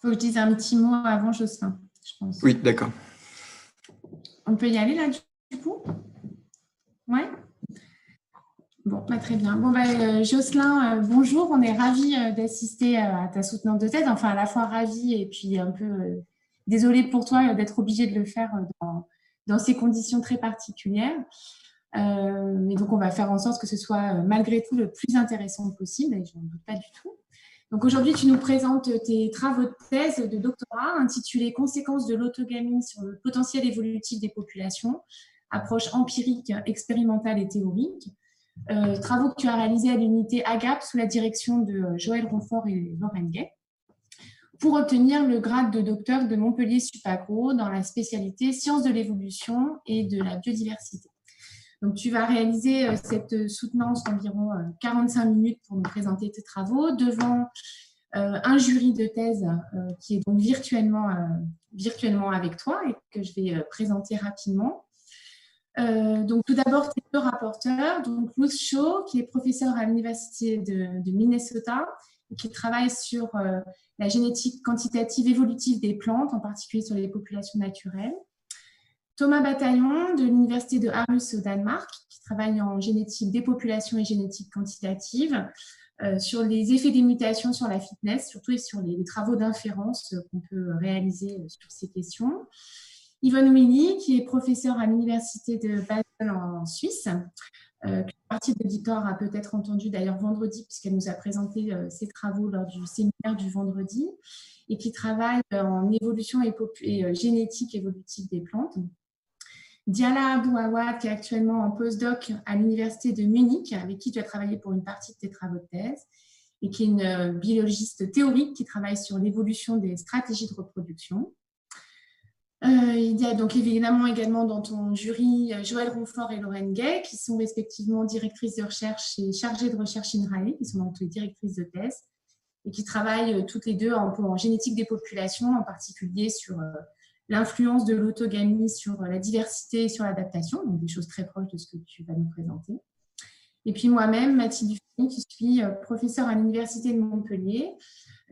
Faut que je dise un petit mot avant Josselin, je pense. Oui, d'accord. On peut y aller là, du coup? Ouais. Bon, très bien. Bon, Josselin, bonjour. On est ravis d'assister à ta soutenance de thèse. Enfin, à la fois ravis et puis un peu désolée pour toi d'être obligée de le faire dans ces conditions très particulières. Mais donc, on va faire en sorte que ce soit malgré tout le plus intéressant possible, et je n'en doute pas du tout. Donc, aujourd'hui, tu nous présentes tes travaux de thèse de doctorat intitulés Conséquences de l'autogamie sur le potentiel évolutif des populations, approche empirique, expérimentale et théorique. Travaux que tu as réalisés à l'unité AGAP sous la direction de Joël Ronfort et Lorraine Gay pour obtenir le grade de docteur de Montpellier Supagro dans la spécialité sciences de l'évolution et de la biodiversité. Donc, tu vas réaliser cette soutenance d'environ 45 minutes pour nous présenter tes travaux devant un jury de thèse qui est donc virtuellement avec toi et que je vais présenter rapidement. Donc, tout d'abord, tes deux rapporteurs. Donc, Ruth Shaw, qui est professeure à l'Université de Minnesota et qui travaille sur la génétique quantitative évolutive des plantes, en particulier sur les populations naturelles. Thomas Bataillon, de l'Université de Aarhus au Danemark, qui travaille en génétique des populations et génétique quantitative, sur les effets des mutations sur la fitness, surtout et sur les travaux d'inférence qu'on peut réaliser sur ces questions. Yvonne Willy, qui est professeure à l'Université de Basel en Suisse, que la partie de l'auditoire a peut-être entendu d'ailleurs vendredi, puisqu'elle nous a présenté ses travaux lors du séminaire du vendredi, et qui travaille en évolution et génétique évolutive des plantes. Diala Abou-Awad, qui est actuellement en postdoc à l'Université de Munich, avec qui tu as travaillé pour une partie de tes travaux de thèse, et qui est une biologiste théorique qui travaille sur l'évolution des stratégies de reproduction. Il y a donc également dans ton jury Joël Ronfort et Lorraine Gay, qui sont respectivement directrices de recherche et chargées de recherche INRAE, qui sont donc les directrices de thèse, et qui travaillent toutes les deux en génétique des populations, en particulier sur l'influence de l'autogamie sur la diversité et sur l'adaptation, donc des choses très proches de ce que tu vas nous présenter. Et puis moi-même, Mathilde Dufay, qui suis professeure à l'Université de Montpellier,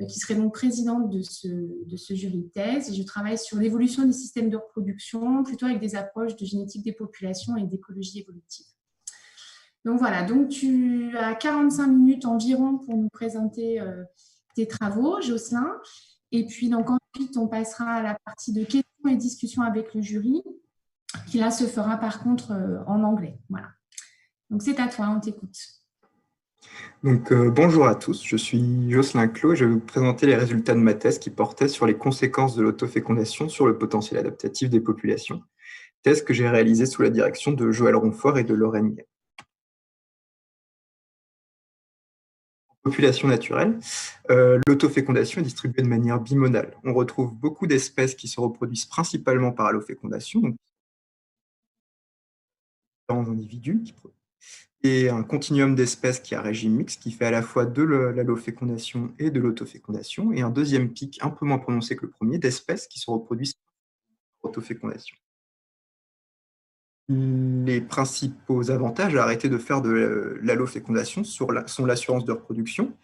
qui serait donc présidente de ce jury de thèse. Et je travaille sur l'évolution des systèmes de reproduction, plutôt avec des approches de génétique des populations et d'écologie évolutive. Donc voilà, donc tu as 45 minutes environ pour nous présenter tes travaux, Josselin. Et puis donc ensuite, on passera à la partie de questions et discussions avec le jury, qui là se fera par contre en anglais. Voilà. Donc c'est à toi, on t'écoute. Donc, bonjour à tous, je suis Josselin Clo et je vais vous présenter les résultats de ma thèse qui portait sur les conséquences de l'autofécondation sur le potentiel adaptatif des populations. Thèse que j'ai réalisée sous la direction de Joël Ronfort et de Lorraine Gay. En population naturelle, l'autofécondation est distribuée de manière bimonale. On retrouve beaucoup d'espèces qui se reproduisent principalement par allofécondation, donc différents individus et un continuum d'espèces qui a régime mixte, qui fait à la fois de l'allofécondation et de l'autofécondation, et un deuxième pic un peu moins prononcé que le premier d'espèces qui se reproduisent par autofécondation. Les principaux avantages à arrêter de faire de l'allofécondation sont l'assurance de reproduction,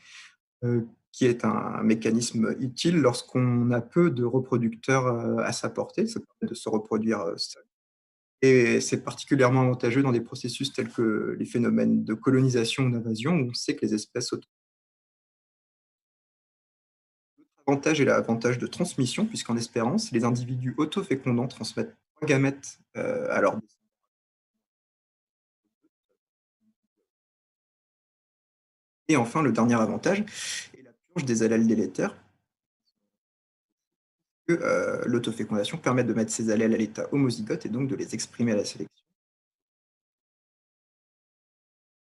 qui est un mécanisme utile lorsqu'on a peu de reproducteurs à sa portée, ça permet de se reproduire seul. Et c'est particulièrement avantageux dans des processus tels que les phénomènes de colonisation ou d'invasion, où on sait que les espèces L'autre avantage est l'avantage de transmission, puisqu'en espérance, les individus autofécondants transmettent 3 gamètes à leur descendants. Et enfin, le dernier avantage est la purge des allèles délétères, que l'autofécondation permet de mettre ces allèles à l'état homozygote et donc de les exprimer à la sélection.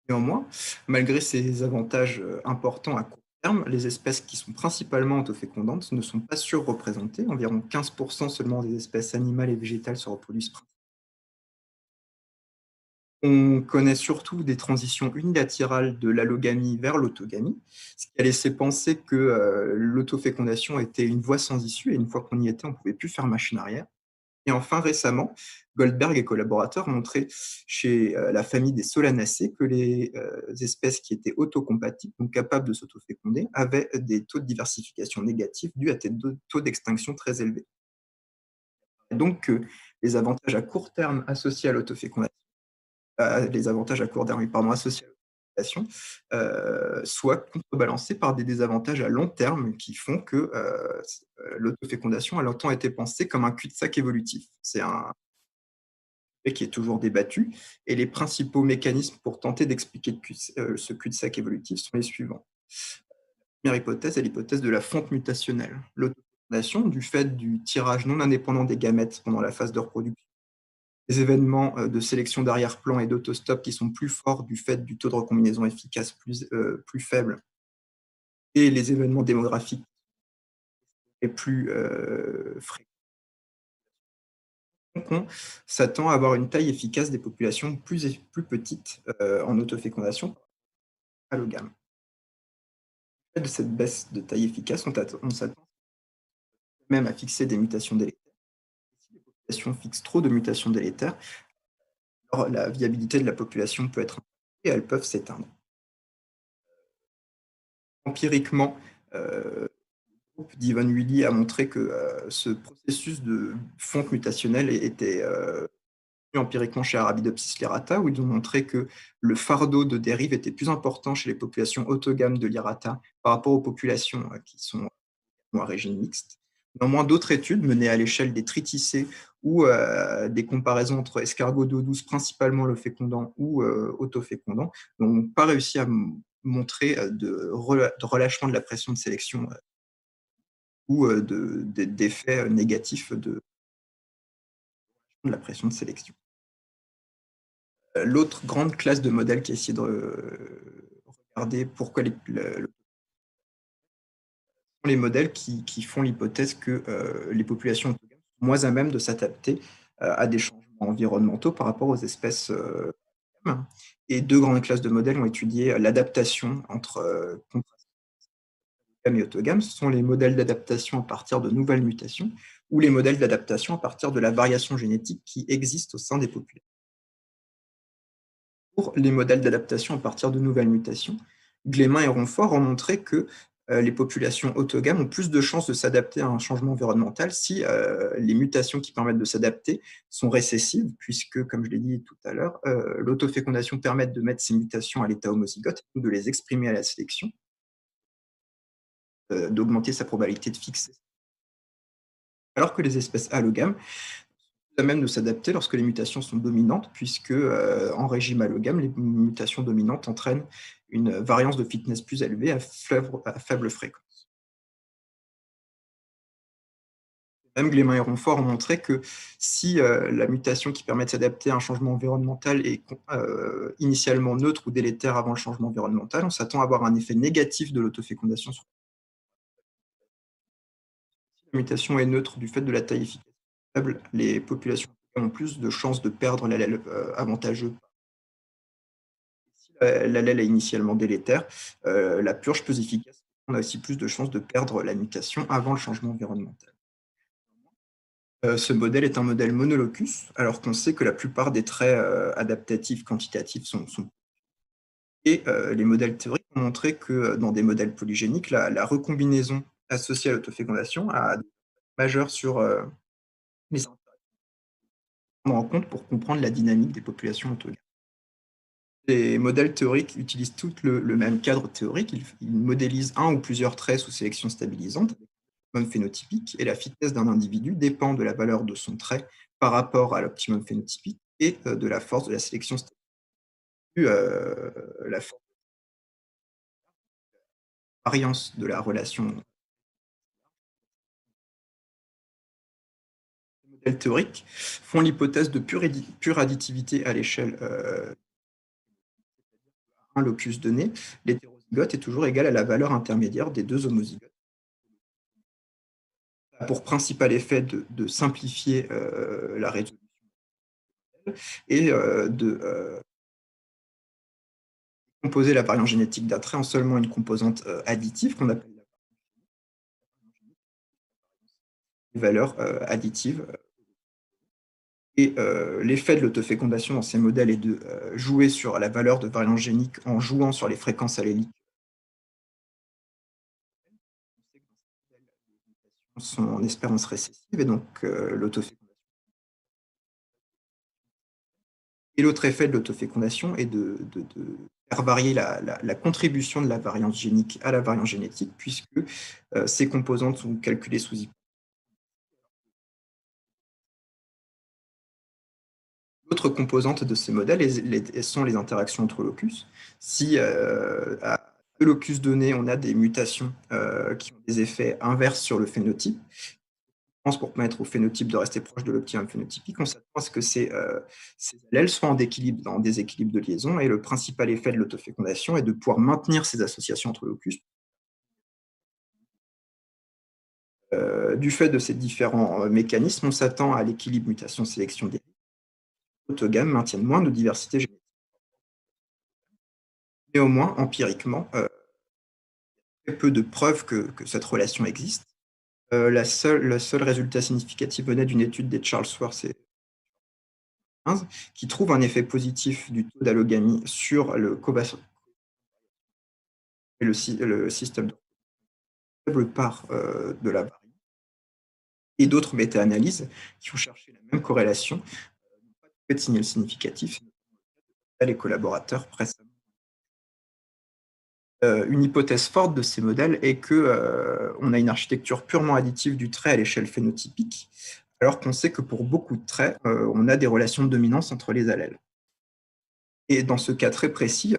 Néanmoins, malgré ces avantages importants à court terme, les espèces qui sont principalement autofécondantes ne sont pas surreprésentées. Environ 15% seulement des espèces animales et végétales se reproduisent principalement. On connaît surtout des transitions unilatérales de l'allogamie vers l'autogamie, ce qui a laissé penser que l'autofécondation était une voie sans issue, et une fois qu'on y était, on ne pouvait plus faire machine arrière. Et enfin, récemment, Goldberg et collaborateurs ont montré chez la famille des Solanacées que les espèces qui étaient autocompatibles, donc capables de s'autoféconder, avaient des taux de diversification négatifs dus à des taux d'extinction très élevés. Et donc, les avantages à court terme associés à l'autofécondation, les avantages à court terme, oui, pardon, associés à l'autofécondation, soient contrebalancés par des désavantages à long terme qui font que l'autofécondation a longtemps été pensée comme un cul-de-sac évolutif. C'est un qui est toujours débattu. Et les principaux mécanismes pour tenter d'expliquer ce cul-de-sac évolutif sont les suivants. La première hypothèse est l'hypothèse de la fonte mutationnelle. L'autofécondation, du fait du tirage non indépendant des gamètes pendant la phase de reproduction, les événements de sélection d'arrière-plan et d'autostop qui sont plus forts du fait du taux de recombinaison efficace plus faible, et les événements démographiques les plus fréquents, on s'attend à avoir une taille efficace des populations plus petites en autofécondation allogame. De cette baisse de taille efficace, on s'attend même à fixer des mutations délétères. Si les populations fixent trop de mutations délétères, alors la viabilité de la population peut être impactée et elles peuvent s'éteindre. Empiriquement, le groupe d'Yvonne Willy a montré que ce processus de fonte mutationnelle était empiriquement chez Arabidopsis lyrata, où ils ont montré que le fardeau de dérive était plus important chez les populations autogames de lyrata par rapport aux populations qui sont ou un régime mixte. Néanmoins, d'autres études menées à l'échelle des triticés ou des comparaisons entre escargots d'eau douce, principalement le fécondant ou autofécondant, n'ont pas réussi à montrer de relâchement de la pression de sélection ou d'effets négatifs de la pression de sélection. L'autre grande classe de modèles qui a essayé de regarder pourquoi les modèles qui font l'hypothèse que les populations autogames sont moins à même de s'adapter à des changements environnementaux par rapport aux espèces autogames. Et deux grandes classes de modèles ont étudié l'adaptation entre contrastes autogames et autogames. Ce sont les modèles d'adaptation à partir de nouvelles mutations ou les modèles d'adaptation à partir de la variation génétique qui existe au sein des populations. Pour les modèles d'adaptation à partir de nouvelles mutations, Glemin et Ronfort ont montré que les populations autogames ont plus de chances de s'adapter à un changement environnemental si les mutations qui permettent de s'adapter sont récessives, puisque, comme je l'ai dit tout à l'heure, l'autofécondation permet de mettre ces mutations à l'état homozygote, de les exprimer à la sélection, d'augmenter sa probabilité de fixer. Alors que les espèces allogames à même de s'adapter lorsque les mutations sont dominantes, puisque en régime allogame, les mutations dominantes entraînent une variance de fitness plus élevée à faible fréquence. Même Glemin et Ronfort ont montré que si la mutation qui permet de s'adapter à un changement environnemental est initialement neutre ou délétère avant le changement environnemental, on s'attend à avoir un effet négatif de l'autofécondation. Si la mutation est neutre du fait de la taille efficace faible, les populations ont plus de chances de perdre l'allèle avantageux. Si l'allèle est initialement délétère, la purge plus efficace, on a aussi plus de chances de perdre la mutation avant le changement environnemental. Ce modèle est un modèle monolocus, alors qu'on sait que la plupart des traits adaptatifs quantitatifs sont. Et les modèles théoriques ont montré que dans des modèles polygéniques, la recombinaison associée à l'autofécondation a des effets majeurs sur les interactions à prendre en compte pour comprendre la dynamique des populations autogames. Les modèles théoriques utilisent tous le même cadre théorique. Ils modélisent un ou plusieurs traits sous sélection stabilisante, l'optimum phénotypique, et la fitness d'un individu dépend de la valeur de son trait par rapport à l'optimum phénotypique et de la force de la sélection stabilisante. La variance de la relation des modèles théoriques font l'hypothèse de pure additivité à l'échelle un locus donné. L'hétérozygote est toujours égal à la valeur intermédiaire des deux homozygotes. Pour principal effet de simplifier la résolution et de composer la variance génétique d'un trait en seulement une composante additive qu'on appelle la valeur additive. Et l'effet de l'autofécondation dans ces modèles est de jouer sur la valeur de variance génique en jouant sur les fréquences alléliques. Sont en espérance récessive, et donc l'autofécondation. Et l'autre effet de l'autofécondation est de faire varier la contribution de la variance génique à la variance génétique, puisque ces composantes sont calculées sous hypothèse. L'autre composante de ces modèles sont les interactions entre locus. Si à deux locus donnés, on a des mutations qui ont des effets inverses sur le phénotype, pour permettre au phénotype de rester proche de l'optimum phénotypique, on s'attend à ce que ces allèles soient en déséquilibre de liaison, et le principal effet de l'autofécondation est de pouvoir maintenir ces associations entre locus. Du fait de ces différents mécanismes, on s'attend à l'équilibre mutation-sélection des autogames maintiennent moins de diversité génétique. Néanmoins, empiriquement, très peu de preuves que cette relation existe. Le seul résultat significatif venait d'une étude des Charles Schwartz et qui trouve un effet positif du taux d'allogamie sur le et le système de faible part de la variance. Et d'autres méta-analyses qui ont cherché la même corrélation n'ont pas trouvé de signal significatif. Les collaborateurs précédemment. Une hypothèse forte de ces modèles est qu'on a une architecture purement additive du trait à l'échelle phénotypique, alors qu'on sait que pour beaucoup de traits, on a des relations de dominance entre les allèles. Et dans ce cas très précis,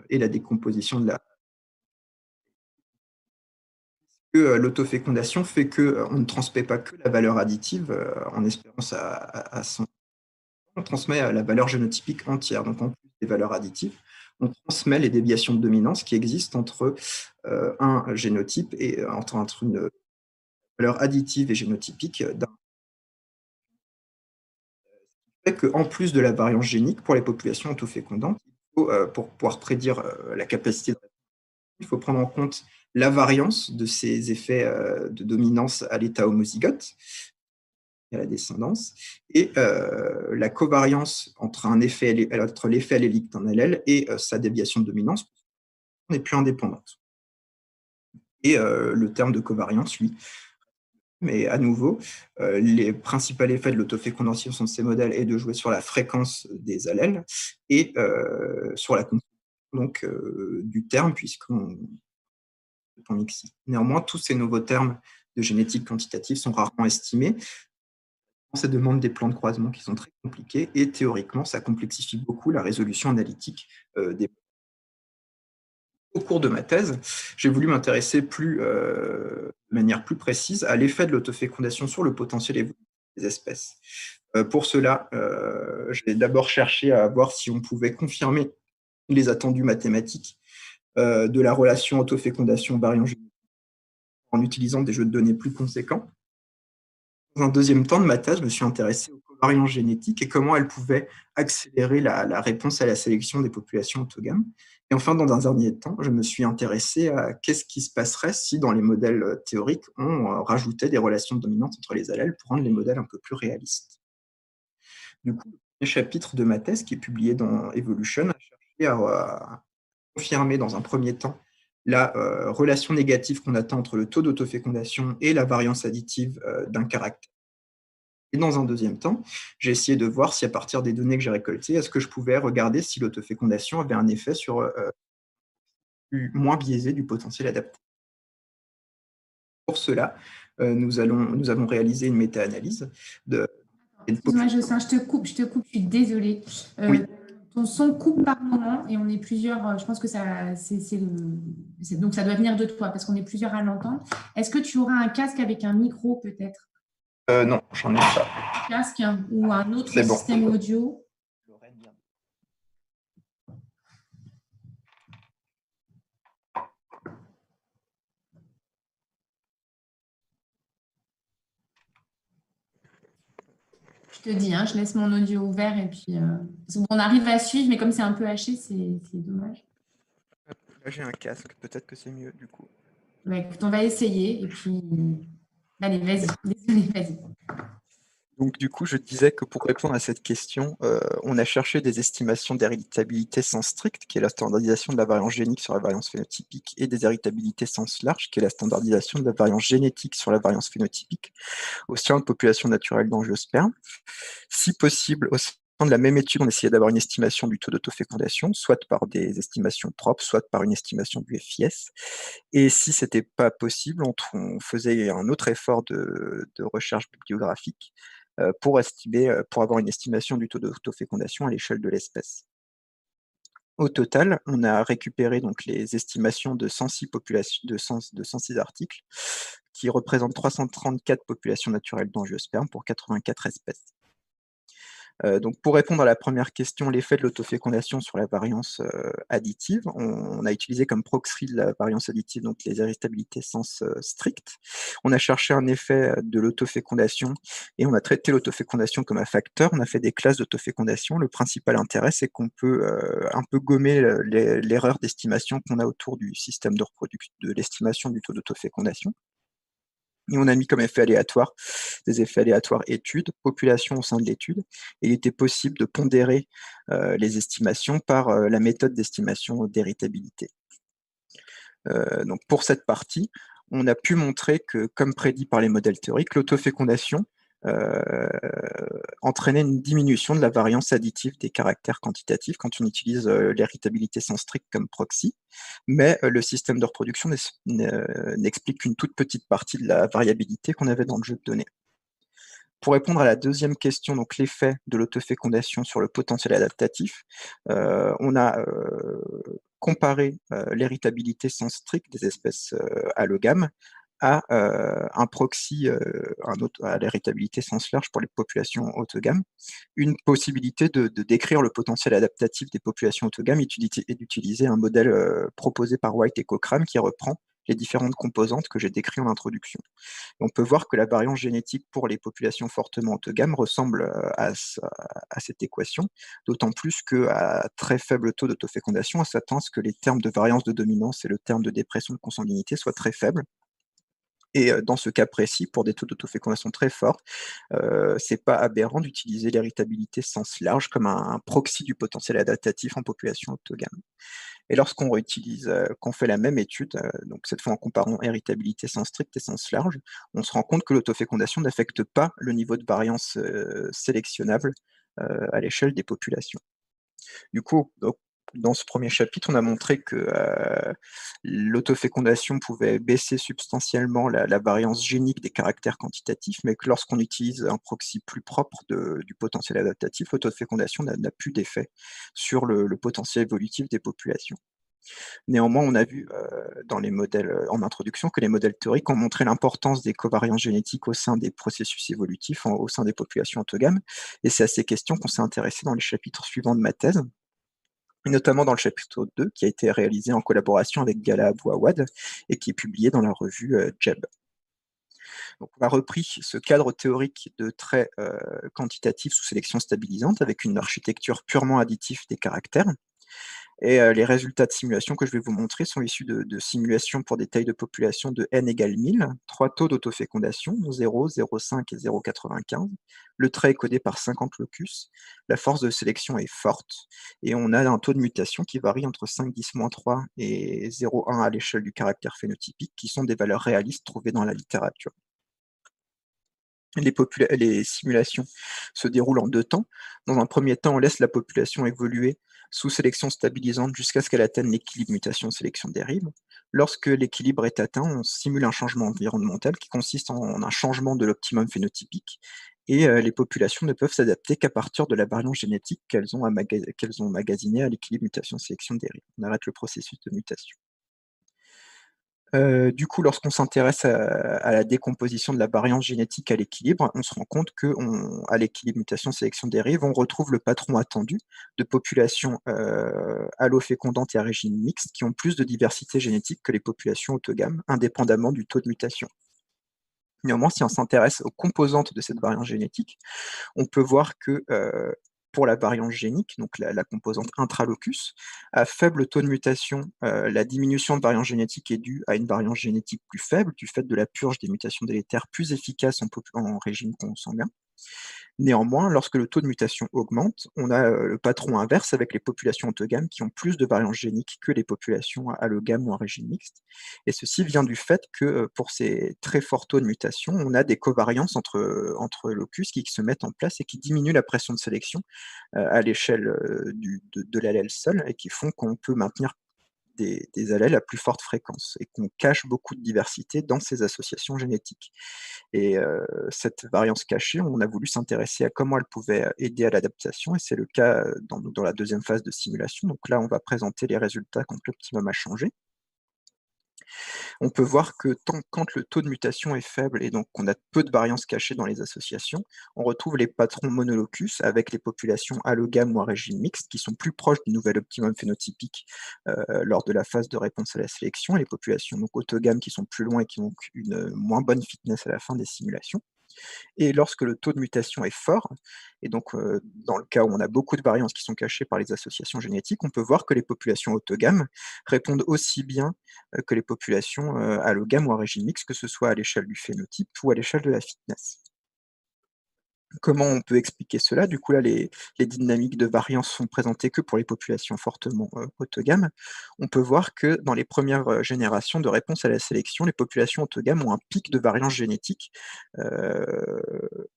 et la décomposition de l'autofécondation fait qu'on ne transmet pas que la valeur additive en espérance à son. On transmet la valeur génotypique entière. Donc, en plus des valeurs additives, on transmet les déviations de dominance qui existent entre un génotype et entre une valeur additive et génotypique d'un. Ce qui fait qu'en plus de la variance génique, pour les populations autofécondantes, pour pouvoir prédire la capacité de réponse, il faut prendre en compte la variance de ces effets de dominance à l'état homozygote, à la descendance, et la covariance entre l'effet allélique d'un allèle et sa déviation de dominance n'est plus indépendante. Et le terme de covariance, lui, mais à nouveau, les principaux effets de l'autofécondation de ces modèles est de jouer sur la fréquence des allèles et sur la construction donc, du terme, puisqu'on mixit. Néanmoins, tous ces nouveaux termes de génétique quantitative sont rarement estimés. Ça demande des plans de croisement qui sont très compliqués, et théoriquement, ça complexifie beaucoup la résolution analytique des. Au cours de ma thèse, j'ai voulu m'intéresser de manière plus précise à l'effet de l'autofécondation sur le potentiel évolutif des espèces. Pour cela, j'ai d'abord cherché à voir si on pouvait confirmer les attendus mathématiques de la relation autofécondation-variant génétique en utilisant des jeux de données plus conséquents. Dans un deuxième temps de ma thèse, je me suis intéressé aux covariances génétiques et comment elles pouvaient accélérer la réponse à la sélection des populations autogames. Et enfin, dans un dernier temps, je me suis intéressé à qu'est-ce qui se passerait si, dans les modèles théoriques, on rajoutait des relations dominantes entre les allèles pour rendre les modèles un peu plus réalistes. Du coup, le premier chapitre de ma thèse, qui est publié dans Evolution, a cherché à confirmer dans un premier temps la relation négative qu'on attend entre le taux d'autofécondation et la variance additive d'un caractère. Et dans un deuxième temps, j'ai essayé de voir si, à partir des données que j'ai récoltées, est-ce que je pouvais regarder si l'autofécondation avait un effet sur moins biaisé du potentiel adapté. Pour cela, nous avons réalisé une méta-analyse de. Excuse-moi, Josselin, je te coupe, je suis désolée. Oui. Ton son coupe par moment et on est plusieurs. Je pense que donc ça doit venir de toi parce qu'on est plusieurs à l'entendre. Est-ce que tu auras un casque avec un micro peut-être? Non, j'en ai pas. Casque ou un autre C'est bon. système audio? Je te dis, je laisse mon audio ouvert et puis on arrive à suivre, mais comme c'est un peu haché, c'est dommage. Là, j'ai un casque, peut-être que c'est mieux du coup. Écoute, on va essayer et puis allez, vas-y. Désolée, vas-y. Donc, du coup, je disais que pour répondre à cette question, on a cherché des estimations d'héritabilité sens strict, qui est la standardisation de la variance génique sur la variance phénotypique, et des héritabilités sens large, qui est la standardisation de la variance génétique sur la variance phénotypique, au sein de populations naturelles d'angiospermes. Si possible, au sein de la même étude, on essayait d'avoir une estimation du taux d'autofécondation, soit par des estimations propres, soit par une estimation du FIS. Et si ce n'était pas possible, on faisait un autre effort de recherche bibliographique pour avoir une estimation du taux d'autofécondation à l'échelle de l'espèce. Au total, on a récupéré donc les estimations de 106 articles, qui représentent 334 populations naturelles d'angiospermes pour 84 espèces. Donc pour répondre à la première question, l'effet de l'autofécondation sur la variance additive, on a utilisé comme proxy de la variance additive donc les héritabilités sens strictes. On a cherché un effet de l'autofécondation et on a traité l'autofécondation comme un facteur. On a fait des classes d'autofécondation. Le principal intérêt, c'est qu'on peut un peu gommer l'erreur d'estimation qu'on a autour du système de reproduction, de l'estimation du taux d'autofécondation. Et on a mis comme effet aléatoire des effets aléatoires études, population au sein de l'étude. Et il était possible de pondérer les estimations par la méthode d'estimation d'héritabilité. Donc pour cette partie, on a pu montrer que, comme prédit par les modèles théoriques, l'autofécondation entraînait une diminution de la variance additive des caractères quantitatifs quand on utilise l'héritabilité sans strict comme proxy, mais le système de reproduction n'explique qu'une toute petite partie de la variabilité qu'on avait dans le jeu de données. Pour répondre à la deuxième question, donc l'effet de l'autofécondation sur le potentiel adaptatif, on a comparé l'héritabilité sans strict des espèces allogames à un proxy, à l'héritabilité sens large pour les populations autogames. Une possibilité de décrire le potentiel adaptatif des populations autogames est d'utiliser un modèle proposé par White et Cochrane qui reprend les différentes composantes que j'ai décrites en introduction. Et on peut voir que la variance génétique pour les populations fortement autogames ressemble à cette équation, d'autant plus qu'à très faible taux d'autofécondation, on s'attend à ce que les termes de variance de dominance et le terme de dépression de consanguinité soient très faibles. Et dans ce cas précis, pour des taux d'autofécondation très forts, c'est pas aberrant d'utiliser l'héritabilité sens large comme un proxy du potentiel adaptatif en population autogame. Et lorsqu'on réutilise, qu'on fait la même étude, donc cette fois en comparant héritabilité sens strict et sens large, on se rend compte que l'autofécondation n'affecte pas le niveau de variance sélectionnable à l'échelle des populations. Du coup, donc, dans ce premier chapitre, on a montré que l'autofécondation pouvait baisser substantiellement la variance génique des caractères quantitatifs, mais que lorsqu'on utilise un proxy plus propre du potentiel adaptatif, l'autofécondation n'a plus d'effet sur le potentiel évolutif des populations. Néanmoins, on a vu dans les modèles en introduction que les modèles théoriques ont montré l'importance des covariances génétiques au sein des processus évolutifs, au sein des populations autogames, et c'est à ces questions qu'on s'est intéressé dans les chapitres suivants de ma thèse, et notamment dans le chapitre 2, qui a été réalisé en collaboration avec Gala Abouawad et qui est publié dans la revue Jeb. Donc, on a repris ce cadre théorique de traits quantitatifs sous sélection stabilisante avec une architecture purement additive des caractères. Et les résultats de simulation que je vais vous montrer sont issus de simulations pour des tailles de population de n égale 1000, 3 taux d'autofécondation, 0, 0,5 et 0,95. Le trait est codé par 50 locus. La force de sélection est forte. Et on a un taux de mutation qui varie entre 5,10-3 et 0,1 à l'échelle du caractère phénotypique, qui sont des valeurs réalistes trouvées dans la littérature. Les simulations se déroulent en 2 temps. Dans un premier temps, on laisse la population évoluer sous sélection stabilisante jusqu'à ce qu'elle atteigne l'équilibre mutation-sélection-dérive. Lorsque l'équilibre est atteint, on simule un changement environnemental qui consiste en un changement de l'optimum phénotypique et les populations ne peuvent s'adapter qu'à partir de la variance génétique qu'elles ont emmagasinée à l'équilibre mutation-sélection-dérive. On arrête le processus de mutation. Du coup, lorsqu'on s'intéresse à la décomposition de la variance génétique à l'équilibre, on se rend compte qu'à l'équilibre mutation-sélection-dérive, on retrouve le patron attendu de populations allofécondantes et à régime mixte qui ont plus de diversité génétique que les populations autogames, indépendamment du taux de mutation. Néanmoins, si on s'intéresse aux composantes de cette variance génétique, on peut voir que pour la variance génique, donc la composante intralocus, à faible taux de mutation, la diminution de variance génétique est due à une variance génétique plus faible du fait de la purge des mutations délétères plus efficace en régime consanguin. Néanmoins, lorsque le taux de mutation augmente, on a le patron inverse avec les populations autogames qui ont plus de variance génique que les populations allogames ou en régime mixte. Et ceci vient du fait que pour ces très forts taux de mutation, on a des covariances entre locus qui se mettent en place et qui diminuent la pression de sélection à l'échelle de l'allèle seul et qui font qu'on peut maintenir des allèles à plus forte fréquence et qu'on cache beaucoup de diversité dans ces associations génétiques. Et cette variance cachée, on a voulu s'intéresser à comment elle pouvait aider à l'adaptation, et c'est le cas dans la deuxième phase de simulation. Donc là, on va présenter les résultats quand l'optimum a changé. On peut voir que quand le taux de mutation est faible et donc qu'on a peu de variance cachée dans les associations, on retrouve les patrons monolocus avec les populations allogames ou à régime mixte qui sont plus proches du nouvel optimum phénotypique lors de la phase de réponse à la sélection, et les populations donc autogames qui sont plus loin et qui ont une moins bonne fitness à la fin des simulations. Et lorsque le taux de mutation est fort, et donc dans le cas où on a beaucoup de variances qui sont cachées par les associations génétiques, on peut voir que les populations autogames répondent aussi bien que les populations allogames ou à régime mixte, que ce soit à l'échelle du phénotype ou à l'échelle de la fitness. Comment on peut expliquer cela? Du coup, là, les dynamiques de variance sont présentées que pour les populations fortement autogames. On peut voir que dans les premières générations de réponse à la sélection, les populations autogames ont un pic de variance génétique,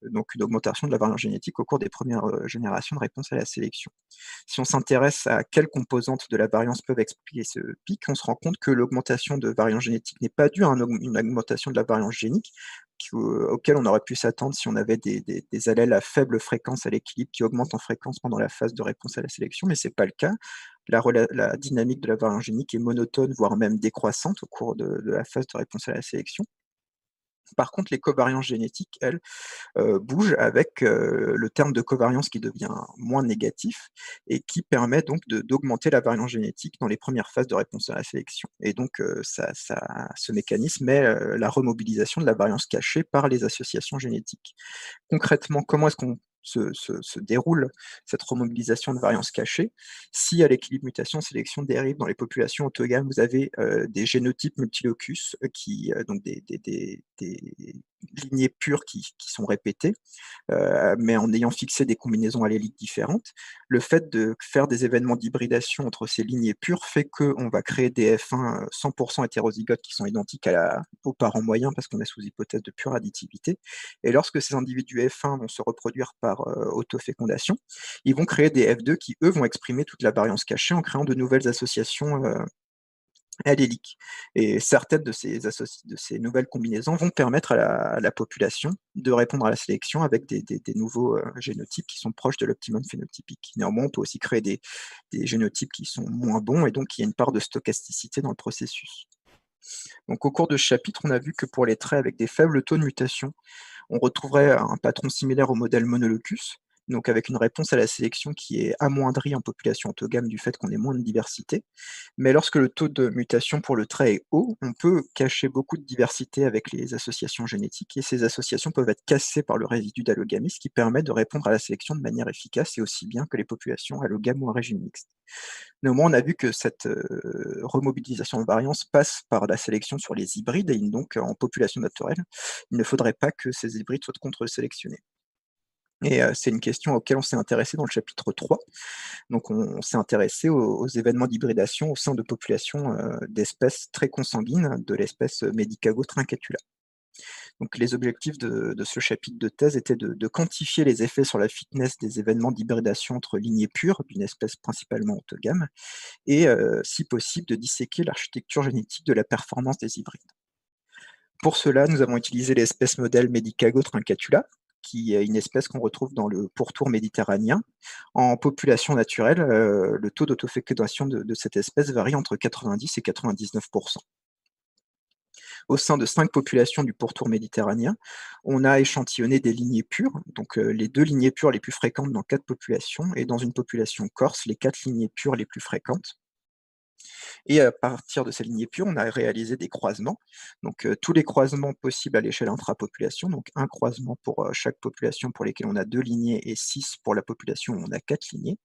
donc une augmentation de la variance génétique au cours des premières générations de réponse à la sélection. Si on s'intéresse à quelles composantes de la variance peuvent expliquer ce pic, on se rend compte que l'augmentation de variance génétique n'est pas due à une augmentation de la variance génique, auquel on aurait pu s'attendre si on avait des allèles à faible fréquence à l'équilibre qui augmentent en fréquence pendant la phase de réponse à la sélection, mais ce n'est pas le cas. La dynamique de la variance génique est monotone, voire même décroissante au cours de la phase de réponse à la sélection. Par contre, les covariances génétiques, elles, bouge avec le terme de covariance qui devient moins négatif et qui permet donc d'augmenter la variance génétique dans les premières phases de réponse à la sélection. Et donc, ce mécanisme est la remobilisation de la variance cachée par les associations génétiques. Concrètement, comment est-ce qu'on se déroule cette remobilisation de variance cachée? Si à l'équilibre mutation-sélection dérive dans les populations autogames, vous avez des génotypes multilocus, donc des lignées pures qui sont répétées, mais en ayant fixé des combinaisons alléliques différentes. Le fait de faire des événements d'hybridation entre ces lignées pures fait qu'on va créer des F1 100% hétérozygotes qui sont identiques aux parents moyens parce qu'on est sous hypothèse de pure additivité. Et lorsque ces individus F1 vont se reproduire par autofécondation, ils vont créer des F2 qui, eux, vont exprimer toute la variance cachée en créant de nouvelles associations alléliques. Et certaines de ces nouvelles combinaisons vont permettre à la population de répondre à la sélection avec des nouveaux génotypes qui sont proches de l'optimum phénotypique. Néanmoins, on peut aussi créer des génotypes qui sont moins bons, et donc il y a une part de stochasticité dans le processus. Donc au cours de ce chapitre, on a vu que pour les traits avec des faibles taux de mutation, on retrouverait un patron similaire au modèle monolocus, donc avec une réponse à la sélection qui est amoindrie en population autogame du fait qu'on ait moins de diversité. Mais lorsque le taux de mutation pour le trait est haut, on peut cacher beaucoup de diversité avec les associations génétiques, et ces associations peuvent être cassées par le résidu d'allogamie, ce qui permet de répondre à la sélection de manière efficace et aussi bien que les populations allogames ou à régime mixte. Néanmoins, on a vu que cette remobilisation de variance passe par la sélection sur les hybrides, et donc en population naturelle, il ne faudrait pas que ces hybrides soient contre-sélectionnés. Et c'est une question auquel on s'est intéressé dans le chapitre 3. Donc on s'est intéressé aux événements d'hybridation au sein de populations d'espèces très consanguines de l'espèce Medicago trincatula. Donc les objectifs de ce chapitre de thèse étaient de quantifier les effets sur la fitness des événements d'hybridation entre lignées pures d'une espèce principalement autogame, et si possible de disséquer l'architecture génétique de la performance des hybrides. Pour cela, nous avons utilisé l'espèce modèle Medicago trincatula, qui est une espèce qu'on retrouve dans le pourtour méditerranéen. En population naturelle, le taux d'autofécondation de cette espèce varie entre 90 et 99%. Au sein de 5 populations du pourtour méditerranéen, on a échantillonné des lignées pures, donc les 2 lignées pures les plus fréquentes dans 4 populations, et dans une population corse, les 4 lignées pures les plus fréquentes. Et à partir de ces lignées pures, on a réalisé des croisements. Donc, tous les croisements possibles à l'échelle intrapopulation, donc un croisement pour chaque population pour lesquelles on a 2 lignées et 6 pour la population où on a 4 lignées.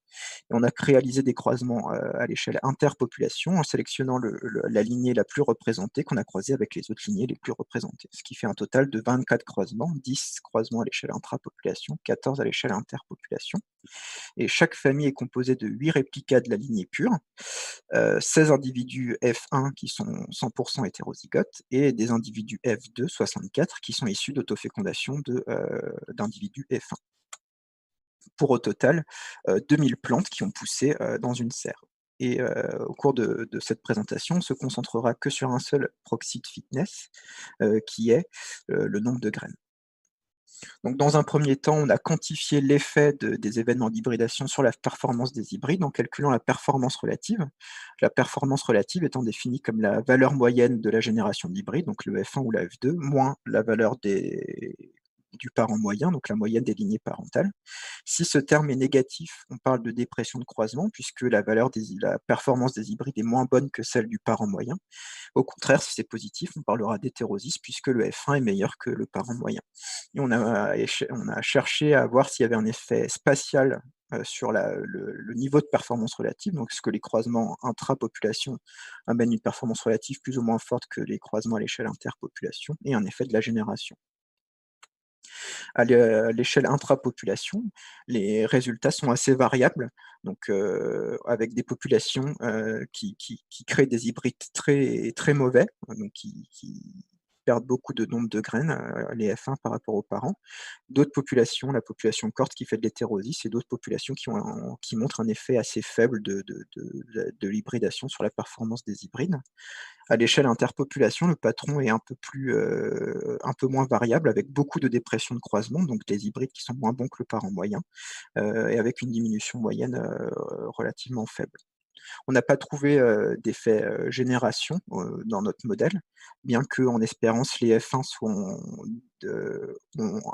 Et on a réalisé des croisements à l'échelle interpopulation en sélectionnant la lignée la plus représentée qu'on a croisée avec les autres lignées les plus représentées. Ce qui fait un total de 24 croisements, 10 croisements à l'échelle intrapopulation, 14 à l'échelle interpopulation. Et chaque famille est composée de 8 réplicas de la lignée pure, 16 individus F1 qui sont 100% hétérozygotes et des individus F2, 64, qui sont issus d'autofécondation d'individus F1. Pour au total 2000 plantes qui ont poussé dans une serre. Et au cours de cette présentation, on se concentrera que sur un seul proxy de fitness, qui est le nombre de graines. Donc, dans un premier temps, on a quantifié l'effet des événements d'hybridation sur la performance des hybrides en calculant la performance relative. La performance relative étant définie comme la valeur moyenne de la génération d'hybrides, donc le F1 ou la F2, moins la valeur du parent moyen, donc la moyenne des lignées parentales. Si ce terme est négatif, on parle de dépression de croisement, puisque la performance des hybrides est moins bonne que celle du parent moyen. Au contraire, si c'est positif, on parlera d'hétérosis, puisque le F1 est meilleur que le parent moyen. Et on a cherché à voir s'il y avait un effet spatial sur le niveau de performance relative, donc est-ce que les croisements intrapopulation amènent une performance relative plus ou moins forte que les croisements à l'échelle interpopulation, et un effet de la génération. À l'échelle intrapopulation, les résultats sont assez variables, donc avec des populations qui créent des hybrides très, très mauvais, donc qui perdent beaucoup de nombre de graines, les F1 par rapport aux parents. D'autres populations, la population corte qui fait de l'hétérosis, et d'autres populations qui montrent un effet assez faible de l'hybridation sur la performance des hybrides. À l'échelle interpopulation, le patron est un peu moins variable, avec beaucoup de dépression de croisement, donc des hybrides qui sont moins bons que le parent moyen, et avec une diminution moyenne relativement faible. On n'a pas trouvé d'effet génération dans notre modèle, bien qu'en espérance, les F1 ont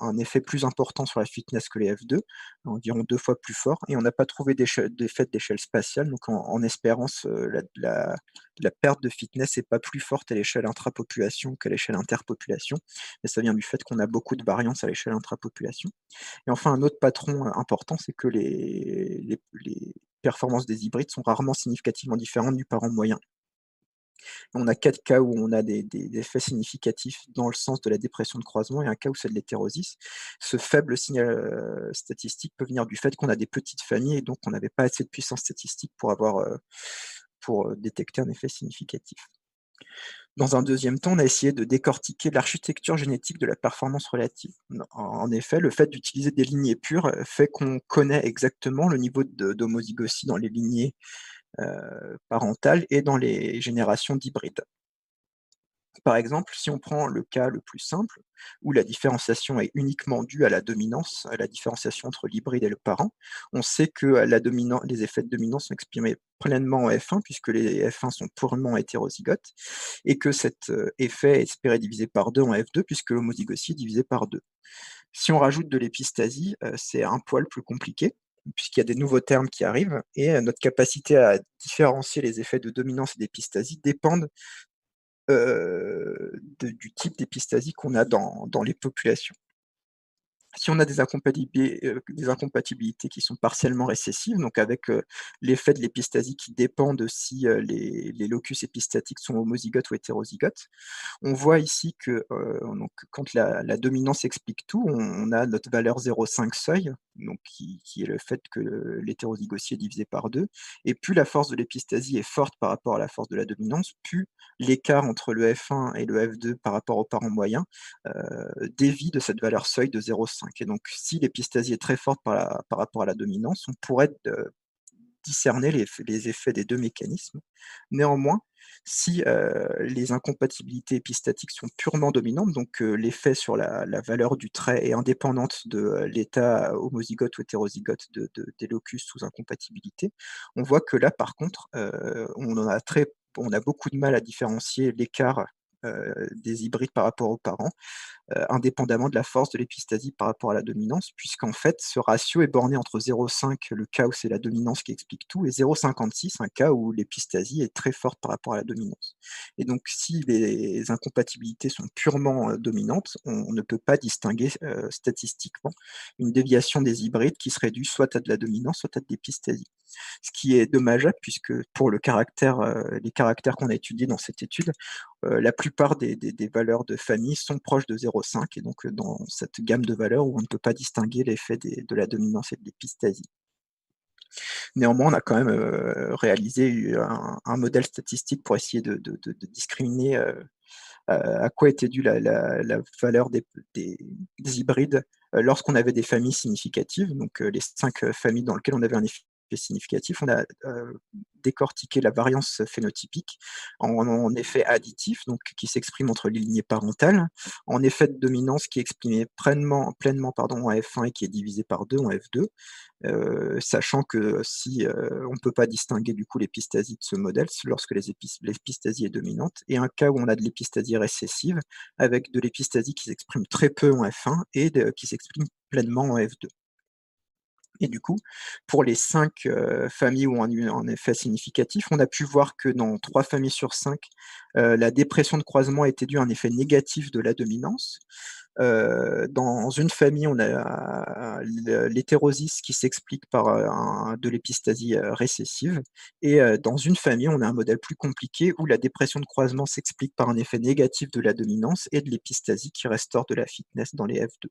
un effet plus important sur la fitness que les F2, environ 2 fois plus fort, et on n'a pas trouvé d'effet d'échelle spatiale, donc en espérance, la perte de fitness n'est pas plus forte à l'échelle intrapopulation qu'à l'échelle interpopulation, mais ça vient du fait qu'on a beaucoup de variance à l'échelle intrapopulation. Et enfin, un autre patron important, c'est que les performances des hybrides sont rarement significativement différentes du parent moyen. On a 4 cas où on a des effets significatifs dans le sens de la dépression de croisement et un cas où c'est de l'hétérosis. Ce faible signal statistique peut venir du fait qu'on a des petites familles et donc on n'avait pas assez de puissance statistique pour détecter un effet significatif. Dans un deuxième temps, on a essayé de décortiquer l'architecture génétique de la performance relative. En effet, le fait d'utiliser des lignées pures fait qu'on connaît exactement le niveau d'homozygosie dans les lignées parentales et dans les générations d'hybrides. Par exemple, si on prend le cas le plus simple, où la différenciation est uniquement due à la dominance, à la différenciation entre l'hybride et le parent, on sait que les effets de dominance sont exprimés pleinement en F1, puisque les F1 sont purement hétérozygotes, et que cet effet est espéré divisé par 2 en F2, puisque l'homozygosie est divisée par 2. Si on rajoute de l'épistasie, c'est un poil plus compliqué, puisqu'il y a des nouveaux termes qui arrivent, et notre capacité à différencier les effets de dominance et d'épistasie dépendent du type d'épistasie qu'on a dans les populations. Si on a des incompatibilités qui sont partiellement récessives, donc avec l'effet de l'épistasie qui dépend de si les locus épistatiques sont homozygotes ou hétérozygotes, on voit ici que donc, quand la dominance explique tout, on a notre valeur 0,5 seuil, donc qui est le fait que l'hétérozygosie est divisé par 2, et plus la force de l'épistasie est forte par rapport à la force de la dominance, plus l'écart entre le F1 et le F2 par rapport au parent moyen dévie de cette valeur seuil de 0,5. Et donc, si l'épistasie est très forte par rapport à la dominance, on pourrait discerner les effets des deux mécanismes. Néanmoins, si les incompatibilités épistatiques sont purement dominantes, donc l'effet sur la valeur du trait est indépendante de l'état homozygote ou hétérozygote des locus sous incompatibilité, on voit que là, par contre, on a beaucoup de mal à différencier l'écart des hybrides par rapport aux parents, indépendamment de la force de l'épistasie par rapport à la dominance, puisqu'en fait, ce ratio est borné entre 0,5, le cas où c'est la dominance qui explique tout, et 0,56, un cas où l'épistasie est très forte par rapport à la dominance. Et donc, si les incompatibilités sont purement dominantes, on ne peut pas distinguer statistiquement une déviation des hybrides qui serait due soit à de la dominance, soit à de l'épistasie. Ce qui est dommageable puisque pour les caractères qu'on a étudiés dans cette étude, la plupart des valeurs de famille sont proches de 0,5 et donc dans cette gamme de valeurs où on ne peut pas distinguer l'effet de la dominance et de l'épistasie. Néanmoins, on a quand même réalisé un modèle statistique pour essayer de discriminer à quoi était due la valeur des hybrides lorsqu'on avait des familles significatives, donc les 5 familles dans lesquelles on avait un effet significatif. On a décortiqué la variance phénotypique en effet additif, donc qui s'exprime entre les lignées parentales, en effet de dominance qui est exprimé pleinement en F1 et qui est divisé par 2 en F2, sachant que si on ne peut pas distinguer du coup l'épistasie de ce modèle lorsque l'épistasie est dominante, et un cas où on a de l'épistasie récessive avec de l'épistasie qui s'exprime très peu en F1 et qui s'exprime pleinement en F2. Et du coup, pour les 5 familles où on a eu un effet significatif, on a pu voir que dans 3 familles sur 5, la dépression de croisement était due à un effet négatif de la dominance. Dans une famille, on a l'hétérosis qui s'explique par de l'épistasie récessive. Et dans une famille, on a un modèle plus compliqué où la dépression de croisement s'explique par un effet négatif de la dominance et de l'épistasie qui restaure de la fitness dans les F2.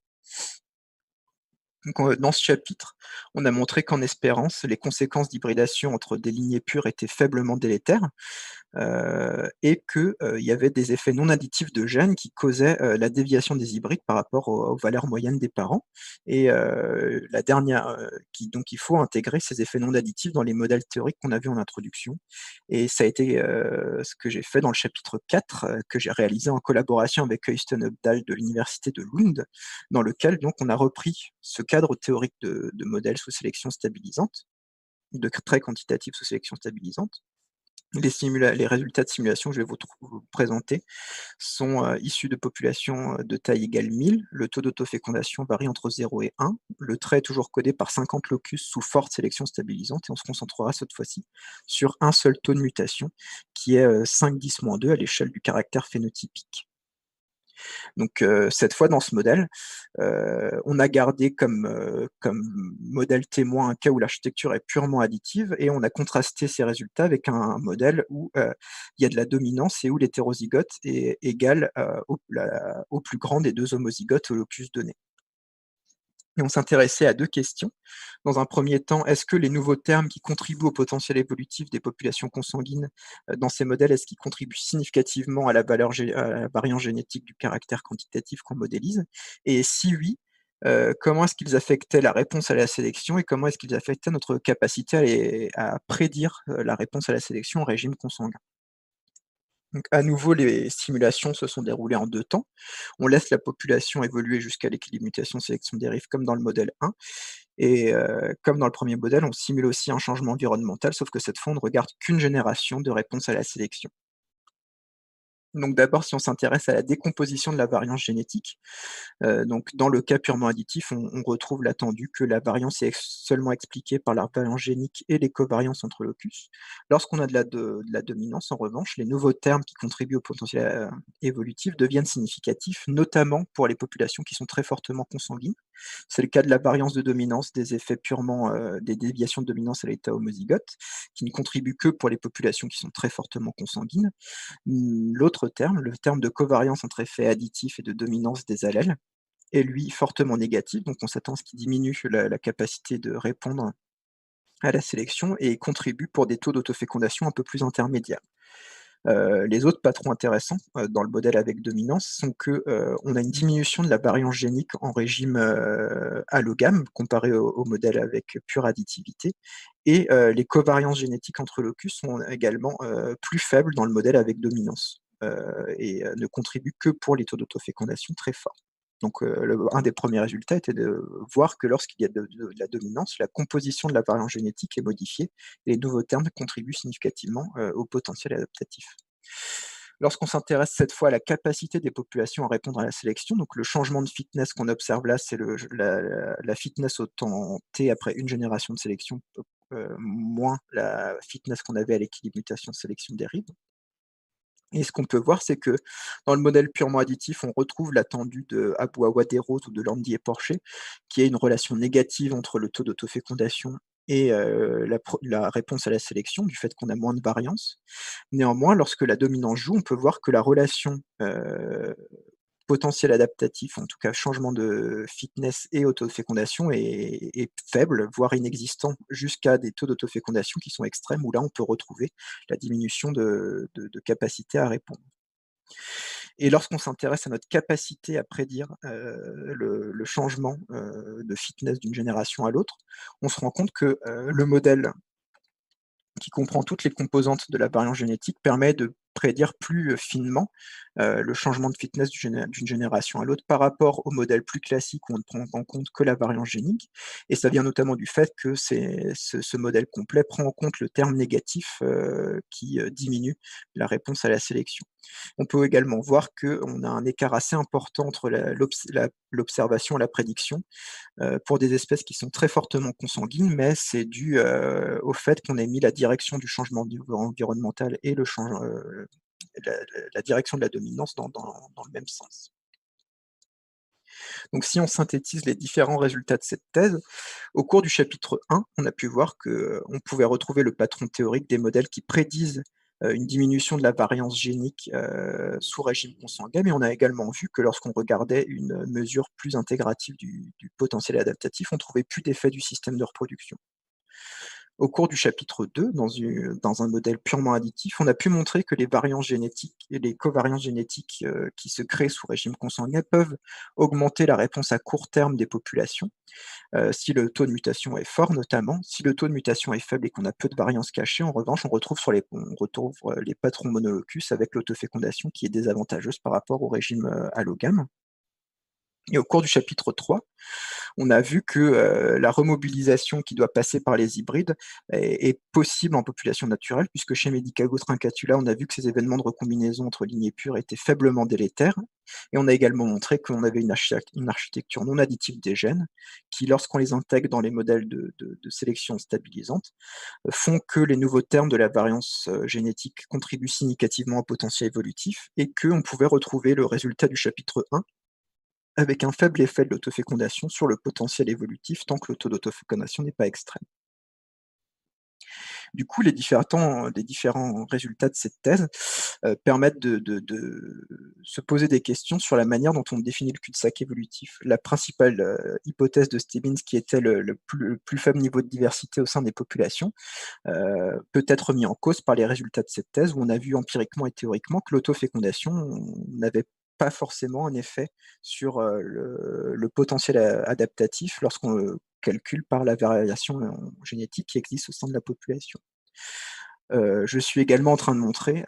Donc, dans ce chapitre, on a montré qu'en espérance, les conséquences d'hybridation entre des lignées pures étaient faiblement délétères, et qu'il y avait des effets non additifs de gènes qui causaient la déviation des hybrides par rapport aux valeurs moyennes des parents. Et la dernière, donc il faut intégrer ces effets non additifs dans les modèles théoriques qu'on a vus en introduction. Et ça a été ce que j'ai fait dans le chapitre 4, que j'ai réalisé en collaboration avec Øystein Opdal de l'université de Lund, dans lequel donc on a repris ce cadre théorique de modèles sous sélection stabilisante, de traits quantitatifs sous sélection stabilisante. Les résultats de simulation que je vais vous présenter sont issus de populations de taille égale 1000. Le taux d'autofécondation varie entre 0 et 1. Le trait est toujours codé par 50 locus sous forte sélection stabilisante et on se concentrera cette fois-ci sur un seul taux de mutation qui est 5-10-2 à l'échelle du caractère phénotypique. Donc cette fois dans ce modèle, on a gardé comme modèle témoin un cas où l'architecture est purement additive et on a contrasté ces résultats avec un modèle où il y a de la dominance et où l'hétérozygote est égal au plus grand des 2 homozygotes au locus donné. Et on s'intéressait à 2 questions. Dans un premier temps, est-ce que les nouveaux termes qui contribuent au potentiel évolutif des populations consanguines dans ces modèles, est-ce qu'ils contribuent significativement à la variance génétique du caractère quantitatif qu'on modélise? Et si oui, comment est-ce qu'ils affectaient la réponse à la sélection et comment est-ce qu'ils affectaient notre capacité à prédire la réponse à la sélection au régime consanguin? Donc à nouveau, les simulations se sont déroulées en 2 temps. On laisse la population évoluer jusqu'à l'équilibre mutation-sélection-dérive comme dans le modèle 1 et comme dans le premier modèle, on simule aussi un changement environnemental, sauf que cette fois, on ne regarde qu'une génération de réponse à la sélection. Donc d'abord, si on s'intéresse à la décomposition de la variance génétique, donc dans le cas purement additif, on retrouve l'attendu que la variance est seulement expliquée par la variance génique et les covariances entre locus. Lorsqu'on a de la dominance, en revanche, les nouveaux termes qui contribuent au potentiel évolutif deviennent significatifs, notamment pour les populations qui sont très fortement consanguines. C'est le cas de la variance de dominance, des effets purement des déviations de dominance à l'état homozygote, qui ne contribuent que pour les populations qui sont très fortement consanguines. L'autre terme, le terme de covariance entre effets additifs et de dominance des allèles, est lui fortement négatif, donc on s'attend à ce qu'il diminue la capacité de répondre à la sélection et contribue pour des taux d'autofécondation un peu plus intermédiaires. Les autres patrons intéressants dans le modèle avec dominance sont que on a une diminution de la variance génique en régime allogame comparé au modèle avec pure additivité et les covariances génétiques entre locus sont également plus faibles dans le modèle avec dominance et ne contribuent que pour les taux d'autofécondation très forts. Donc un des premiers résultats était de voir que lorsqu'il y a de la dominance, la composition de la variance génétique est modifiée et les nouveaux termes contribuent significativement au potentiel adaptatif. Lorsqu'on s'intéresse cette fois à la capacité des populations à répondre à la sélection, donc le changement de fitness qu'on observe là, c'est la fitness au temps T après une génération de sélection, moins la fitness qu'on avait à l'équilibre mutation-sélection-dérive. Et ce qu'on peut voir, c'est que dans le modèle purement additif, on retrouve l'attendu de Abouawa-Desroses ou de Landy et Porcher, qui est une relation négative entre le taux d'autofécondation et la réponse à la sélection, du fait qu'on a moins de variance. Néanmoins, lorsque la dominance joue, on peut voir que la relation potentiel adaptatif, en tout cas changement de fitness et autofécondation est faible, voire inexistant, jusqu'à des taux d'autofécondation qui sont extrêmes, où là on peut retrouver la diminution de capacité à répondre. Et lorsqu'on s'intéresse à notre capacité à prédire le changement de fitness d'une génération à l'autre, on se rend compte que le modèle qui comprend toutes les composantes de la variance génétique, permet de prédire plus finement le changement de fitness d'une génération à l'autre par rapport au modèle plus classique où on ne prend en compte que la variance génique. Et ça vient notamment du fait que ce modèle complet prend en compte le terme négatif qui diminue la réponse à la sélection. On peut également voir qu'on a un écart assez important entre l'observation et la prédiction, pour des espèces qui sont très fortement consanguines, mais c'est dû au fait qu'on ait mis la direction du changement environnemental et la direction de la dominance dans le même sens. Donc si on synthétise les différents résultats de cette thèse, au cours du chapitre 1, on a pu voir qu'on pouvait retrouver le patron théorique des modèles qui prédisent une diminution de la variance génique sous régime consanguin, mais on a également vu que lorsqu'on regardait une mesure plus intégrative du potentiel adaptatif, on trouvait plus d'effet du système de reproduction. Au cours du chapitre 2, dans un modèle purement additif, on a pu montrer que les variances génétiques et les covariances génétiques qui se créent sous régime consanguin peuvent augmenter la réponse à court terme des populations, si le taux de mutation est fort notamment. Si le taux de mutation est faible et qu'on a peu de variance cachée, en revanche, on retrouve les patrons monolocus avec l'autofécondation qui est désavantageuse par rapport au régime allogame. Et au cours du chapitre 3, on a vu que la remobilisation qui doit passer par les hybrides est possible en population naturelle, puisque chez Medicago trincatula, on a vu que ces événements de recombinaison entre lignées pures étaient faiblement délétères. Et on a également montré qu'on avait une architecture non additive des gènes, qui, lorsqu'on les intègre dans les modèles de sélection stabilisante, font que les nouveaux termes de la variance génétique contribuent significativement au potentiel évolutif, et qu'on pouvait retrouver le résultat du chapitre 1, avec un faible effet de l'autofécondation sur le potentiel évolutif tant que le taux d'autofécondation n'est pas extrême. Du coup, les différents résultats de cette thèse permettent de se poser des questions sur la manière dont on définit le cul-de-sac évolutif. La principale hypothèse de Stebbins, qui était le plus faible niveau de diversité au sein des populations, peut être remis en cause par les résultats de cette thèse, où on a vu empiriquement et théoriquement que l'autofécondation n'avait pas forcément un effet sur le potentiel adaptatif lorsqu'on le calcule par la variation génétique qui existe au sein de la population. Je suis également en train de montrer,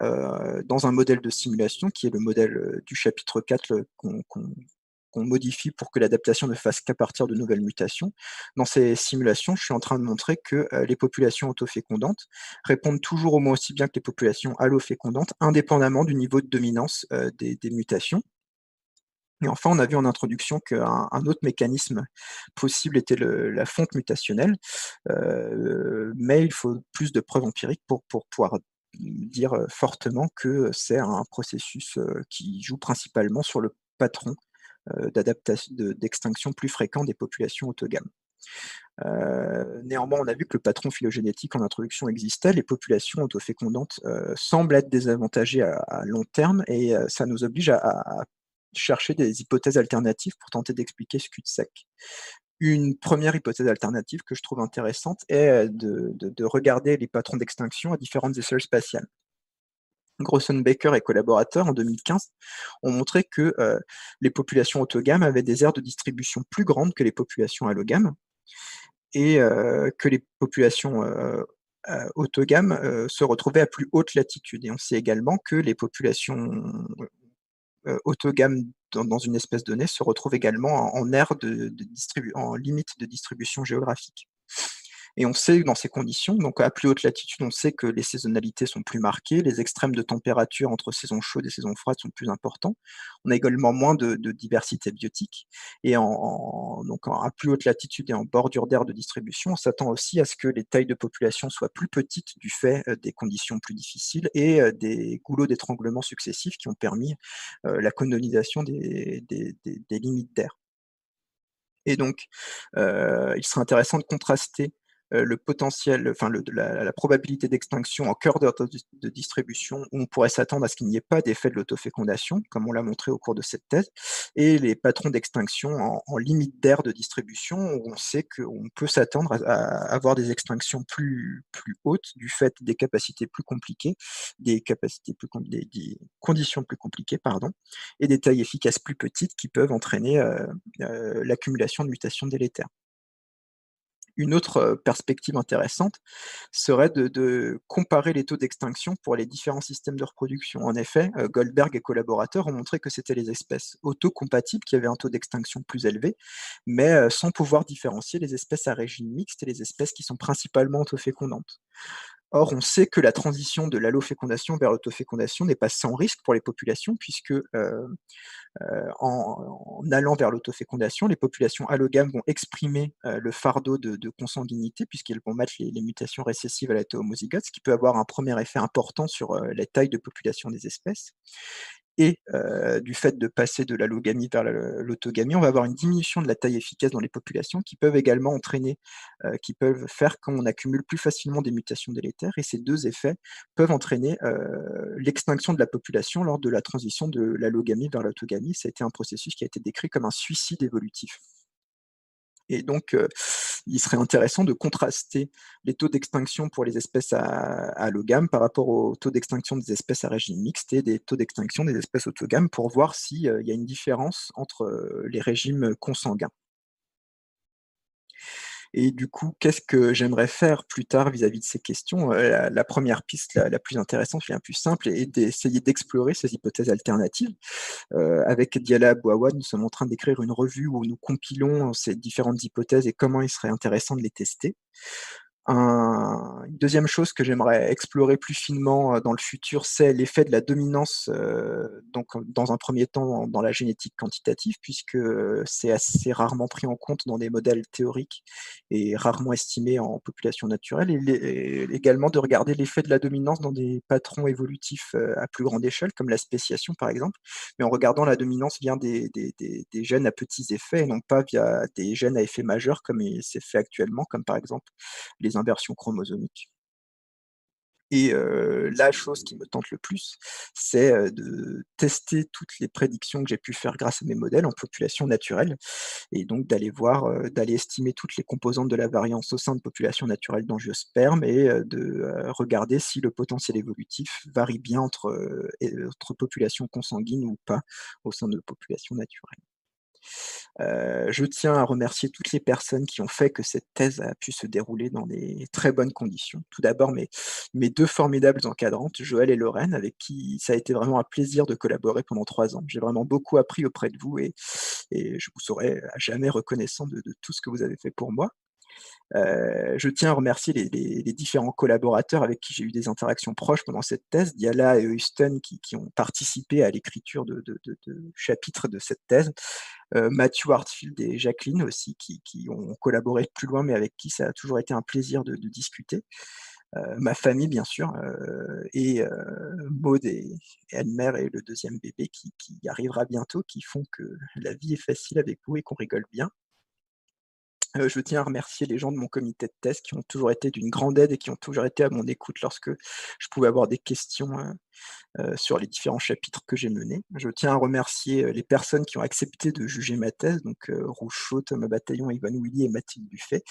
dans un modèle de simulation, qui est le modèle du chapitre 4 qu'on modifie pour que l'adaptation ne fasse qu'à partir de nouvelles mutations. Dans ces simulations, je suis en train de montrer que les populations autofécondantes répondent toujours au moins aussi bien que les populations allofécondantes, indépendamment du niveau de dominance des mutations. Et enfin, on a vu en introduction qu'un autre mécanisme possible était la fonte mutationnelle, mais il faut plus de preuves empiriques pour pouvoir dire fortement que c'est un processus qui joue principalement sur le patron d'extinction plus fréquent des populations autogames. Néanmoins, on a vu que le patron phylogénétique en introduction existait. Les populations autofécondantes semblent être désavantagées à long terme, et ça nous oblige à chercher des hypothèses alternatives pour tenter d'expliquer ce cul-de-sac. Une première hypothèse alternative que je trouve intéressante est de regarder les patrons d'extinction à différentes échelles spatiales. Grossenbaker et collaborateurs, en 2015, ont montré que les populations autogames avaient des aires de distribution plus grandes que les populations allogames, et que les populations autogames se retrouvaient à plus haute latitude. Et on sait également que les populations autogames dans une espèce donnée se retrouvent également en limite de distribution géographique. Et on sait que dans ces conditions, donc à plus haute latitude, on sait que les saisonnalités sont plus marquées, les extrêmes de température entre saisons chaudes et saisons froides sont plus importants. On a également moins de diversité biotique. Et à plus haute latitude et en bordure d'aire de distribution, on s'attend aussi à ce que les tailles de population soient plus petites du fait des conditions plus difficiles et des goulots d'étranglement successifs qui ont permis la colonisation des limites d'air. Et donc, il serait intéressant de contraster le potentiel, enfin la probabilité d'extinction en cœur de distribution, où on pourrait s'attendre à ce qu'il n'y ait pas d'effet de l'autofécondation, comme on l'a montré au cours de cette thèse, et les patrons d'extinction en limite d'aire de distribution, où on sait qu'on peut s'attendre à avoir des extinctions plus hautes du fait des capacités plus compliquées, des conditions plus compliquées, pardon, et des tailles efficaces plus petites qui peuvent entraîner l'accumulation de mutations délétères. Une autre perspective intéressante serait de comparer les taux d'extinction pour les différents systèmes de reproduction. En effet, Goldberg et collaborateurs ont montré que c'était les espèces autocompatibles qui avaient un taux d'extinction plus élevé, mais sans pouvoir différencier les espèces à régime mixte et les espèces qui sont principalement autofécondantes. Or, on sait que la transition de l'allofécondation vers l'autofécondation n'est pas sans risque pour les populations, puisque en allant vers l'autofécondation, les populations allogames vont exprimer le fardeau de consanguinité, puisqu'elles vont mettre les mutations récessives à la homozygote, ce qui peut avoir un premier effet important sur la taille de population des espèces. Et du fait de passer de l'allogamie vers l'autogamie, on va avoir une diminution de la taille efficace dans les populations qui peuvent également entraîner, qui peuvent faire qu'on accumule plus facilement des mutations délétères. Et ces deux effets peuvent entraîner l'extinction de la population lors de la transition de l'allogamie vers l'autogamie. Ça a été un processus qui a été décrit comme un suicide évolutif. Et donc, il serait intéressant de contraster les taux d'extinction pour les espèces à allogames par rapport au taux d'extinction des espèces à régime mixte et des taux d'extinction des espèces autogames pour voir s'il y a une différence entre les régimes consanguins. Et du coup, qu'est-ce que j'aimerais faire plus tard vis-à-vis de ces questions? La première piste, la plus intéressante et la plus simple, est d'essayer d'explorer ces hypothèses alternatives. Avec Diala Bouawa, nous sommes en train d'écrire une revue où nous compilons ces différentes hypothèses et comment il serait intéressant de les tester. Une deuxième chose que j'aimerais explorer plus finement dans le futur, c'est l'effet de la dominance, donc dans un premier temps dans la génétique quantitative, puisque c'est assez rarement pris en compte dans des modèles théoriques et rarement estimé en population naturelle, et également de regarder l'effet de la dominance dans des patrons évolutifs à plus grande échelle, comme la spéciation par exemple, mais en regardant la dominance via des gènes à petits effets et non pas via des gènes à effet majeur comme c'est fait actuellement, comme par exemple les inversions chromosomiques. Et la chose qui me tente le plus, c'est de tester toutes les prédictions que j'ai pu faire grâce à mes modèles en population naturelle, et donc d'aller voir, d'aller estimer toutes les composantes de la variance au sein de populations naturelles d'angiospermes et de regarder si le potentiel évolutif varie bien entre populations consanguines ou pas au sein de populations naturelles. Je tiens à remercier toutes les personnes qui ont fait que cette thèse a pu se dérouler dans des très bonnes conditions. Tout d'abord, mes 2 formidables encadrantes, Joëlle et Lorraine, avec qui ça a été vraiment un plaisir de collaborer pendant 3 ans. J'ai vraiment beaucoup appris auprès de vous, et je vous serai à jamais reconnaissant de tout ce que vous avez fait pour moi. Je tiens à remercier les différents collaborateurs avec qui j'ai eu des interactions proches pendant cette thèse, Diala et Houston qui ont participé à l'écriture de chapitres de cette thèse, Matthew Hartfield et Jacqueline aussi qui ont collaboré plus loin, mais avec qui ça a toujours été un plaisir de discuter. Ma famille bien sûr, et Maud et Anne-Mère et le deuxième bébé qui arrivera bientôt, qui font que la vie est facile avec vous et qu'on rigole bien. Je tiens à remercier les gens de mon comité de thèse qui ont toujours été d'une grande aide et qui ont toujours été à mon écoute lorsque je pouvais avoir des questions sur les différents chapitres que j'ai menés. Je tiens à remercier les personnes qui ont accepté de juger ma thèse, donc Rouchot, Thomas Bataillon, Yvan Willy et Mathilde Buffet.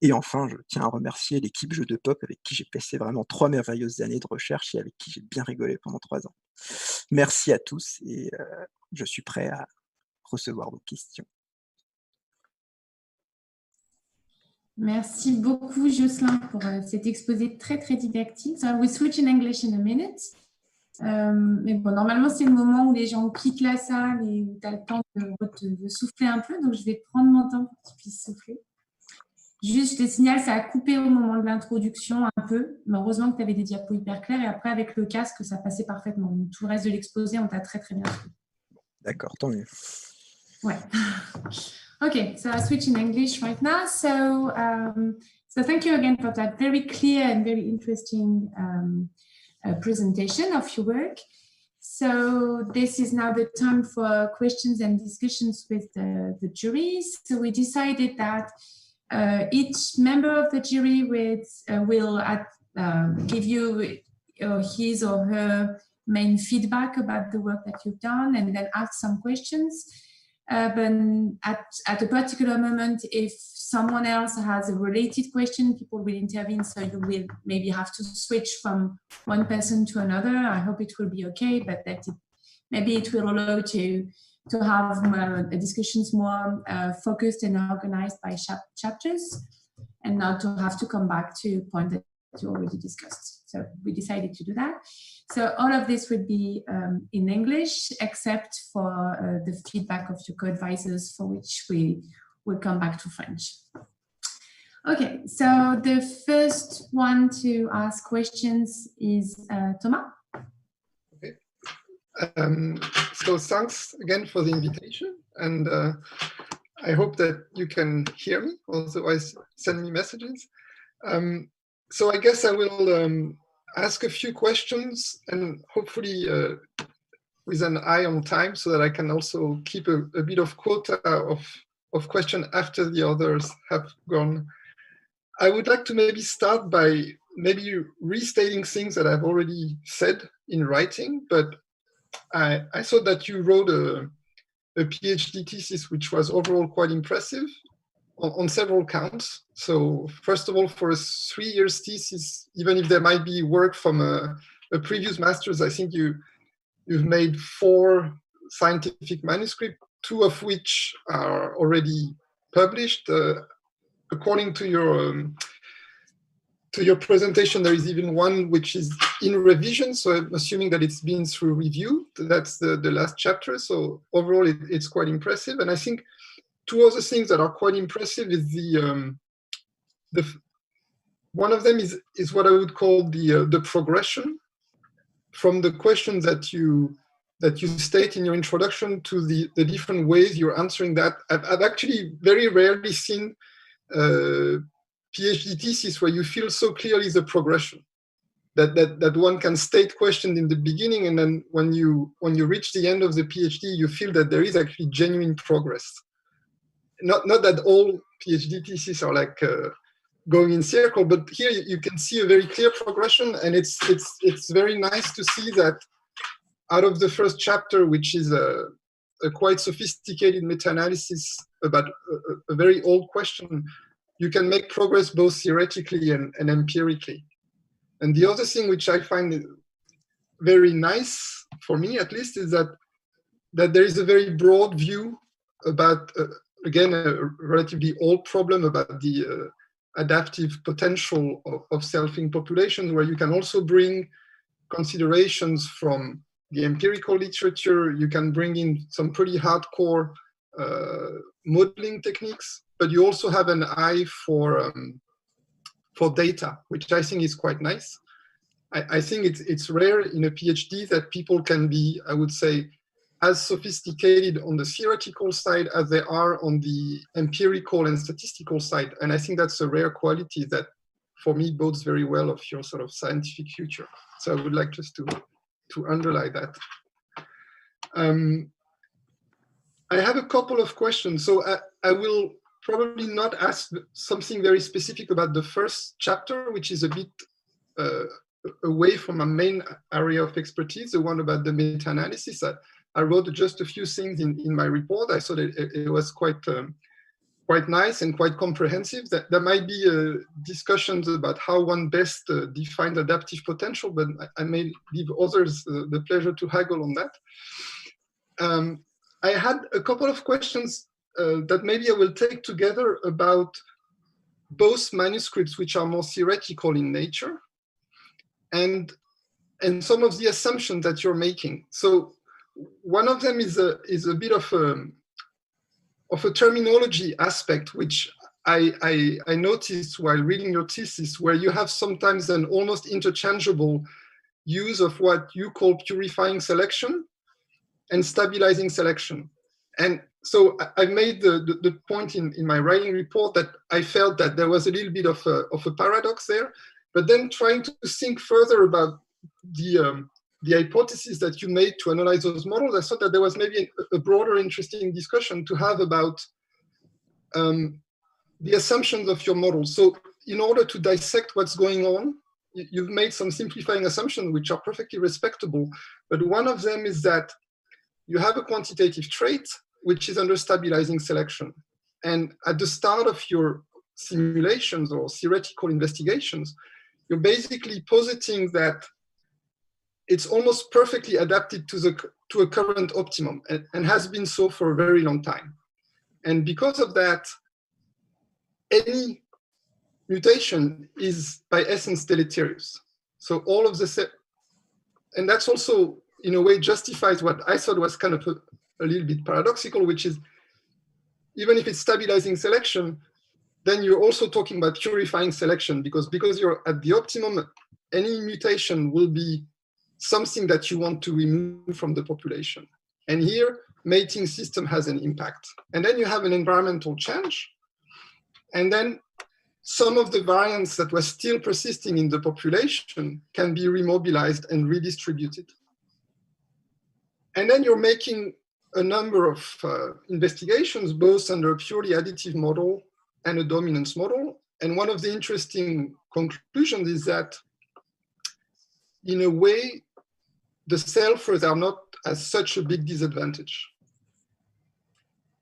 Et enfin, je tiens à remercier l'équipe Jeux de Pop avec qui j'ai passé vraiment 3 merveilleuses années de recherche et avec qui j'ai bien rigolé pendant 3 ans. Merci à tous, et je suis prêt à recevoir vos questions. Merci beaucoup, Josselin, pour cet exposé très, très didactique. So I will switch in English in a minute. Mais bon, normalement, c'est le moment où les gens quittent la salle et où tu as le temps de souffler un peu. Donc, je vais prendre mon temps pour que tu puisses souffler. Juste, je te signale, ça a coupé au moment de l'introduction un peu, mais heureusement que tu avais des diapos hyper clairs et après, avec le casque, ça passait parfaitement. Donc, tout le reste de l'exposé, on t'a très, très bien fait. D'accord, tant mieux. Ouais. Okay, so I'll switch in English right now. So, so thank you again for that very clear and very interesting presentation of your work. So this is now the time for questions and discussions with the juries. So we decided that each member of the jury will give you his or her main feedback about the work that you've done and then ask some questions. But at a particular moment, if someone else has a related question, people will intervene. So you will maybe have to switch from one person to another. I hope it will be okay, but that maybe it will allow to have discussions more focused and organized by chapters, and not to have to come back to point that you already discussed. So we decided to do that. So all of this would be in English, except for the feedback of your co-advisors, for which we will come back to French. Okay, so the first one to ask questions is Thomas. Okay. So thanks again for the invitation, and I hope that you can hear me, otherwise send me messages. So I guess I will ask a few questions and hopefully with an eye on time so that I can also keep a bit of quota of questions after the others have gone. I would like to maybe start by maybe restating things that I've already said in writing, but I saw that you wrote a PhD thesis which was overall quite impressive on several counts. So first of all, for a 3 year thesis, even if there might be work from a previous master's, I think you've made 4 scientific manuscripts, 2 of which are already published. According to your presentation, there is even one which is in revision. So I'm assuming that it's been through review. That's the last chapter. So overall, it's quite impressive. And I think 2 other things that are quite impressive is one of them is what I would call the progression from the questions that you state in your introduction to the different ways you're answering that. I've actually very rarely seen PhD thesis where you feel so clearly the progression that one can state questions in the beginning, and then when you reach the end of the PhD, you feel that there is actually genuine progress. Not that all PhD theses are like going in circle, but here you can see a very clear progression, and it's very nice to see that out of the first chapter, which is a quite sophisticated meta-analysis about a very old question, you can make progress both theoretically and empirically. And the other thing which I find very nice, for me at least, is that there is a very broad view about, again, a relatively old problem about the adaptive potential of selfing populations, where you can also bring considerations from the empirical literature. You can bring in some pretty hardcore modeling techniques, but you also have an eye for data, which I think is quite nice. I think it's rare in a PhD that people can be, I would say, as sophisticated on the theoretical side as they are on the empirical and statistical side. And I think that's a rare quality that, for me, bodes very well of your sort of scientific future. So I would like just to underline that. I have a couple of questions. So I will probably not ask something very specific about the first chapter, which is a bit away from my main area of expertise, the one about the meta-analysis. I wrote just a few things in my report. I thought it was quite nice and quite comprehensive. That there might be discussions about how one best defines adaptive potential, but I may leave others the pleasure to haggle on that. I had a couple of questions that maybe I will take together about both manuscripts which are more theoretical in nature and some of the assumptions that you're making. So one of them is a bit of a terminology aspect, which I noticed while reading your thesis where you have sometimes an almost interchangeable use of what you call purifying selection and stabilizing selection. And so I made the point in my writing report that I felt that there was a little bit of a paradox there, but then trying to think further about the hypothesis that you made to analyze those models, I thought that there was maybe a broader interesting discussion to have about the assumptions of your model. So in order to dissect what's going on, you've made some simplifying assumptions which are perfectly respectable, but one of them is that you have a quantitative trait which is under stabilizing selection. And at the start of your simulations or theoretical investigations, you're basically positing that it's almost perfectly adapted to a current optimum and has been so for a very long time. And because of that, any mutation is by essence deleterious. So all of and that's also in a way justifies what I thought was kind of a little bit paradoxical, which is even if it's stabilizing selection, then you're also talking about purifying selection because you're at the optimum, any mutation will be something that you want to remove from the population. And here, mating system has an impact. And then you have an environmental change. And then some of the variants that were still persisting in the population can be remobilized and redistributed. And then you're making a number of investigations, both under a purely additive model and a dominance model. And one of the interesting conclusions is that, in a way, the selfers are not as such a big disadvantage.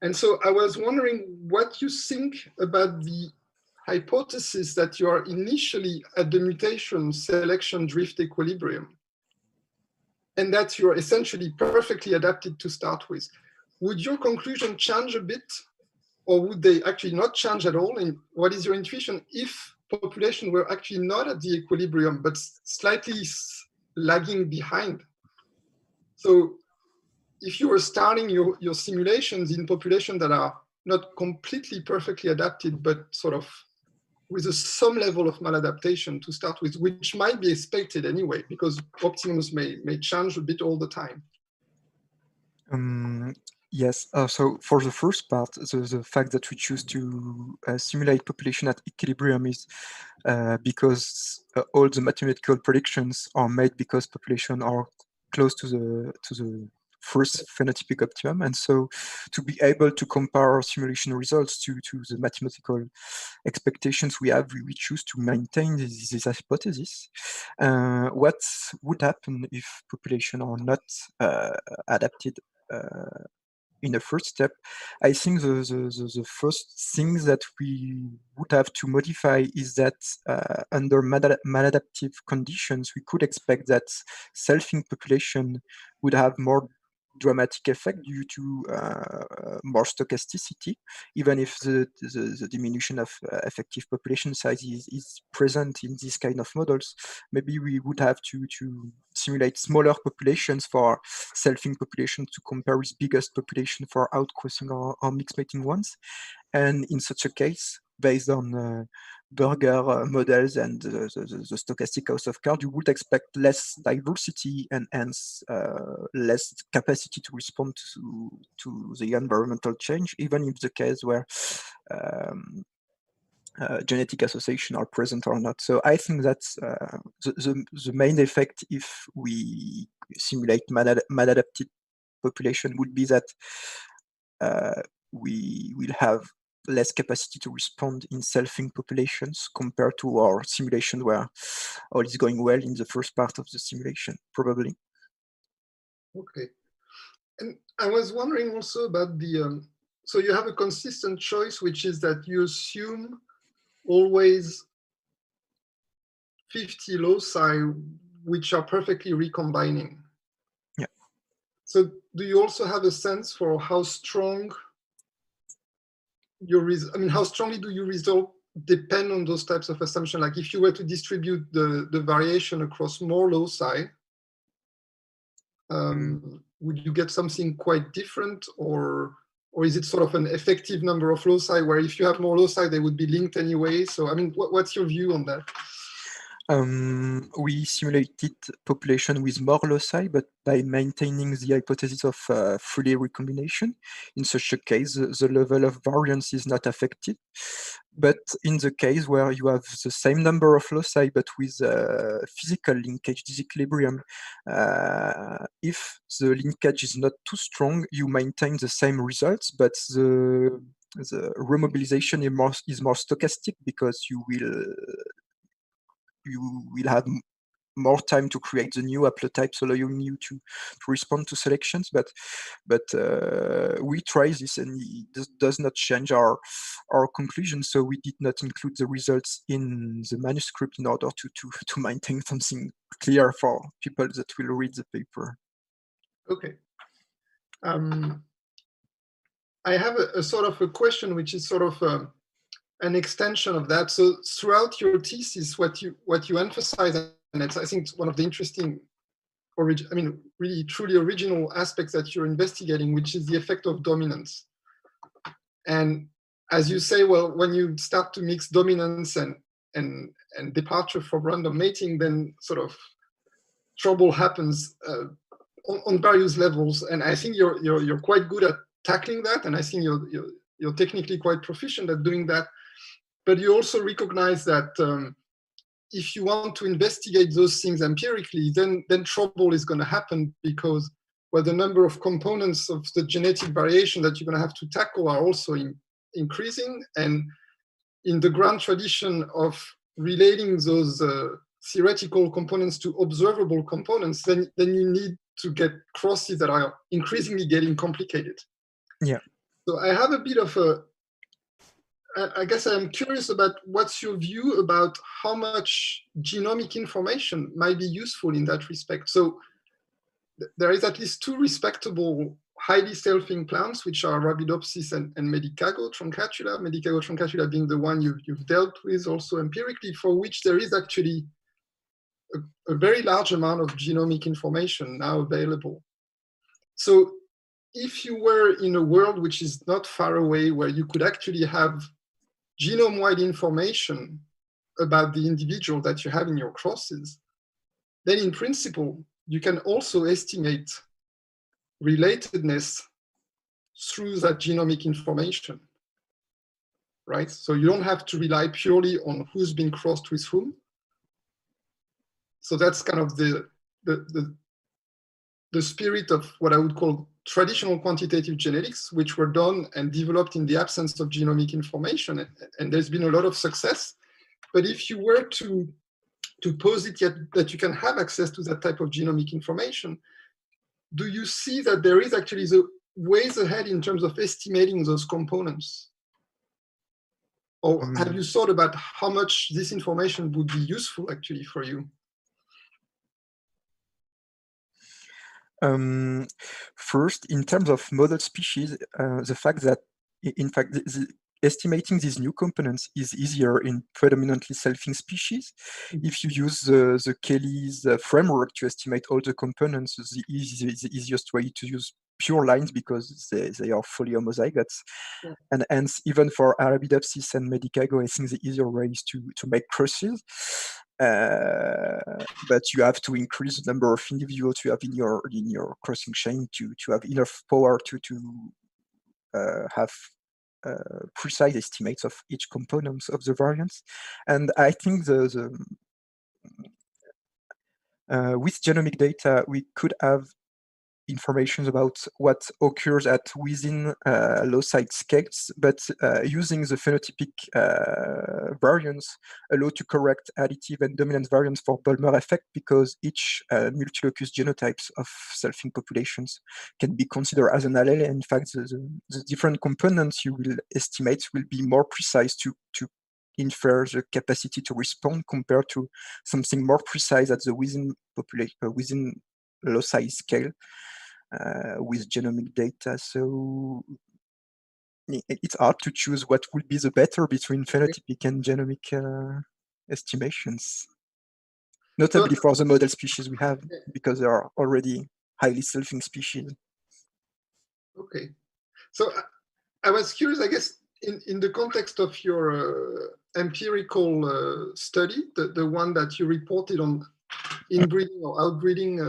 And so I was wondering what you think about the hypothesis that you are initially at the mutation selection drift equilibrium, and that you're essentially perfectly adapted to start with. Would your conclusion change a bit, or would they actually not change at all? And what is your intuition if population were actually not at the equilibrium, but slightly lagging behind? So if you were starting your simulations in populations that are not completely perfectly adapted, but sort of with some level of maladaptation to start with, which might be expected anyway, because optimums may change a bit all the time. Yes, so for the first part, the fact that we choose to simulate population at equilibrium is because all the mathematical predictions are made because population are close to the first phenotypic optimum, and so to be able to compare our simulation results to the mathematical expectations we have, we choose to maintain this hypothesis. What would happen if population are not adapted in the first step? I think the first thing that we would have to modify is that under maladaptive conditions, we could expect that selfing population would have more dramatic effect due to more stochasticity, even if the diminution of effective population size is present in this kind of models. Maybe we would have to simulate smaller populations for selfing population to compare with biggest population for outcrossing or mixed mating ones. And in such a case, based on Burger models and the stochastic house of cards, you would expect less diversity and hence less capacity to respond to the environmental change, even if the case where genetic association are present or not. So I think that's the main effect if we simulate maladapted population would be that we will have less capacity to respond in selfing populations compared to our simulation where all is going well in the first part of the simulation, probably. Okay. And I was wondering also about the, so you have a consistent choice, which is that you assume always 50 loci which are perfectly recombining. Yeah. So do you also have a sense for how strong how strongly do your result depend on those types of assumptions? Like if you were to distribute the variation across more loci, would you get something quite different, or Or is it sort of an effective number of loci where if you have more loci, they would be linked anyway? So, I mean, what's your view on that? We simulated population with more loci, but by maintaining the hypothesis of Fourier recombination. In such a case, the level of variance is not affected. But in the case where you have the same number of loci, but with physical linkage disequilibrium, if the linkage is not too strong, you maintain the same results, but the remobilization is more stochastic because you will have more time to create the new haplotypes, allowing you to respond to selections. But we try this, and it does not change our conclusion. So we did not include the results in the manuscript in order to maintain something clear for people that will read the paper. Okay. I have a sort of a question, which is sort of an extension of that. So throughout your thesis, what you emphasize, and it's, I think, it's one of the interesting, really truly original aspects that you're investigating, which is the effect of dominance. And as you say, well, when you start to mix dominance and departure from random mating, then sort of trouble happens on various levels. And I think you're quite good at tackling that, and I think you're technically quite proficient at doing that. But you also recognize that if you want to investigate those things empirically, then trouble is going to happen, because the number of components of the genetic variation that you're going to have to tackle are also increasing. And in the grand tradition of relating those theoretical components to observable components, then you need to get crosses that are increasingly getting complicated. Yeah. So I have a bit of I guess I'm curious about what's your view about how much genomic information might be useful in that respect. So there is at least two respectable, highly selfing plants, which are Arabidopsis and Medicago truncatula. Medicago truncatula being the one you've dealt with also empirically, for which there is actually a very large amount of genomic information now available. So if you were in a world which is not far away, where you could actually have genome-wide information about the individual that you have in your crosses, then in principle, you can also estimate relatedness through that genomic information, right? So you don't have to rely purely on who's been crossed with whom. So that's kind of the spirit of what I would call traditional quantitative genetics, which were done and developed in the absence of genomic information. And there's been a lot of success. But if you were to posit that you can have access to that type of genomic information, do you see that there is actually the ways ahead in terms of estimating those components? Or have you thought about how much this information would be useful actually for you? First, in terms of model species, the fact that, in fact, estimating these new components is easier in predominantly selfing species. If you use the Kelly's framework to estimate all the components, the easiest way to use pure lines, because they are fully homozygotes. Yeah. And hence, even for Arabidopsis and Medicago, I think the easier way is to make crosses. But you have to increase the number of individuals you have in your crossing chain to have enough power to have precise estimates of each component of the variance. And I think with genomic data, we could have information about what occurs at within loci scales, but using the phenotypic variance allow to correct additive and dominant variance for Bulmer effect, because each multilocus genotypes of selfing populations can be considered as an allele. And in fact, the different components you will estimate will be more precise to infer the capacity to respond compared to something more precise at the within loci scale. With genomic data. So it's hard to choose what would be the better between phenotypic and genomic estimations, notably for the model species we have, because they are already highly selfing species. Okay. So I was curious, I guess, in the context of your empirical study, the one that you reported on inbreeding or outbreeding,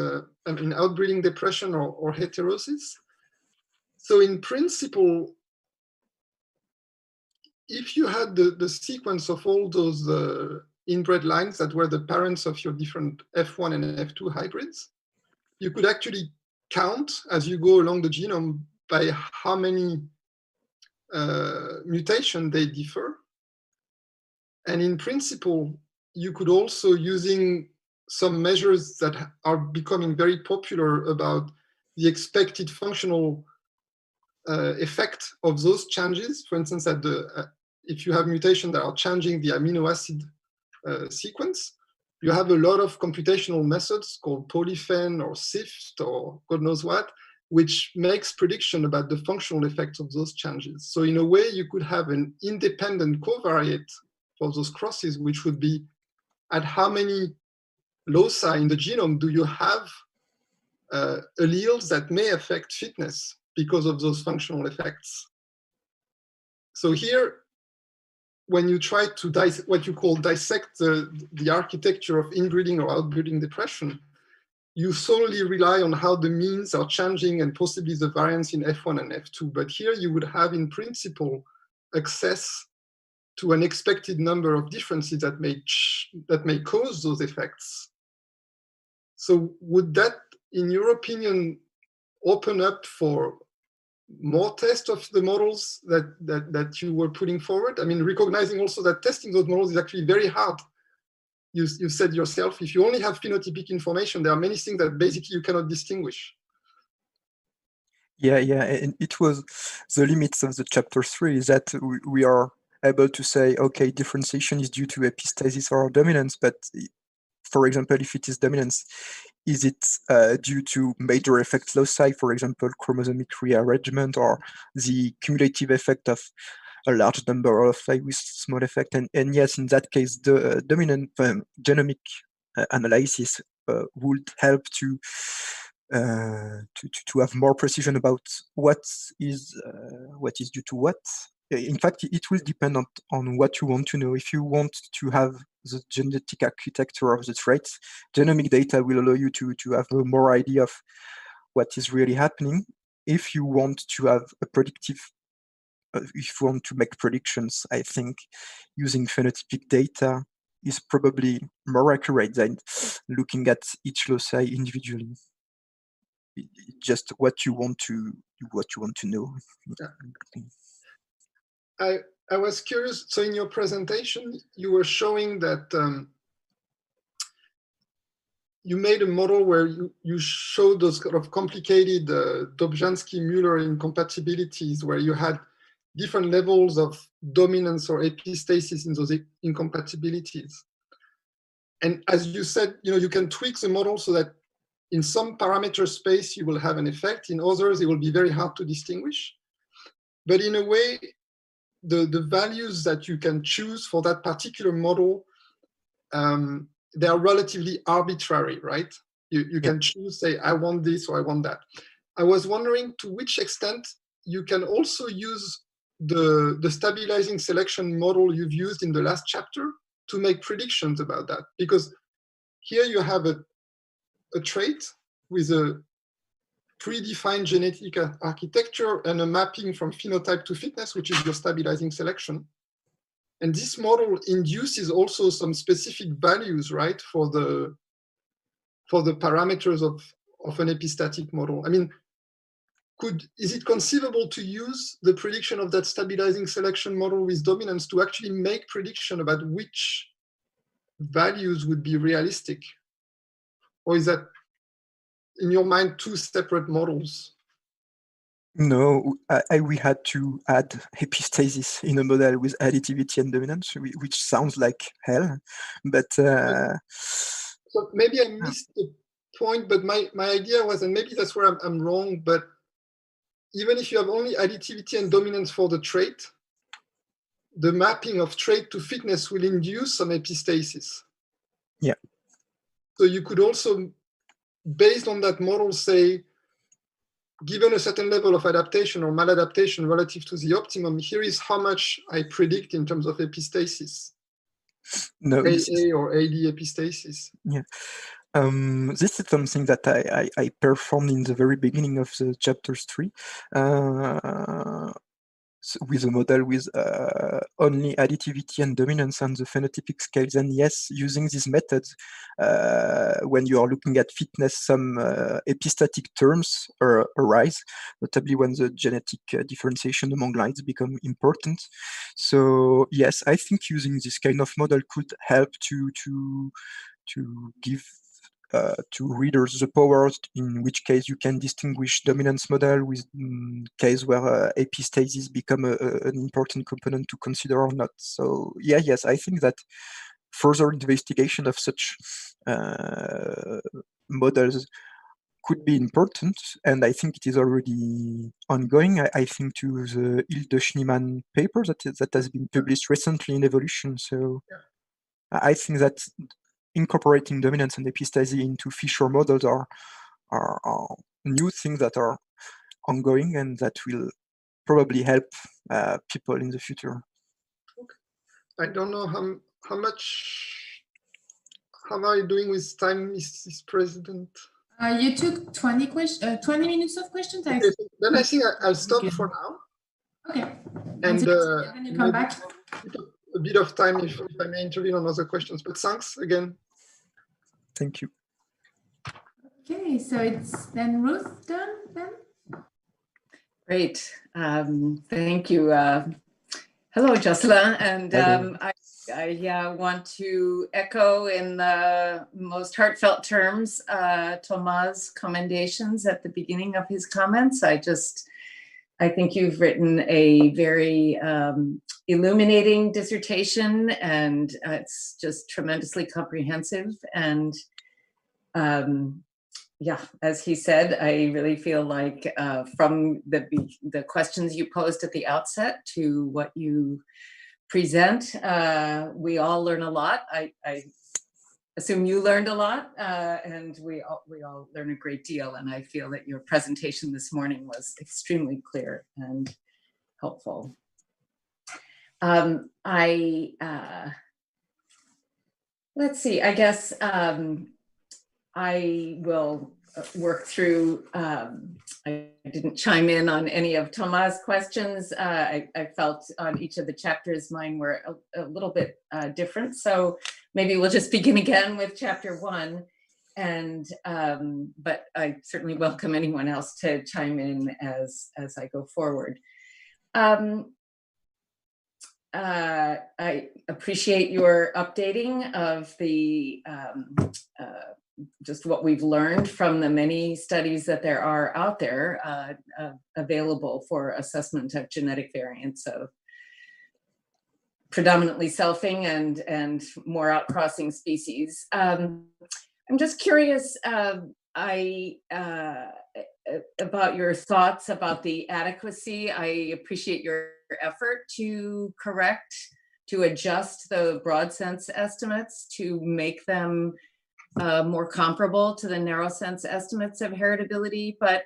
outbreeding depression or heterosis. So in principle, if you had the sequence of all those inbred lines that were the parents of your different F1 and F2 hybrids, you could actually count as you go along the genome by how many mutation they differ. And in principle, you could also, using some measures that are becoming very popular about the expected functional effect of those changes, for instance, at if you have mutations that are changing the amino acid sequence, you have a lot of computational methods called polyphen or SIFT or God knows what, which makes prediction about the functional effects of those changes. So in a way, you could have an independent covariate for those crosses, which would be at how many loci in the genome do you have alleles that may affect fitness because of those functional effects. So here, when you try to what you call dissect the architecture of inbreeding or outbreeding depression, you solely rely on how the means are changing and possibly the variance in F1 and F2. But here you would have, in principle, access to an expected number of differences that may cause those effects. So would that, in your opinion, open up for more tests of the models that you were putting forward? I mean, recognizing also that testing those models is actually very hard. You said yourself, if you only have phenotypic information, there are many things that basically you cannot distinguish. Yeah, and it was the limits of the chapter 3 is that we are able to say, okay, differentiation is due to epistasis or dominance, but for example, if it is dominance, is it due to major effect loci, for example, chromosomic rearrangement, or the cumulative effect of a large number of loci with small effect? And yes, in that case, the dominant genomic analysis would help to have more precision about what is due to what. In fact, it will depend on what you want to know. If you want to have the genetic architecture of the traits, genomic data will allow you to have a more idea of what is really happening. If you want to have a predictive, if you want to make predictions, I think using phenotypic data is probably more accurate than looking at each loci individually. Just what you want to know. I was curious. So in your presentation, you were showing that you made a model where you showed those kind of complicated Dobzhansky-Muller incompatibilities, where you had different levels of dominance or epistasis in those incompatibilities. And as you said, you can tweak the model so that in some parameter space you will have an effect. In others, it will be very hard to distinguish. But in a way, the values that you can choose for that particular model, they are relatively arbitrary, right? You can choose, say, I want this or I want that. I was wondering to which extent you can also use the stabilizing selection model you've used in the last chapter to make predictions about that. Because here you have a trait with a predefined genetic architecture and a mapping from phenotype to fitness, which is your stabilizing selection. And this model induces also some specific values, right, for the parameters of an epistatic model. I mean, is it conceivable to use the prediction of that stabilizing selection model with dominance to actually make prediction about which values would be realistic? Or is that, in your mind, two separate models? No, we had to add epistasis in a model with additivity and dominance, which sounds like hell. But so maybe I missed the point, but my idea was, and maybe that's where I'm wrong, but even if you have only additivity and dominance for the trait, the mapping of trait to fitness will induce some epistasis. Yeah. So you could also, based on that model, say, given a certain level of adaptation or maladaptation relative to the optimum, here is how much I predict in terms of epistasis. No, AA or AD epistasis. Yeah. This is something that I performed in the very beginning of the chapters 3 with a model with only additivity and dominance on the phenotypic scales. And yes, using these methods, when you are looking at fitness, some epistatic terms arise, notably when the genetic differentiation among lines become important. So yes, I think using this kind of model could help to give to readers the powers, in which case you can distinguish dominance model with case where epistasis become an important component to consider or not. So yeah, yes, I think that further investigation of such models could be important, and I think it is already ongoing. I think to the Hilde-Schneemann paper that has been published recently in Evolution. So I think that incorporating dominance and epistasis into Fisher models are new things that are ongoing and that will probably help people in the future. Okay. I don't know how are you doing with time, Mrs. President? You took 20 minutes of questions. Okay, so then I think I'll stop for now. Okay. And then you come back. A bit of time if I may intervene on other questions, but thanks again. Thank you. Okay, so it's then Ruth done then? Great, thank you. Hello, Josselin, and I want to echo in the most heartfelt terms Thomas' commendations at the beginning of his comments. I think you've written a very illuminating dissertation, and it's just tremendously comprehensive. And yeah, as he said, I really feel like from the questions you posed at the outset to what you present, we all learn a lot. I assume you learned a lot, and we all learn a great deal. And I feel that your presentation this morning was extremely clear and helpful. Let's see, I guess I will work through, I didn't chime in on any of Thomas' questions. I felt on each of the chapters, mine were a little bit different. So maybe we'll just begin again with chapter 1. And, but I certainly welcome anyone else to chime in as I go forward. I appreciate your updating of the just what we've learned from the many studies that there are out there available for assessment of genetic variants of predominantly selfing and more outcrossing species. I'm just curious about your thoughts about the adequacy. I appreciate your effort to adjust the broad sense estimates to make them more comparable to the narrow sense estimates of heritability, but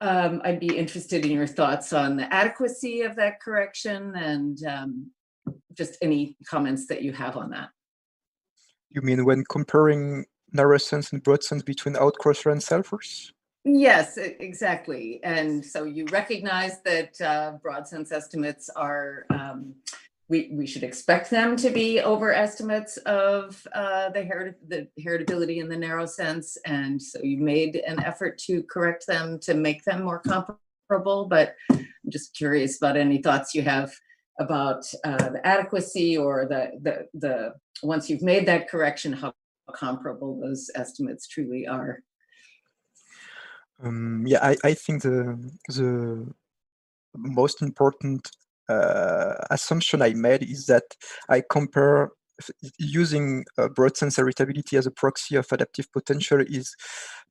I'd be interested in your thoughts on the adequacy of that correction and just any comments that you have on that. You mean when comparing narrow sense and broad sense between outcrosser and selfers? Yes, exactly. And so you recognize that broad sense estimates are, we should expect them to be overestimates of the heritability in the narrow sense. And so you made an effort to correct them to make them more comparable, but I'm just curious about any thoughts you have about the adequacy or the once you've made that correction, how comparable those estimates truly are. Yeah, I think the most important assumption I made is that I compare using broad sense heritability as a proxy of adaptive potential is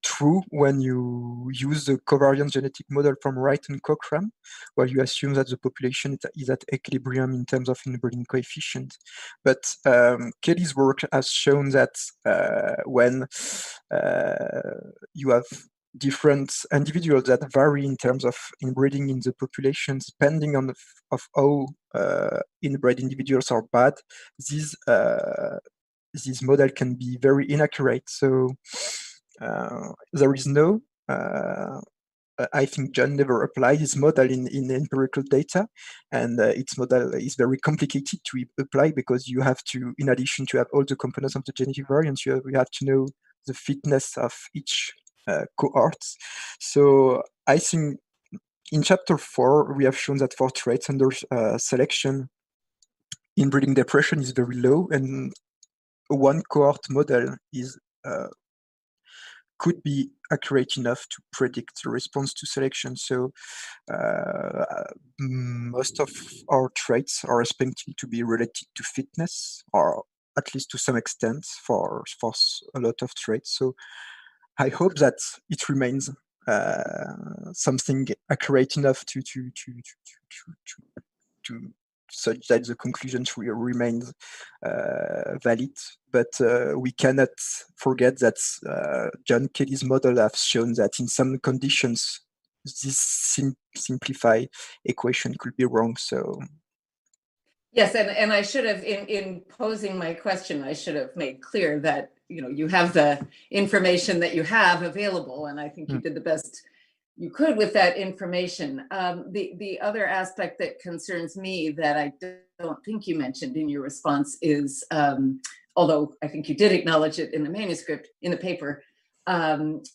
true when you use the covariant genetic model from Wright and Cochran, where you assume that the population is at equilibrium in terms of inbreeding coefficient. But Kelly's work has shown that when you have different individuals that vary in terms of inbreeding in the population, depending on of how inbred individuals are bad, this model can be very inaccurate. So there is no, I think John never applied his model in empirical data, and its model is very complicated to apply because you have to, in addition to have all the components of the genetic variance, you have to know the fitness of each cohort. So I think in chapter 4, we have shown that for traits under selection, inbreeding depression is very low, and one cohort model is could be accurate enough to predict the response to selection. So most of our traits are expected to be related to fitness, or at least to some extent for a lot of traits. So I hope that it remains something accurate enough to such that the conclusion remains valid. But we cannot forget that John Kelly's model has shown that in some conditions, this simplified equation could be wrong. So yes, and I should have, in posing my question, I should have made clear that you have the information that you have available, and I think you did the best you could with that information. The other aspect that concerns me that I don't think you mentioned in your response is, although I think you did acknowledge it in the manuscript, in the paper,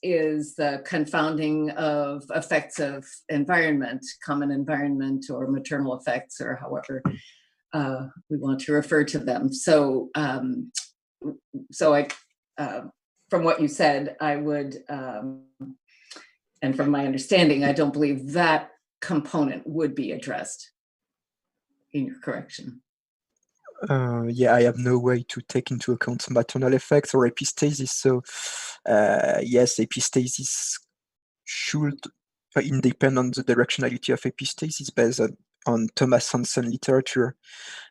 is the confounding of effects of environment, common environment or maternal effects, or however we want to refer to them. So, from what you said, I would, and from my understanding, I don't believe that component would be addressed in your correction. Yeah, I have no way to take into account maternal effects or epistasis. So yes, epistasis should depend on the directionality of epistasis based on Thomas Hansen literature.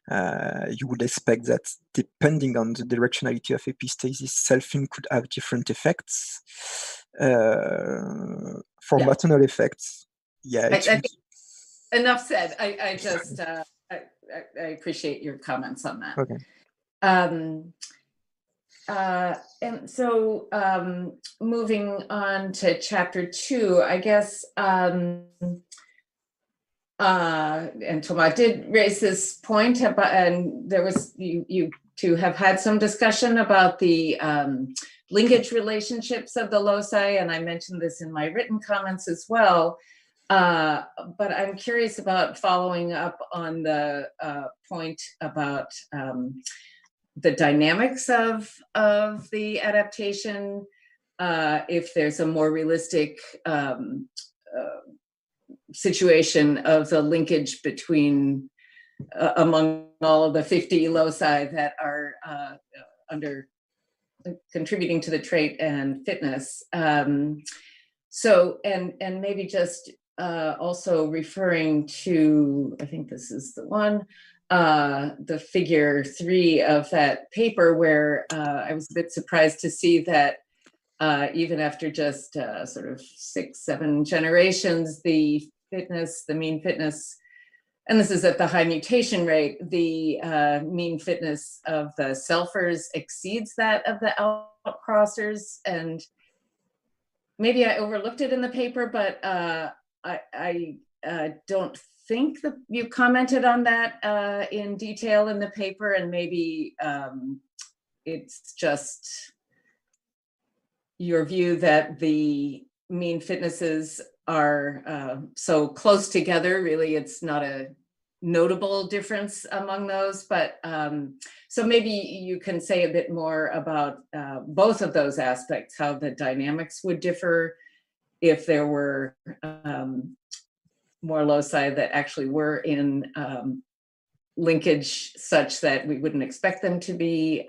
You would expect that depending on the directionality of epistasis, selfing could have different effects. For maternal effects, yeah. Enough said. I just I appreciate your comments on that. Okay. And so moving on to chapter 2, I guess, and Thomas did raise this point about, and there was, you two have had some discussion about the linkage relationships of the loci, and I mentioned this in my written comments as well. But I'm curious about following up on the point about the dynamics of the adaptation, if there's a more realistic situation of the linkage between among all of the 50 loci that are contributing to the trait and fitness. So, and maybe just also referring to, I think this is the one, the figure 3 of that paper, where I was a bit surprised to see that even after just sort of 6-7 generations, the mean fitness, and this is at the high mutation rate, the mean fitness of the selfers exceeds that of the outcrossers. And maybe I overlooked it in the paper, but I don't think that you commented on that in detail in the paper, and maybe it's just your view that the mean fitnesses are so close together. Really, it's not a notable difference among those, but so maybe you can say a bit more about both of those aspects, how the dynamics would differ if there were more loci that actually were in linkage such that we wouldn't expect them to be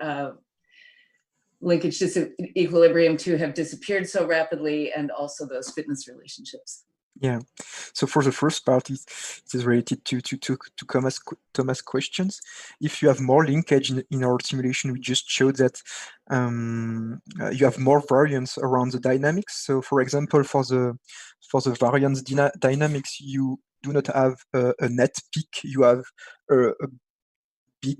linkage equilibrium to have disappeared so rapidly, and also those fitness relationships. Yeah. So for the first part, it is related to Thomas' questions. If you have more linkage in our simulation, we just showed that you have more variance around the dynamics. So for example, for the variance dynamics, you do not have a net peak. You have a big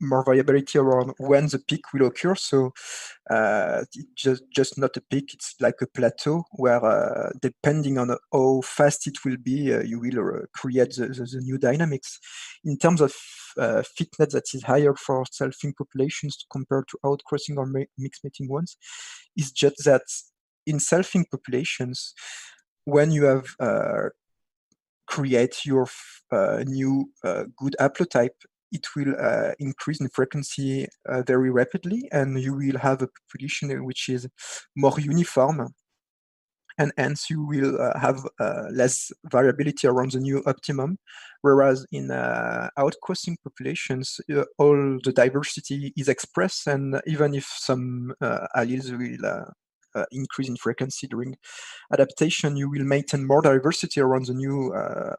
more variability around when the peak will occur. So it's just not a peak, it's like a plateau where depending on how fast it will be, you will create the new dynamics. In terms of fitness that is higher for selfing populations compared to outcrossing or mixed mating ones, is just that in selfing populations, when you have create your new good haplotype, it will increase in frequency very rapidly, and you will have a population which is more uniform, and hence you will have less variability around the new optimum, whereas in outcrossing populations, all the diversity is expressed, and even if some alleles will increase in frequency during adaptation, you will maintain more diversity around the new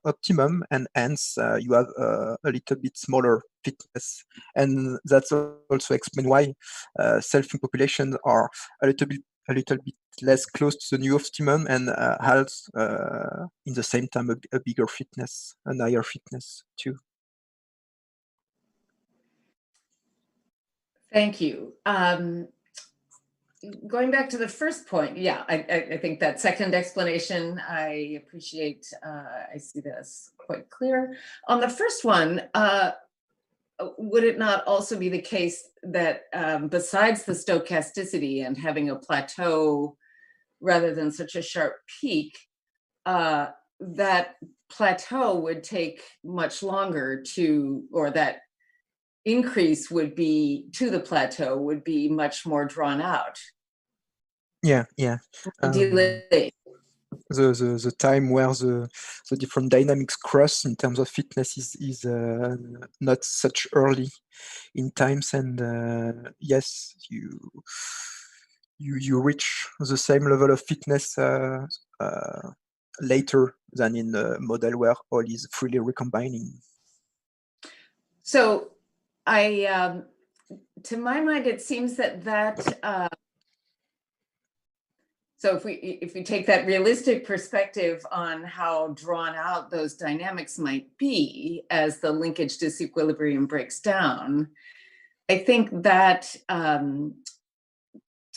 optimum, and hence you have a little bit smaller fitness. And that's also explain why selfing populations are a little bit less close to the new optimum, and has in the same time a bigger fitness, a higher fitness too. Thank you. Going back to the first point, yeah, I think that second explanation, I appreciate. I see this quite clear. On the first one, would it not also be the case that besides the stochasticity and having a plateau rather than such a sharp peak, that plateau would take much longer to, or that increase would be to the plateau would be much more drawn out? Yeah. Delay. The time where the different dynamics cross in terms of fitness is not such early in times, and yes, you reach the same level of fitness later than in a model where all is freely recombining. So to my mind, it seems that so if we take that realistic perspective on how drawn out those dynamics might be as the linkage disequilibrium breaks down, I think that to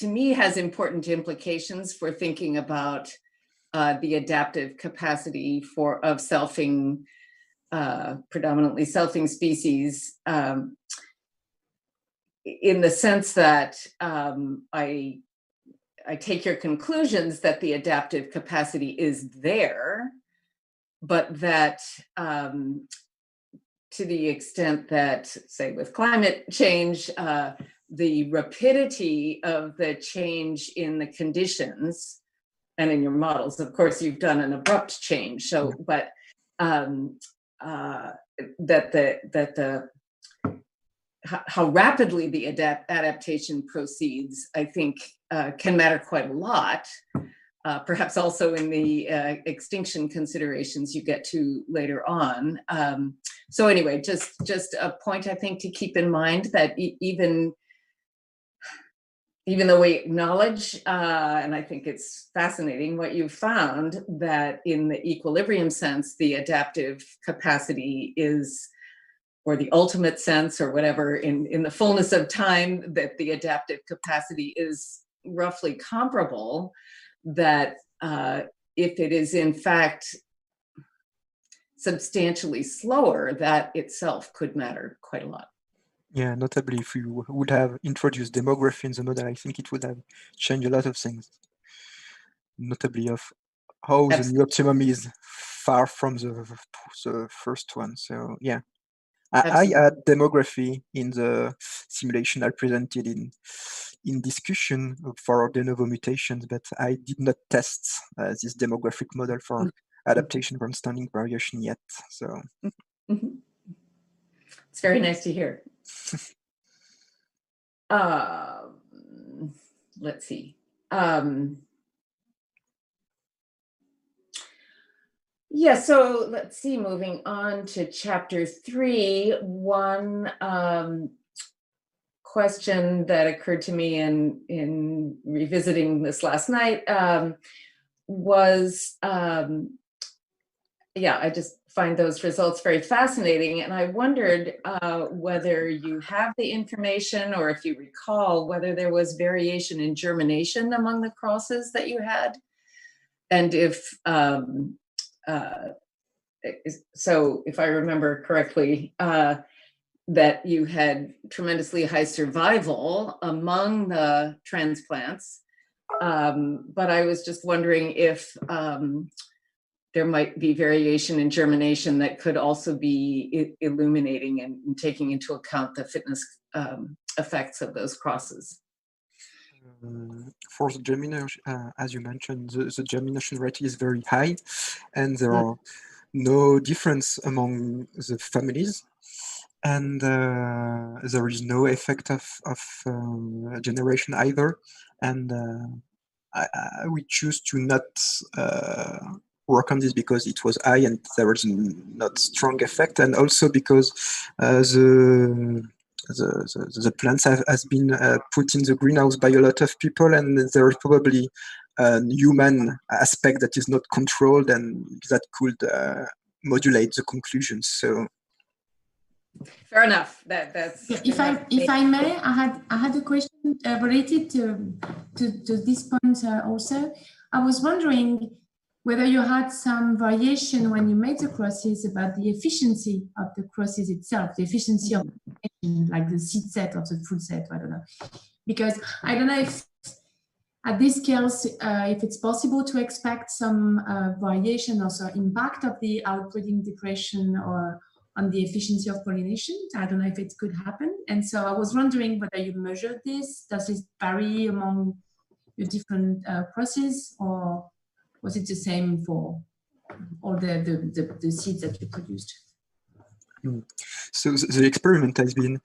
me has important implications for thinking about the adaptive capacity of selfing, predominantly selfing species, in the sense that I take your conclusions that the adaptive capacity is there, but that to the extent that, say, with climate change, the rapidity of the change in the conditions, and in your models, of course, you've done an abrupt change. So, but how rapidly the adaptation proceeds, I think, can matter quite a lot. Perhaps also in the extinction considerations you get to later on. So anyway, just a point I think to keep in mind, that even though we acknowledge, and I think it's fascinating what you've found, that in the equilibrium sense, the adaptive capacity is, or the ultimate sense, or whatever, in the fullness of time, that the adaptive capacity is roughly comparable, that if it is in fact substantially slower, that itself could matter quite a lot. Yeah, notably if you would have introduced demography in the model, I think it would have changed a lot of things. Notably of how the new optimum is far from the first one. So yeah, I add demography in the simulation I presented in discussion for de novo mutations, but I did not test this demographic model for adaptation from standing variation yet. So it's very nice to hear. Let's see. Yeah, so let's see, moving on to chapter 3, one question that occurred to me in revisiting this last night was, yeah, I just find those results very fascinating. And I wondered whether you have the information or if you recall whether there was variation in germination among the crosses that you had. And if, so if I remember correctly, that you had tremendously high survival among the transplants. But I was just wondering if there might be variation in germination that could also be illuminating and taking into account the fitness effects of those crosses. For the germination, as you mentioned, the germination rate is very high, and there are no difference among the families, and there is no effect of generation either. And we choose to not work on this because it was high and there was not strong effect, and also because the plants has been put in the greenhouse by a lot of people, and there is probably a human aspect that is not controlled and that could modulate the conclusions. So fair enough. That's if I may, I had a question related to this point also. I was wondering whether you had some variation when you made the crosses about the efficiency of the crosses itself, the efficiency of like the seed set or the fruit set, I don't know. Because I don't know if at these scales, if it's possible to expect some variation or some impact of the outbreeding depression or on the efficiency of pollination. I don't know if it could happen. And so I was wondering whether you measured this. Does it vary among your different crosses, or was it the same for all the seeds that you produced? So the experiment has been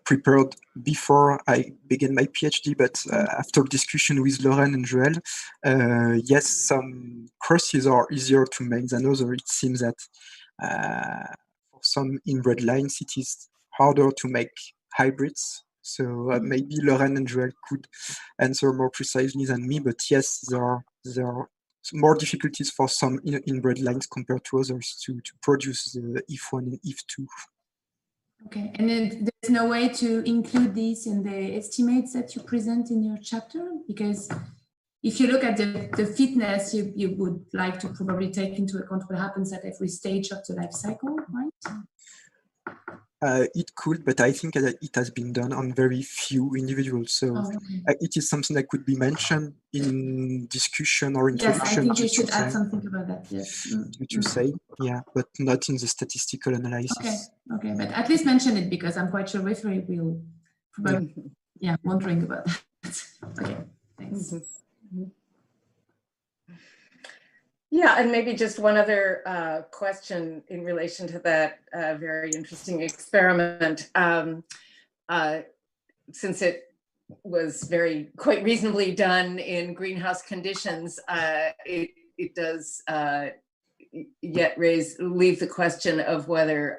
prepared before I began my PhD, but after discussion with Lauren and Joel, yes, some crosses are easier to make than others. It seems that for some inbred lines, it is harder to make hybrids. So maybe Lauren and Joel could answer more precisely than me, but yes, there are more difficulties for some inbred lines compared to others to produce the if1 and if2. Okay, and then there's no way to include these in the estimates that you present in your chapter? Because if you look at the fitness, you would like to probably take into account what happens at every stage of the life cycle, right? It could, but I think that it has been done on very few individuals. So it is something that could be mentioned in discussion or introduction. Yes, I think you should add something about that, yes. To say, yeah, but not in the statistical analysis. Okay, but at least mention it, because I'm quite sure referee will probably, wondering about that. Okay, thanks. Yeah, and maybe just one other question in relation to that very interesting experiment. Since it was quite reasonably done in greenhouse conditions, it does yet leave the question of whether,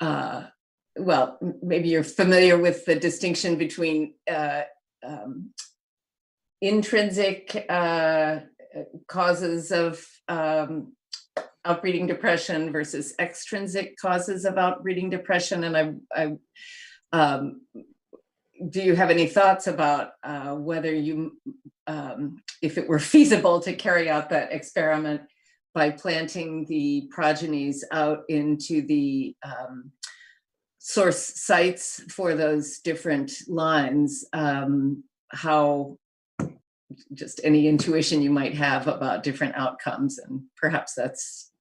well, maybe you're familiar with the distinction between intrinsic causes of outbreeding depression versus extrinsic causes of outbreeding depression. And do you have any thoughts about whether you, if it were feasible to carry out that experiment by planting the progenies out into the source sites for those different lines, how just any intuition you might have about different outcomes? And perhaps that's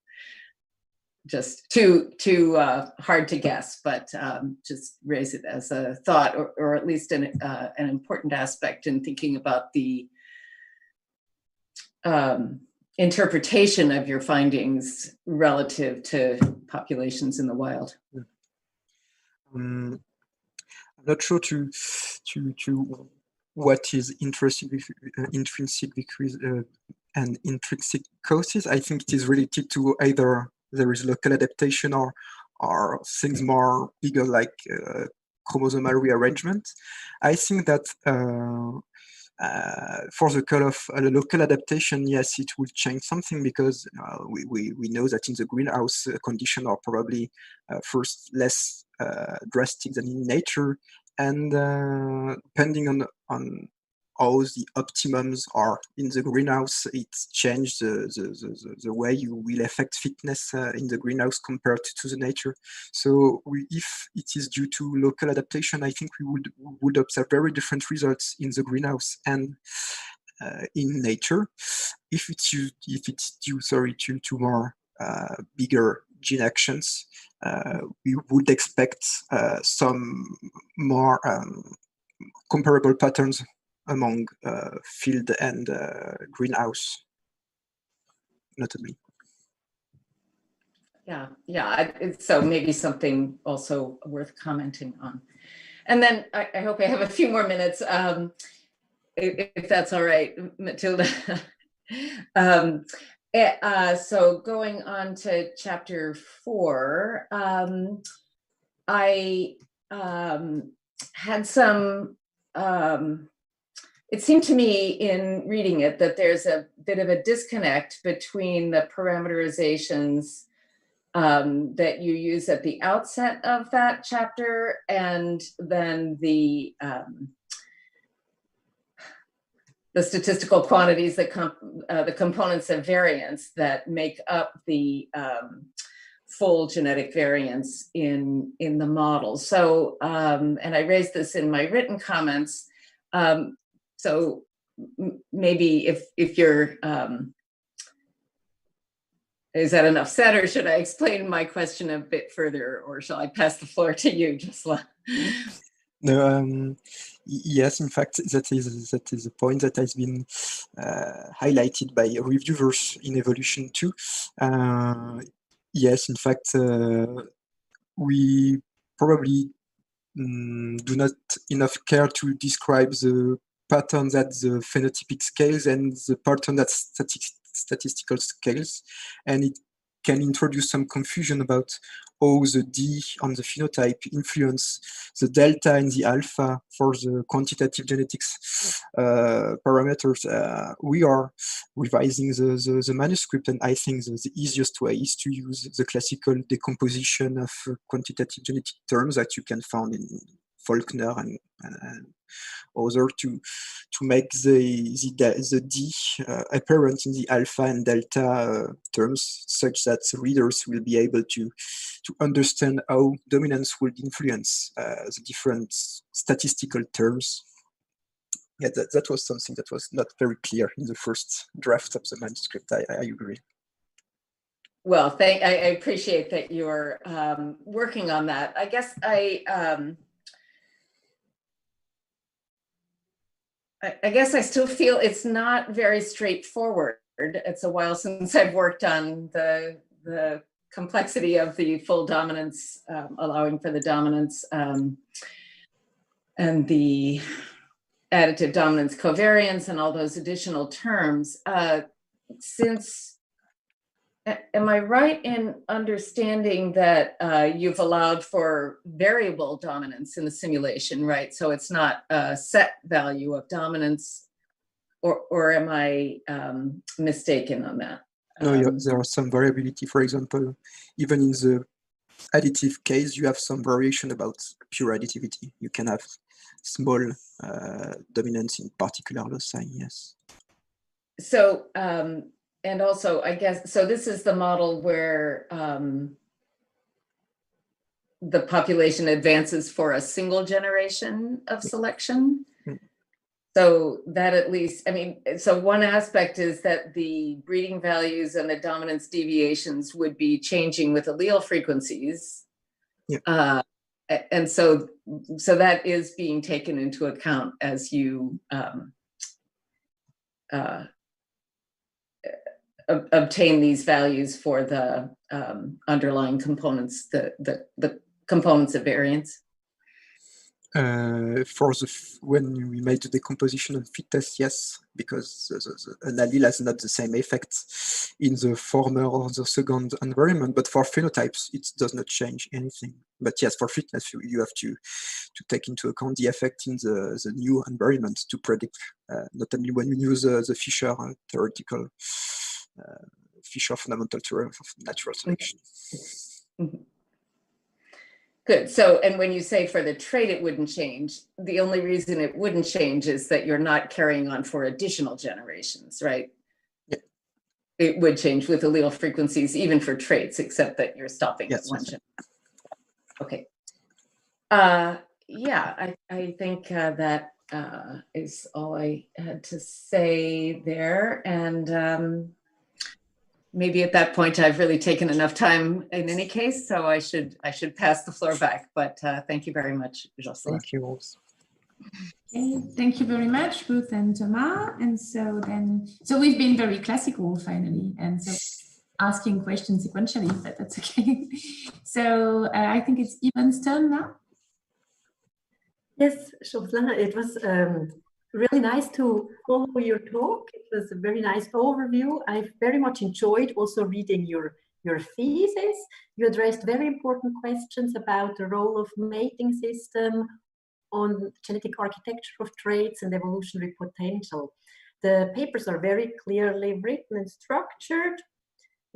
just too hard to guess, but just raise it as a thought, or at least an important aspect in thinking about the interpretation of your findings relative to populations in the wild. I'm not sure to what is intrinsic and intrinsic causes. I think it is related to either there is local adaptation or things more bigger like chromosomal rearrangement. I think that for the call of local adaptation, yes, it will change something because we know that in the greenhouse conditions are probably first less drastic than in nature, and depending on how the optimums are in the greenhouse, it changes the way you will affect fitness in the greenhouse compared to the nature. So if it is due to local adaptation, I think we would observe very different results in the greenhouse and in nature. If it's due to more bigger gene actions, we would expect some more comparable patterns among field and greenhouse, notably. Yeah. So maybe something also worth commenting on. And then I hope I have a few more minutes, if that's all right, Matilda. So going on to chapter 4, I had some, it seemed to me in reading it that there's a bit of a disconnect between the parameterizations that you use at the outset of that chapter and then the statistical quantities, the components of variance that make up the full genetic variance in the model. So, and I raised this in my written comments. So maybe if you're, is that enough said, or should I explain my question a bit further, or shall I pass the floor to you, Josselin? No, yes, in fact, that is a point that has been highlighted by reviewers in Evolution too. Yes, in fact, we probably do not enough care to describe the patterns at the phenotypic scales and the pattern at statistical scales, and it can introduce some confusion about how the D on the phenotype influence the delta and the alpha for the quantitative genetics parameters. We are revising the manuscript, and I think the easiest way is to use the classical decomposition of quantitative genetic terms that you can find in Faulkner and other to make the D apparent in the alpha and delta terms, such that readers will be able to understand how dominance will influence the different statistical terms. Yeah, that was something that was not very clear in the first draft of the manuscript. I agree. Well, I appreciate that you're working on that. I guess I guess I still feel it's not very straightforward. It's a while since I've worked on the complexity of the full dominance, allowing for the dominance and the additive dominance covariance and all those additional terms. Am I right in understanding that you've allowed for variable dominance in the simulation, right? So it's not a set value of dominance, or am I mistaken on that? No, there are some variability. For example, even in the additive case, you have some variation about pure additivity. You can have small dominance in particular loci, yes. So, and also, I guess, so this is the model where the population advances for a single generation of selection. So that at least, I mean, so one aspect is that the breeding values and the dominance deviations would be changing with allele frequencies. Yeah. And so that is being taken into account as you obtain these values for the underlying components, the components of variance. when we made the decomposition on fitness, yes, because an allele has not the same effect in the former or the second environment, but for phenotypes, it does not change anything. But yes, for fitness, you have to take into account the effect in the new environment to predict, not only when we use the Fisher theoretical, Fisher fundamental theorem of natural selection. Mm-hmm. Good. So, and when you say for the trait it wouldn't change, the only reason it wouldn't change is that you're not carrying on for additional generations, right? Yeah. It would change with allele frequencies, even for traits, except that you're stopping at one generation. Okay. Yeah, I think that is all I had to say there. And maybe at that point I've really taken enough time in any case, so I should pass the floor back. But thank you very much, Josselin. Thank you, Rose. Okay, thank you very much, Ruth and Thomas. And so we've been very classical finally, and so asking questions sequentially, but that's okay. So I think it's Yvonne's turn now. Yes, Josselin, it was really nice to follow your talk. It was a very nice overview. I very much enjoyed also reading your thesis. You addressed very important questions about the role of mating system on genetic architecture of traits and evolutionary potential. The papers are very clearly written and structured.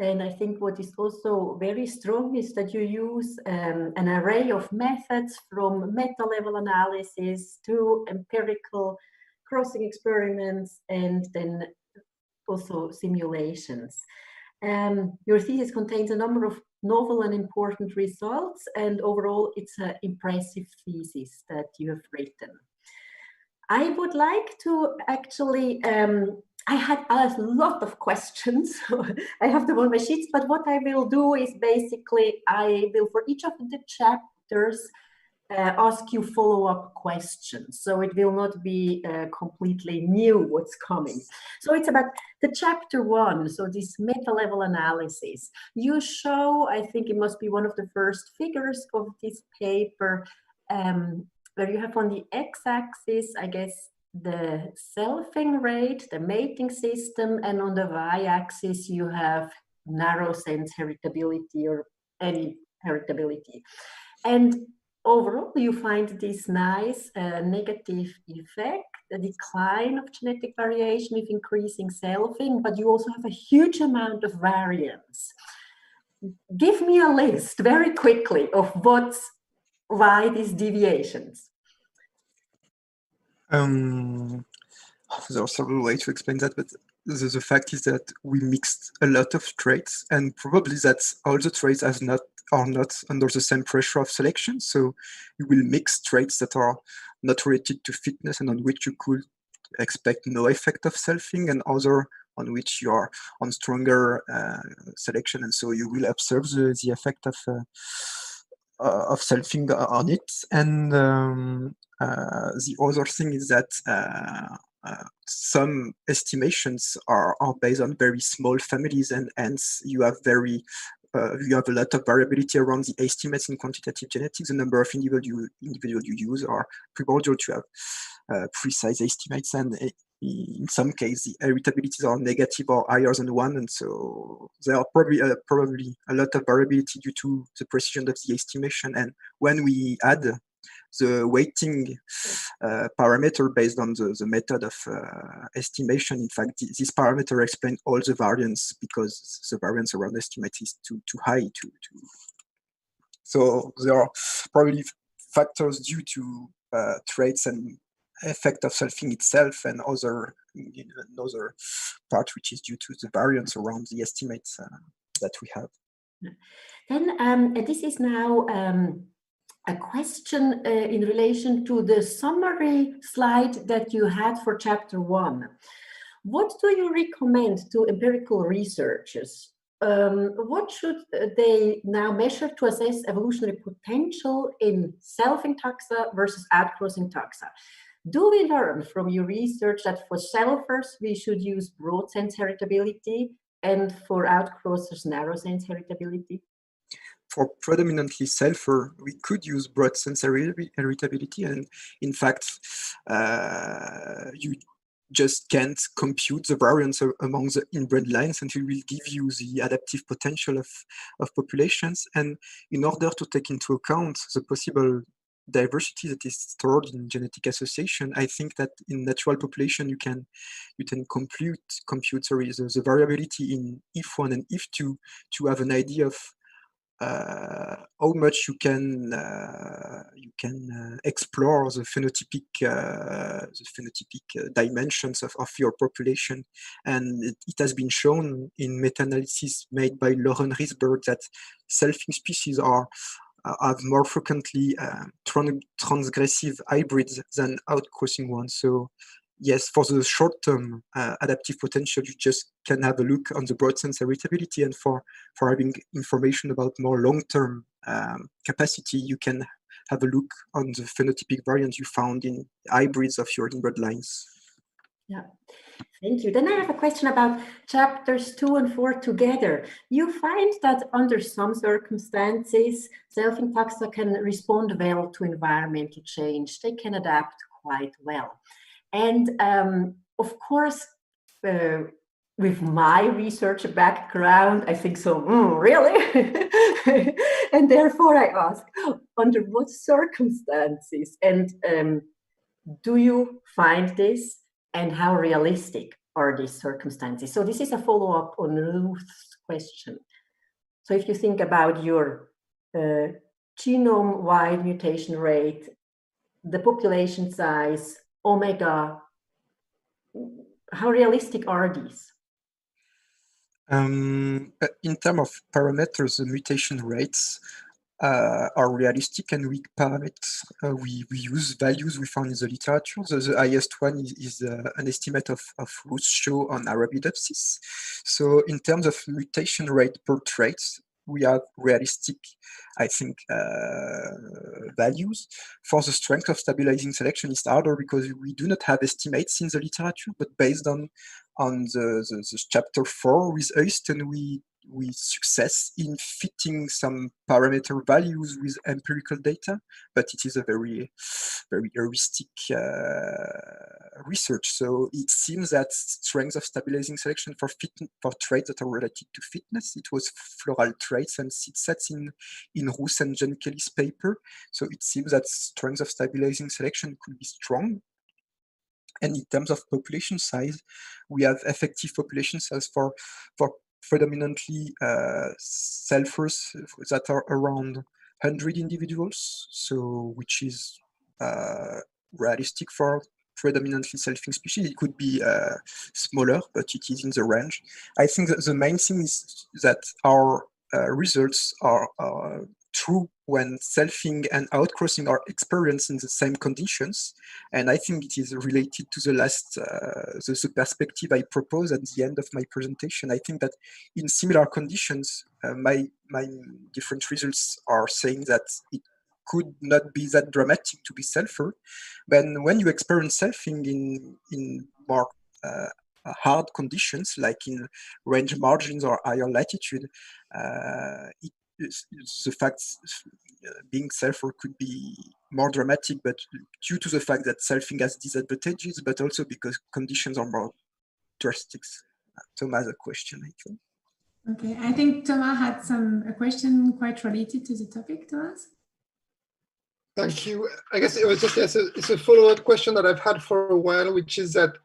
And I think what is also very strong is that you use an array of methods, from meta-level analysis to empirical crossing experiments, and then also simulations. Your thesis contains a number of novel and important results, and overall it's an impressive thesis that you have written. I would like to actually I had a lot of questions. I have them on my sheets, but what I will do is basically I will, for each of the chapters, ask you follow-up questions. So it will not be completely new what's coming. So it's about the chapter 1, so this meta-level analysis. You show, I think it must be one of the first figures of this paper, where you have on the x-axis, I guess, the selfing rate, the mating system, and on the y-axis you have narrow sense heritability or any heritability. And overall you find this nice negative effect, the decline of genetic variation with increasing selfing, but you also have a huge amount of variance. Give me a list very quickly of why these deviations. There are several ways to explain that, but the fact is that we mixed a lot of traits, and probably that all the traits are not under the same pressure of selection. So you will mix traits that are not related to fitness and on which you could expect no effect of selfing, and other on which you are on stronger selection, and so you will observe the effect of selfing on it. And the other thing is that some estimations are based on very small families, and hence you have you have a lot of variability around the estimates in quantitative genetics. The number of individuals you use are primordial to have precise estimates, and in some cases the heritabilities are negative or higher than 1, and so there are probably a lot of variability due to the precision of the estimation. And when we add the weighting parameter based on the method of estimation, in fact, this parameter explains all the variance, because the variance around estimate is too high. So there are probably factors due to traits and effect of selfing itself, and another part which is due to the variance around the estimates that we have. Then this is now a question in relation to the summary slide that you had for chapter 1. What do you recommend to empirical researchers? What should they now measure to assess evolutionary potential in selfing taxa versus outcrossing taxa? Do we learn from your research that for selfers we should use broad sense heritability, and for outcrossers narrow sense heritability? for predominantly sulfur, we could use broad sense heritability, and in fact, you just can't compute the variance among the inbred lines, and it will give you the adaptive potential of populations. And in order to take into account the possible diversity that is stored in genetic association, I think that in natural population you can compute the variability in if1 and if2 to have an idea of how much you can explore the phenotypic dimensions of your population. And it has been shown in meta-analysis made by Lauren Riesberg that selfing species have more frequently transgressive hybrids than outcrossing ones. So yes, for the short-term adaptive potential, you just can have a look on the broad sense heritability, and for having information about more long-term capacity, you can have a look on the phenotypic variant you found in hybrids of your inbred lines. Yeah, thank you. Then I have a question about chapters 2 and 4 together. You find that under some circumstances, selfing taxa can respond well to environmental change. They can adapt quite well. And of course, with my research background, I think so, really? And therefore I ask, under what circumstances? And do you find this? And how realistic are these circumstances? So this is a follow-up on Ruth's question. So if you think about your genome-wide mutation rate, the population size, omega, how realistic are these? In terms of parameters, the mutation rates are realistic and weak parameters. We use values we found in the literature. The highest one is an estimate of Ruth's show on Arabidopsis. So in terms of mutation rate per trait, we have realistic, I think, values. For the strength of stabilizing selection, it's harder because we do not have estimates in the literature, but based on the chapter 4 with Øystein, we success in fitting some parameter values with empirical data, but it is a very, very heuristic research. So it seems that strength of stabilizing selection for traits that are related to fitness, it was floral traits and seed sets in Ruth and John Kelly's paper. So it seems that strength of stabilizing selection could be strong. And in terms of population size, we have effective population size for predominantly sulfurs that are around 100 individuals, so which is realistic for predominantly selfing species. It could be smaller, but it is in the range. I think that the main thing is that our results are true when selfing and outcrossing are experienced in the same conditions. And I think it is related to the last, the perspective I proposed at the end of my presentation. I think that in similar conditions, my different results are saying that it could not be that dramatic to be sulfur. But when you experience selfing in more hard conditions, like in range margins or higher latitude, the fact being sulfur could be more dramatic, but due to the fact that selfing has disadvantages, but also because conditions are more drastic. Thomas has a question, I think. Okay, I think Thomas had a question quite related to the topic, Thomas. Thank you. I guess it was just it's a follow-up question that I've had for a while, which is that,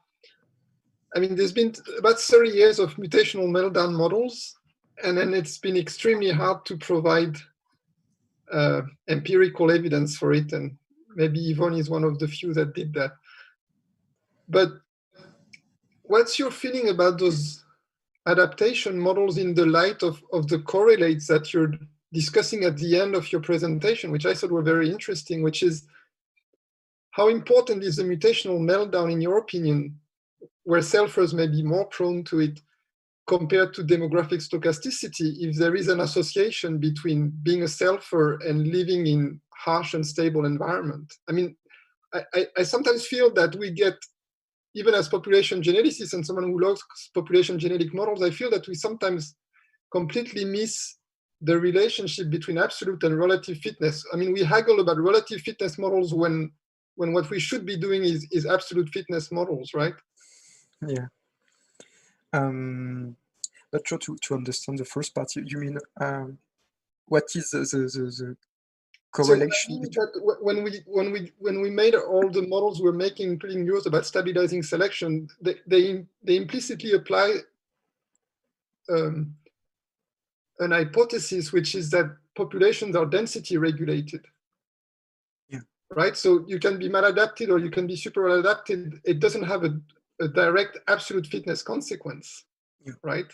I mean, there's been about 30 years of mutational meltdown models, and then it's been extremely hard to provide empirical evidence for it, and maybe Yvonne is one of the few that did that. But what's your feeling about those adaptation models in the light of the correlates that you're discussing at the end of your presentation, which I thought were very interesting, which is how important is the mutational meltdown, in your opinion, where sulfurs may be more prone to it compared to demographic stochasticity, if there is an association between being a sulfur and living in harsh and stable environment? I mean, I sometimes feel that we get, even as population geneticists and someone who loves population genetic models, I feel that we sometimes completely miss the relationship between absolute and relative fitness. I mean, we haggle about relative fitness models when what we should be doing is absolute fitness models, right? Yeah. Not sure to understand the first part. You mean what is the correlation? So when we made all the models we're making, including yours, about stabilizing selection, they implicitly apply an hypothesis, which is that populations are density regulated. Yeah. Right. So you can be maladapted or you can be super adapted. It doesn't have a direct absolute fitness consequence. Yeah. Right.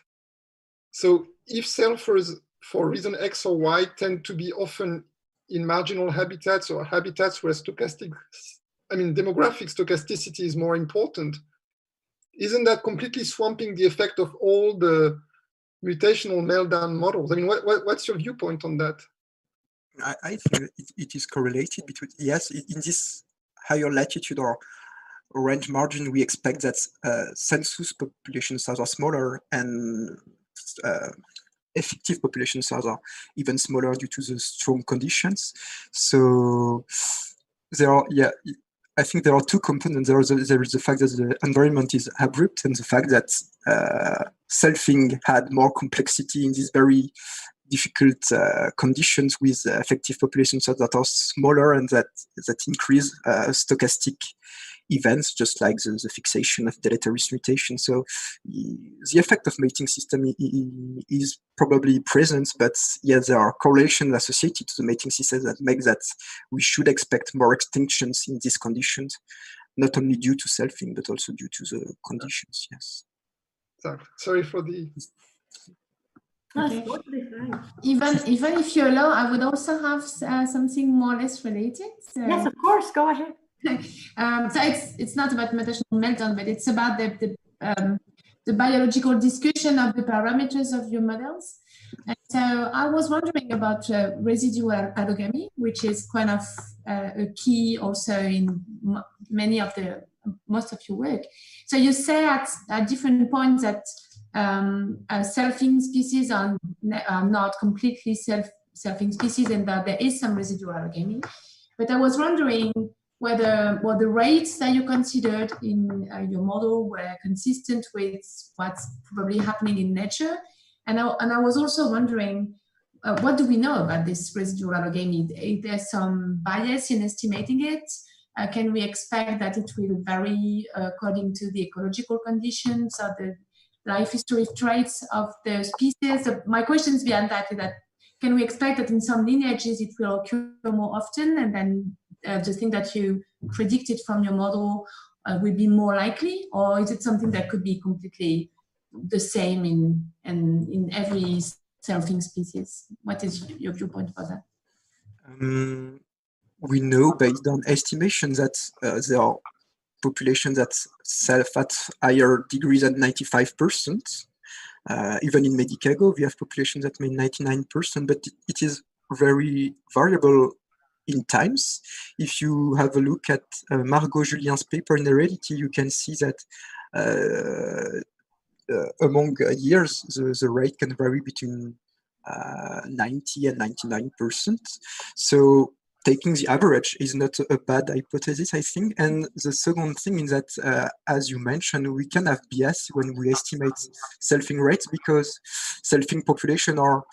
So if selfers for reason X or Y tend to be often in marginal habitats or habitats where demographic stochasticity is more important, isn't that completely swamping the effect of all the mutational meltdown models? I mean, what's your viewpoint on that? I think it is correlated between, yes, in this higher latitude or range margin, we expect that census population size are smaller and effective population size are even smaller due to the strong conditions. So there are, yeah, I think there are two components. There is the fact that the environment is abrupt and the fact that selfing had more complexity in these very difficult conditions with effective populations that are smaller and that increase stochastic events, just like the fixation of deleterious mutation. So the effect of mating system is probably present, but yeah, there are correlations associated to the mating system that make that we should expect more extinctions in these conditions, not only due to selfing, but also due to the conditions, yes. Sorry for the... Okay. Totally fine. Even if you allow, I would also have something more or less related. So, yes, of course, go ahead. So it's not about mutational meltdown, but it's about the biological discussion of the parameters of your models. And so I was wondering about residual allogamy, which is kind of a key also in most of your work. So you say at different points that selfing species are not completely selfing species and that there is some residual allogamy. But I was wondering whether the rates that you considered in your model were consistent with what's probably happening in nature. And I was also wondering, what do we know about this residual allogamy? Is there some bias in estimating it? Can we expect that it will vary according to the ecological conditions or the life history traits of the species? So my questions behind that is that, can we expect that in some lineages it will occur more often, and then the thing that you predicted from your model will be more likely, or is it something that could be completely the same in every selfing species? What is your viewpoint about that? We know based on estimations that there are populations that self at higher degrees than 95%. Even in Medicago, we have populations that mean 99%, but it is very variable in times. If you have a look at Margot Julien's paper in Heredity, you can see that among years, the rate can vary between 90 and 99%. So taking the average is not a bad hypothesis, I think. And the second thing is that, as you mentioned, we can have bias when we estimate selfing rates because selfing population are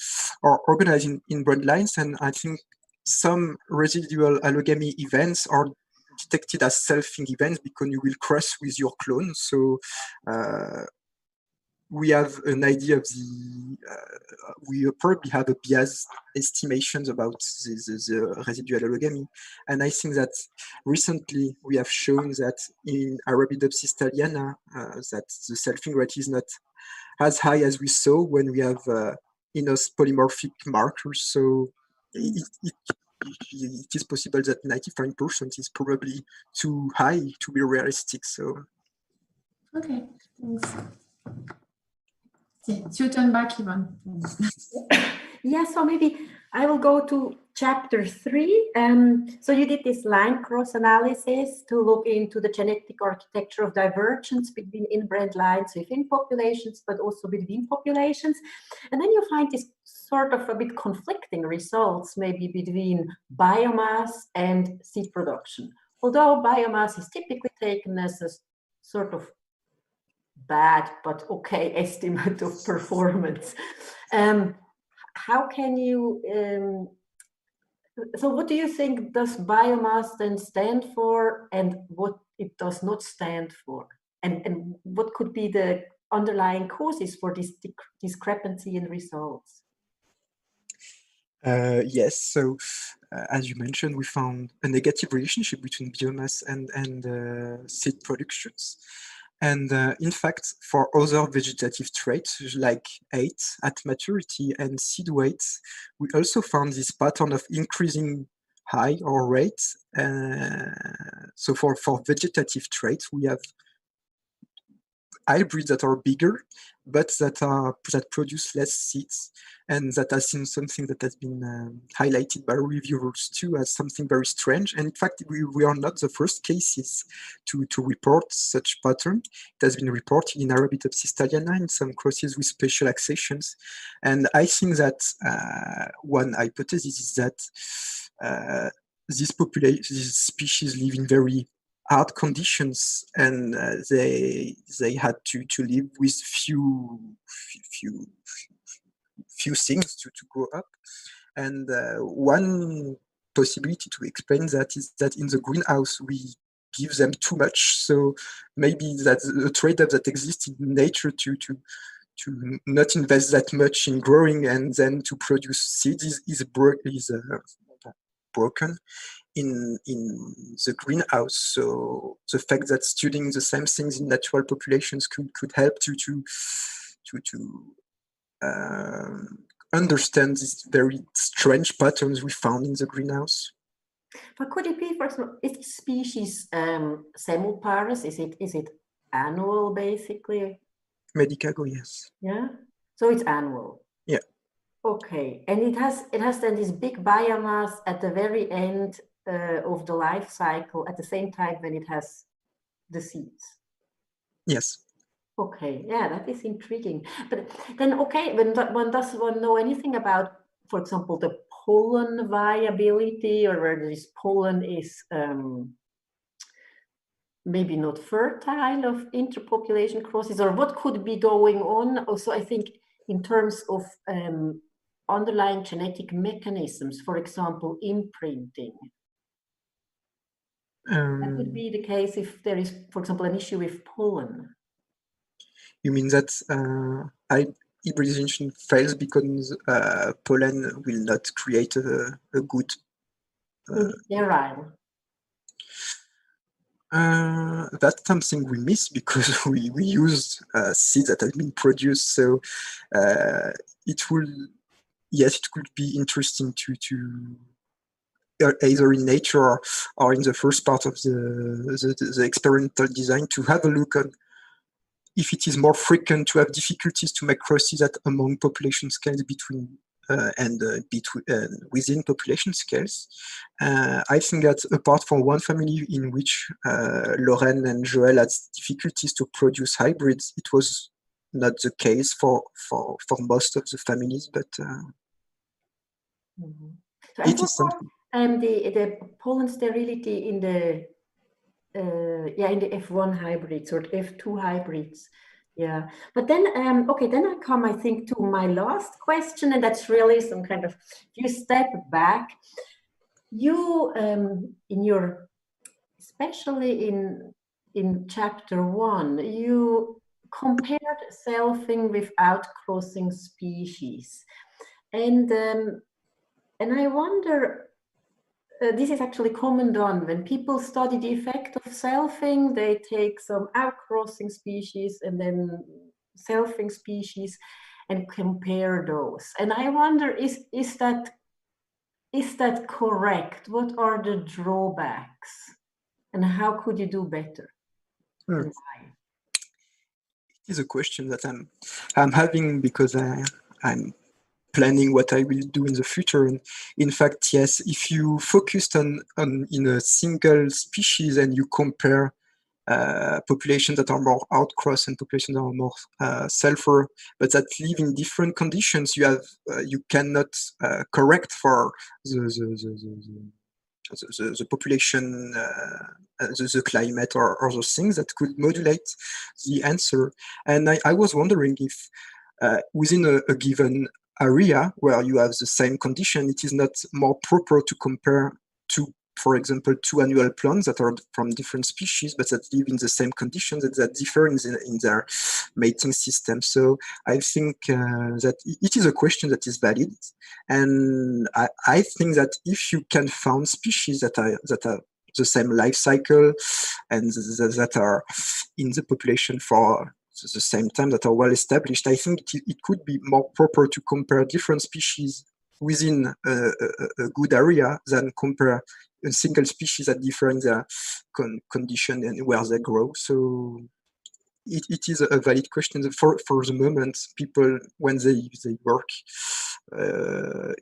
organized in broad lines. And I think some residual allogamy events are detected as selfing events because you will cross with your clone. So we have an idea of the, we probably have a biased estimations about the residual allogamy. And I think that recently we have shown that in Arabidopsis thaliana, that the selfing rate is not as high as we saw when we have enos polymorphic markers. So it is possible that 95% is probably too high to be realistic. So. Okay, thanks. It's your turn back, Yvonne. Yeah, so maybe I will go to chapter 3. So you did this line cross analysis to look into the genetic architecture of divergence between inbred lines within populations, but also between populations. And then you find this sort of a bit conflicting results, maybe between biomass and seed production. Although biomass is typically taken as a sort of bad but okay estimate of performance. How can you, so what do you think does biomass then stand for, and what it does not stand for? And what could be the underlying causes for this discrepancy in results? Yes, so as you mentioned, we found a negative relationship between biomass and seed productions. And in fact, for other vegetative traits like height at maturity and seed weight, we also found this pattern of increasing high or rate. So for vegetative traits, we have hybrids that are bigger, but that produce less seeds, and that has been something that has been highlighted by reviewers too as something very strange. And in fact, we are not the first cases to report such pattern. It has been reported in Arabidopsis thaliana in some crosses with special accessions, and I think that one hypothesis is that this species live in very hard conditions, and they had to live with few things to grow up. And one possibility to explain that is that in the greenhouse we give them too much. So maybe that's a trade-off that exists in nature to not invest that much in growing and then to produce seeds is broken in the greenhouse. So the fact that studying the same things in natural populations could help to understand these very strange patterns we found in the greenhouse. But could it be, for example, is the species semoparous? Is it annual basically? Medicago, yes. Yeah. So it's annual. Yeah. Okay, and it has then this big biomass at the very end of the life cycle, at the same time when it has the seeds. Yes. Okay, yeah, that is intriguing. But then, okay, when does one know anything about, for example, the pollen viability, or whether this pollen is maybe not fertile of interpopulation crosses, or what could be going on? Also, I think in terms of underlying genetic mechanisms, for example, imprinting. That would be the case if there is, for example, an issue with pollen. You mean that hybridization fails because pollen will not create a good... sterile. That's something we miss because we use seeds that have been produced. So it could be interesting to either in nature or in the first part of the experimental design to have a look on if it is more frequent to have difficulties to make crosses at among population scales between within population scales. I think that apart from one family in which Lorraine and Joël had difficulties to produce hybrids, it was not the case for most of the families, but So it is something. The pollen sterility in the F1 hybrids or F2 hybrids. Yeah, but then, okay, then I come, I think, to my last question, and that's really some kind of, you step back. You, especially in chapter 1, you compared selfing with outcrossing species. And I wonder, this is actually common done when people study the effect of selfing. They take some outcrossing species and then selfing species and compare those. And I wonder, is that correct? What are the drawbacks, and how could you do better? And why? It is a question that I'm having because I'm planning what I will do in the future. And in fact, yes, if you focused on in a single species and you compare populations that are more outcross and populations that are more sulfur, but that live in different conditions, you have you cannot correct for the population, the climate, or those things that could modulate the answer. And I was wondering if within a given area where you have the same condition, it is not more proper to compare to, for example, two annual plants that are from different species, but that live in the same conditions, that differ in their mating system. So I think that it is a question that is valid. And I think that if you can find species that are the same life cycle and that are in the population for the same time, that are well established, I think it could be more proper to compare different species within a good area than compare a single species that differ in their condition and where they grow. So it is a valid question. For the moment, people, when they work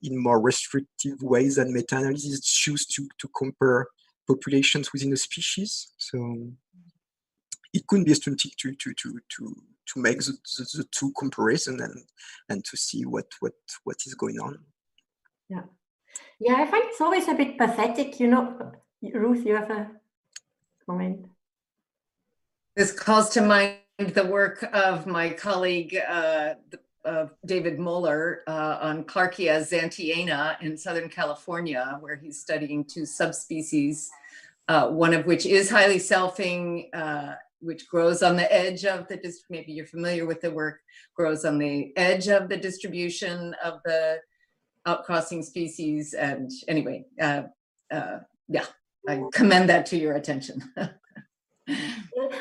in more restrictive ways than meta-analysis, choose to compare populations within a species. So it could be a strategy to make the two comparison and to see what is going on. Yeah. Yeah, I find it's always a bit pathetic, you know. Ruth, you have a comment? This calls to mind the work of my colleague, David Moeller, on Clarkia xanthiana in Southern California, where he's studying two subspecies, one of which is highly selfing, which grows on the edge of the, maybe you're familiar with the work, grows on the edge of the distribution of the outcrossing species. And anyway, yeah, I commend that to your attention.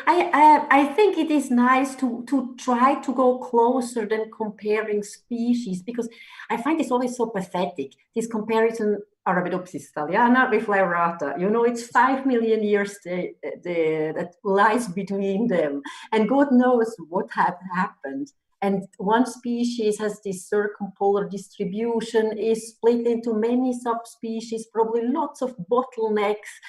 I think it is nice to try to go closer than comparing species, because I find it's always so pathetic, this comparison Arabidopsis thaliana with Laurata. You know, it's 5 million years that lies between them, and God knows what had happened. And one species has this circumpolar distribution, is split into many subspecies, probably lots of bottlenecks,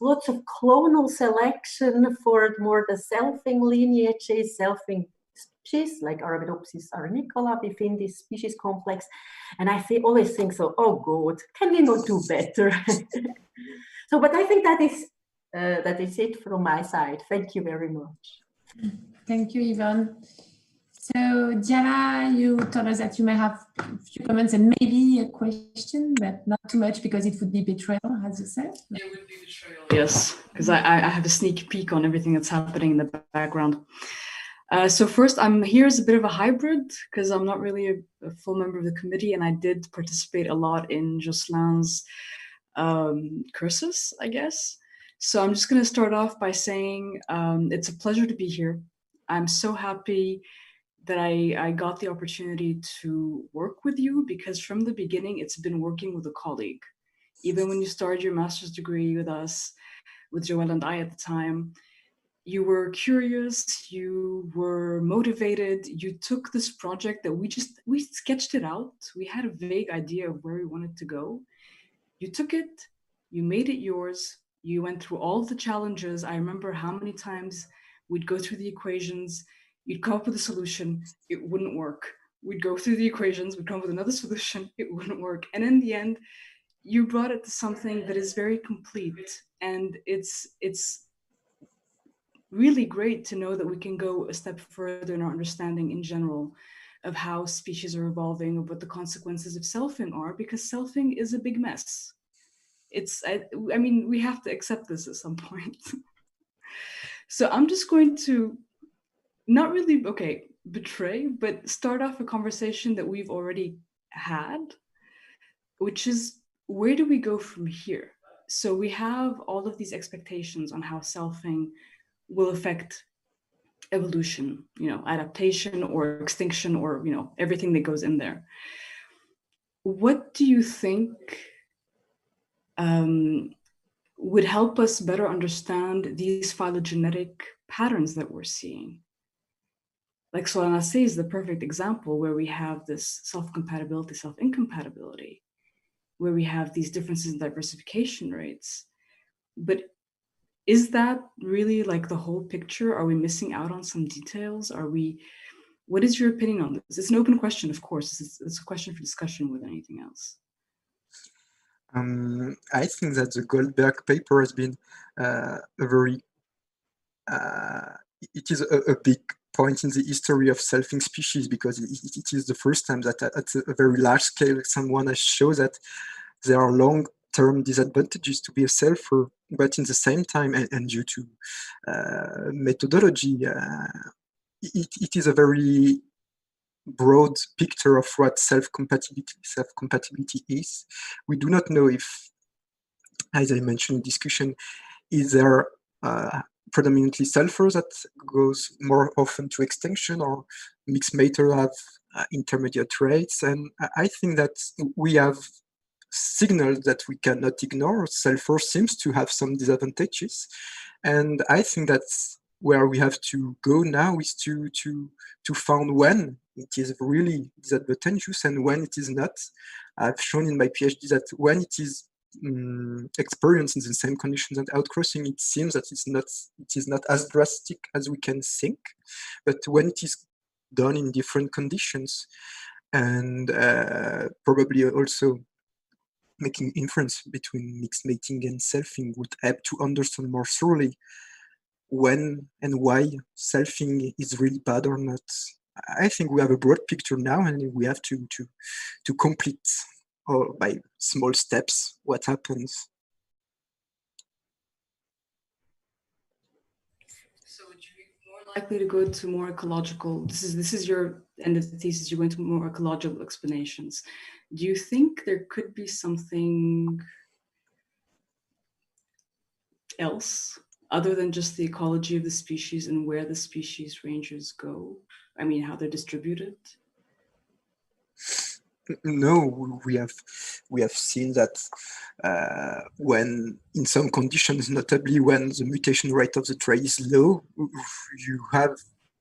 lots of clonal selection for more the selfing lineages, selfing species like Arabidopsis arenicola within this species complex. And I always think so, oh God, can we not do better? So, but I think that is it from my side. Thank you very much. Thank you, Yvonne. So, Diana, you told us that you may have a few comments and maybe a question, but not too much because it would be betrayal, as you said. It would be betrayal, yes, because I have a sneak peek on everything that's happening in the background. So first, I'm here as a bit of a hybrid because I'm not really a full member of the committee, and I did participate a lot in Josselin's cursus, I guess. So I'm just going to start off by saying it's a pleasure to be here. I'm so happy that I got the opportunity to work with you, because from the beginning, it's been working with a colleague. Even when you started your master's degree with us, with Joelle and I at the time, you were curious, you were motivated, you took this project that we sketched it out. We had a vague idea of where we wanted to go. You took it, you made it yours, you went through all of the challenges. I remember how many times we'd go through the equations, you'd come up with a solution, it wouldn't work. We'd go through the equations, we'd come up with another solution, it wouldn't work. And in the end, you brought it to something that is very complete. And it's really great to know that we can go a step further in our understanding in general of how species are evolving, of what the consequences of selfing are, because selfing is a big mess. I mean, we have to accept this at some point. So I'm just going to not really, betray, but start off a conversation that we've already had, which is, where do we go from here? So we have all of these expectations on how selfing will affect evolution, adaptation or extinction, or, everything that goes in there. What do you think would help us better understand these phylogenetic patterns that we're seeing? like Soutenance is the perfect example where we have this self-compatibility, self-incompatibility, where we have these differences in diversification rates. But is that really like the whole picture? Are we missing out on some details? What is your opinion on this? It's an open question, of course. It's a question for discussion more than anything else. I think that the Goldberg paper has been it is a big point in the history of selfing species, because it is the first time that at a very large scale someone has shown that there are long-term disadvantages to be a selfer, but in the same time, and due to methodology, it is a very broad picture of what self-compatibility is. We do not know if, as I mentioned in discussion, is there predominantly selfers that goes more often to extinction, or mixed mater have intermediate rates. And I think that we have signals that we cannot ignore. Selfer seems to have some disadvantages, and I think that's where we have to go now, is to find when it is really disadvantageous and when it is not. I've shown in my PhD that when it is experienced in the same conditions and outcrossing, it seems that it is not as drastic as we can think. But when it is done in different conditions, and probably also making inference between mixed mating and selfing would help to understand more thoroughly when and why selfing is really bad or not. I think we have a broad picture now, and we have to complete, or by small steps, what happens. So would you be more likely to go to more ecological, this is your end of the thesis, you're going to more ecological explanations. Do you think there could be something else other than just the ecology of the species and where the species ranges go? I mean, how they're distributed? No, we have seen that when in some conditions, notably when the mutation rate of the trait is low,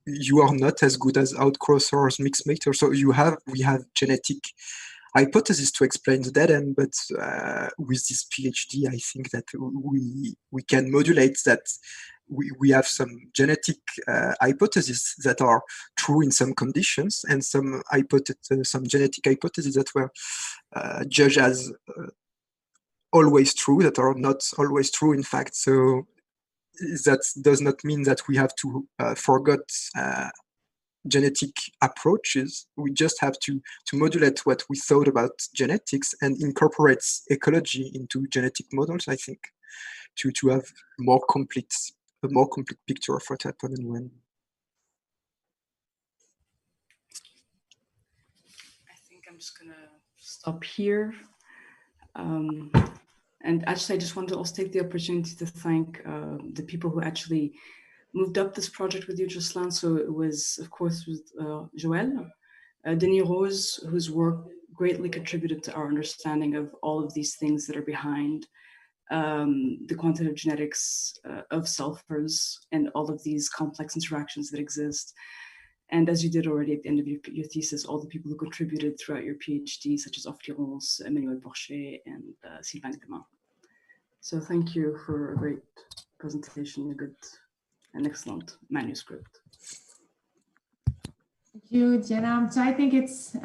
you are not as good as outcrossers, mixed mater. So we have genetic hypothesis to explain the dead end, but with this PhD, I think that we can modulate that. We have some genetic hypotheses that are true in some conditions, and some genetic hypotheses that were judged as always true, that are not always true, in fact. So that does not mean that we have to forget genetic approaches. We just have to modulate what we thought about genetics and incorporate ecology into genetic models, I think, to have a more complete picture of what happened and when. I think I'm just gonna stop here. And actually, I just want to also take the opportunity to thank the people who actually moved up this project with you, Josselin. So it was, of course, with Joël, Denis Rose, whose work greatly contributed to our understanding of all of these things that are behind the quantitative genetics of sulfurs and all of these complex interactions that exist. And as you did already at the end of your thesis, all the people who contributed throughout your PhD, such as Off-Tirance, Emmanuel Porcher, and Sylvain Clement. So thank you for a great presentation, an excellent manuscript. Thank you, Diana. So I think it's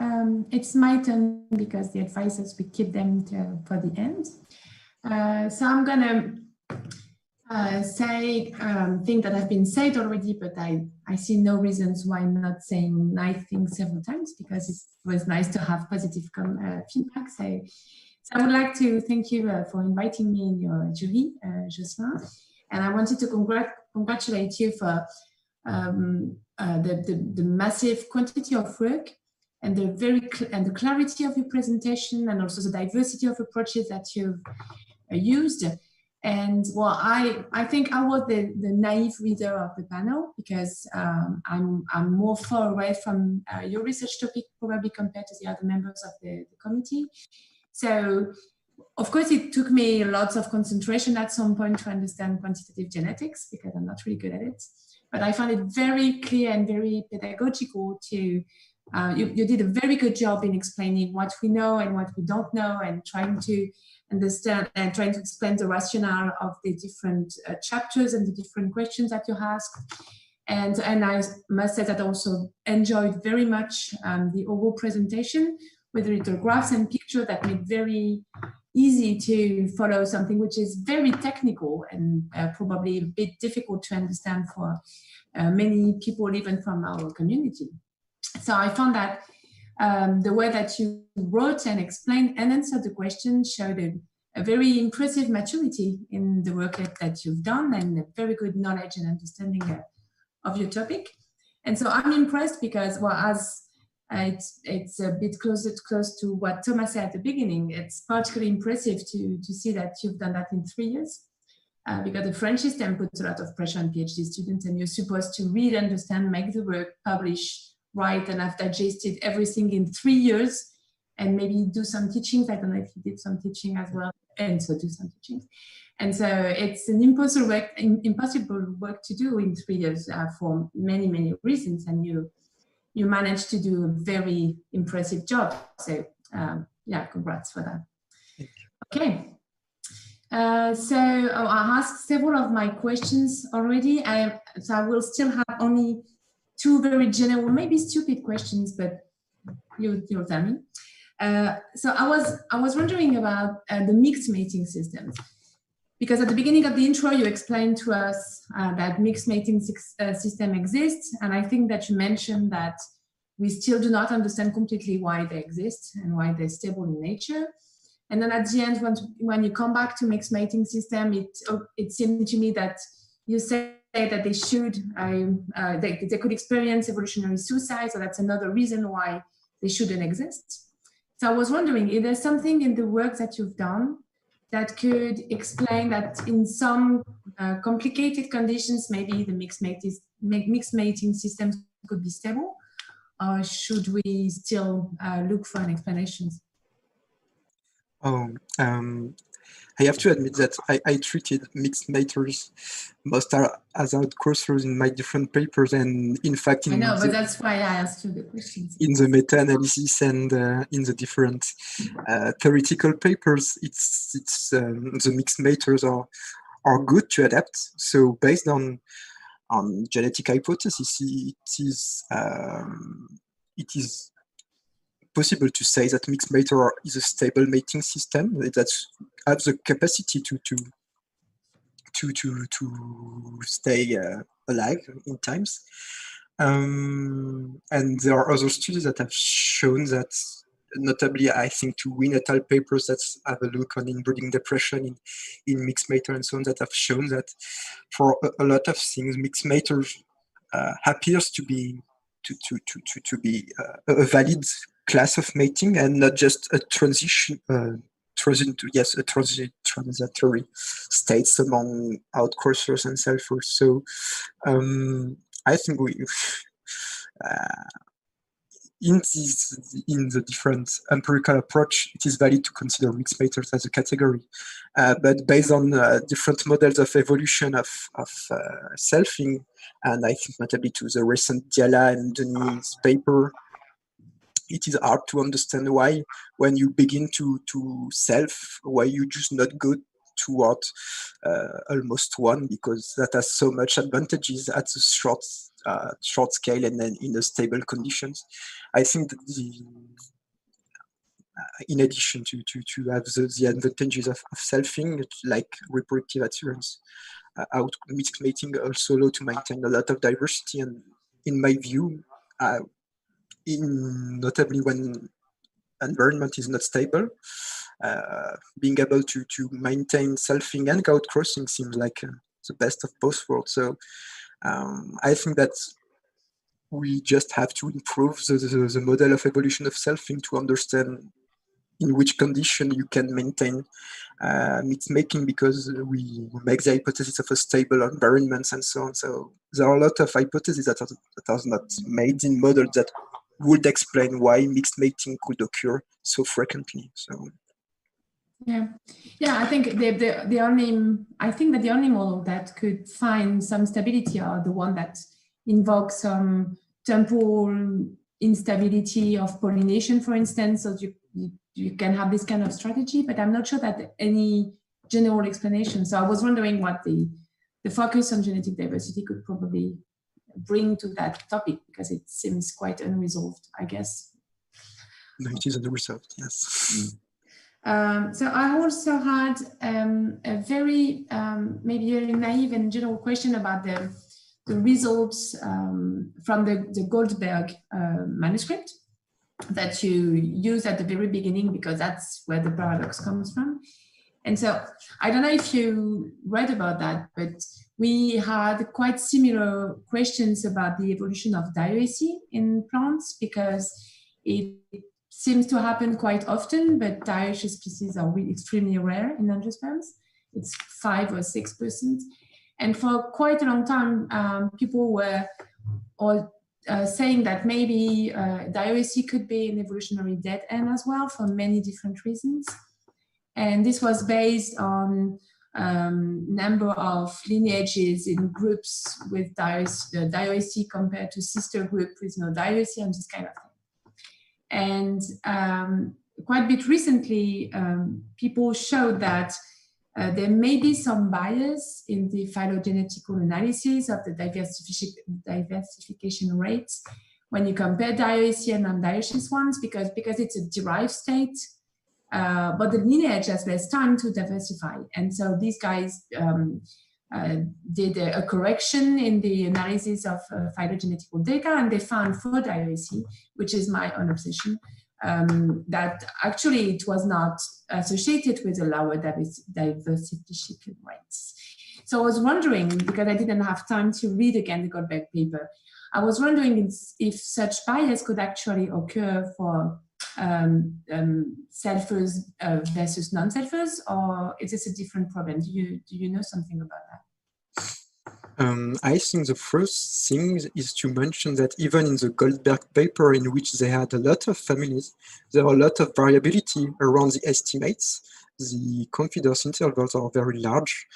my turn, because the advisors, we keep them for the end. So I'm gonna say things that have been said already, but I see no reasons why not saying nice things several times, because it was nice to have positive feedback. So I would like to thank you for inviting me in your jury, Josselin, and I wanted to congratulate you for the massive quantity of work and the clarity of your presentation, and also the diversity of approaches that you've used. And well, I think I was the naive reader of the panel, because I'm more far away from your research topic probably compared to the other members of the committee. So of course it took me lots of concentration at some point to understand quantitative genetics, because I'm not really good at it. but I found it very clear and very pedagogical to, you did a very good job in explaining what we know and what we don't know, and trying to understand and trying to explain the rationale of the different chapters and the different questions that you ask. And I must say that I also enjoyed very much the oral presentation with little graphs and pictures that made very easy to follow something which is very technical and probably a bit difficult to understand for many people, even from our community. So I found that the way that you wrote and explained and answered the question showed a very impressive maturity in the work that you've done, and a very good knowledge and understanding of your topic. And so I'm impressed because, well, as it's a bit close to what Thomas said at the beginning, it's particularly impressive to see that you've done that in 3 years, because the French system puts a lot of pressure on PhD students, and you're supposed to read, understand, make the work, publish, write, and have digested everything in 3 years, and maybe do some teachings. I don't know if you did some teaching as well, and so do some teachings. And so it's an impossible work to do in 3 years for many, many reasons, and you managed to do a very impressive job. So yeah, congrats for that. Okay. So I asked several of my questions already. So I will still have only 2 very general, maybe stupid questions, but you'll tell me. So I was wondering about the mixed mating systems, because at the beginning of the intro, you explained to us that mixed mating system exists, and I think that you mentioned that we still do not understand completely why they exist and why they're stable in nature. And then at the end, when you come back to mixed mating system, it seemed to me that you say that they should, they could experience evolutionary suicide, so that's another reason why they shouldn't exist. So I was wondering, is there something in the work that you've done that could explain that in some complicated conditions, maybe the mixed mating systems could be stable, or should we still look for an explanation? I have to admit that I treated mixed maters most as outcrossers in my different papers, and in fact, I know, but that's why I asked you the questions. In the meta-analysis and in the different theoretical papers, the mixed maters are good to adapt. So based on genetic hypothesis, it is possible to say that mixed mater is a stable mating system that has the capacity to stay alive in times. And there are other studies that have shown that, notably, I think, to Wynne et al. Papers that have a look on inbreeding depression in mixed mater and so on, that have shown that for a lot of things, mixed mater appears to be a valid class of mating and not just a transitory states among outcrossers and selfers. So I think in the different empirical approach, it is valid to consider mixed maters as a category. But based on different models of evolution of selfing, and I think notably to the recent Diala and Denis' paper, it is hard to understand why, when you begin to self, why you just not go toward almost one, because that has so much advantages at the short scale and then in the stable conditions. I think that in addition to have the advantages of selfing, like reproductive adherence, mixed mating also allow to maintain a lot of diversity, and in my view, notably when environment is not stable, being able to maintain selfing and outcrossing seems like the best of both worlds. So I think that we just have to improve the model of evolution of selfing to understand in which condition you can maintain mixed mating, because we make the hypothesis of a stable environment and so on. So there are a lot of hypotheses that are not made in models that would explain why mixed mating could occur so frequently. So Yeah, yeah. I think the only model that could find some stability are the one that invokes some temporal instability of pollination, for instance. So you can have this kind of strategy, but I'm not sure that any general explanation. So I was wondering what the focus on genetic diversity could probably bring to that topic, because it seems quite unresolved, I guess. No, it is unresolved, yes. So I also had a very maybe a naive and general question about the results from the Goldberg manuscript that you use at the very beginning, because that's where the paradox comes from. And so I don't know if you read about that, but we had quite similar questions about the evolution of dioecy in plants, because it seems to happen quite often, but dioecious species are really extremely rare in angiosperms. It's 5 or 6%. And for quite a long time, people were all saying that maybe dioecy could be an evolutionary dead end as well, for many different reasons. And this was based on number of lineages in groups with dioecy compared to sister group with no dioecy and this kind of thing. And quite a bit recently, people showed that there may be some bias in the phylogenetical analysis of the diversification rates when you compare dioecy and non-dioecious ones, because it's a derived state, but the lineage has less time to diversify. And so these guys did a correction in the analysis of phylogenetical data, and they found for dioecy, which is my own obsession, that actually it was not associated with a lower diversification rates. So I was wondering, because I didn't have time to read again the Goldberg paper, I was wondering if such bias could actually occur for selfers versus non-selfers, or is this a different problem? Do you know something about that? I think the first thing is to mention that even in the Goldberg paper, in which they had a lot of families, there are a lot of variability around the estimates. The confidence intervals are very large.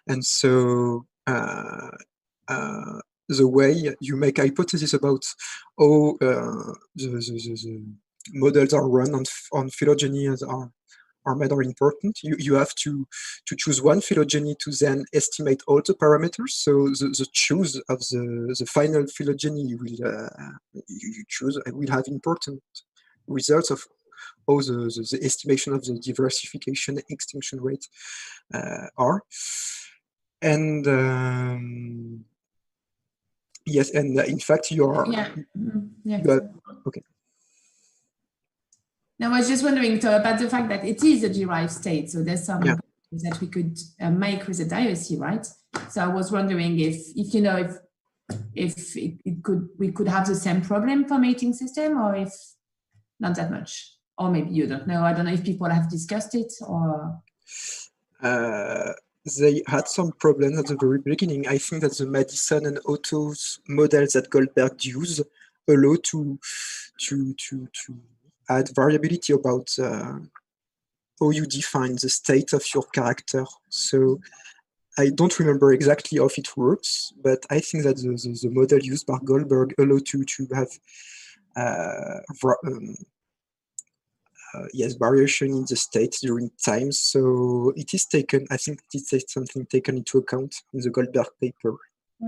And so the way you make hypotheses about how the models are run on phylogeny are made are important. You have to choose one phylogeny to then estimate all the parameters. So the choose of the final phylogeny you choose will have important results of how the estimation of the diversification extinction rate are. And yes, and in fact you are. Yeah. Yeah. You have, okay. Now, I was just wondering about the fact that it is a derived state, so there's some that we could make with a dioecy, right? So I was wondering if you know if we could have the same problem for mating system, or if not that much, or maybe you don't know. I don't know if people have discussed it or. They had some problems at the very beginning. I think that the Madison and Otto's models that Goldberg used allow to add variability about how you define the state of your character. So I don't remember exactly how it works, but I think that the model used by Goldberg allow to have yes, variation in the state during time. So it is taken, I think it is something taken into account in the Goldberg paper.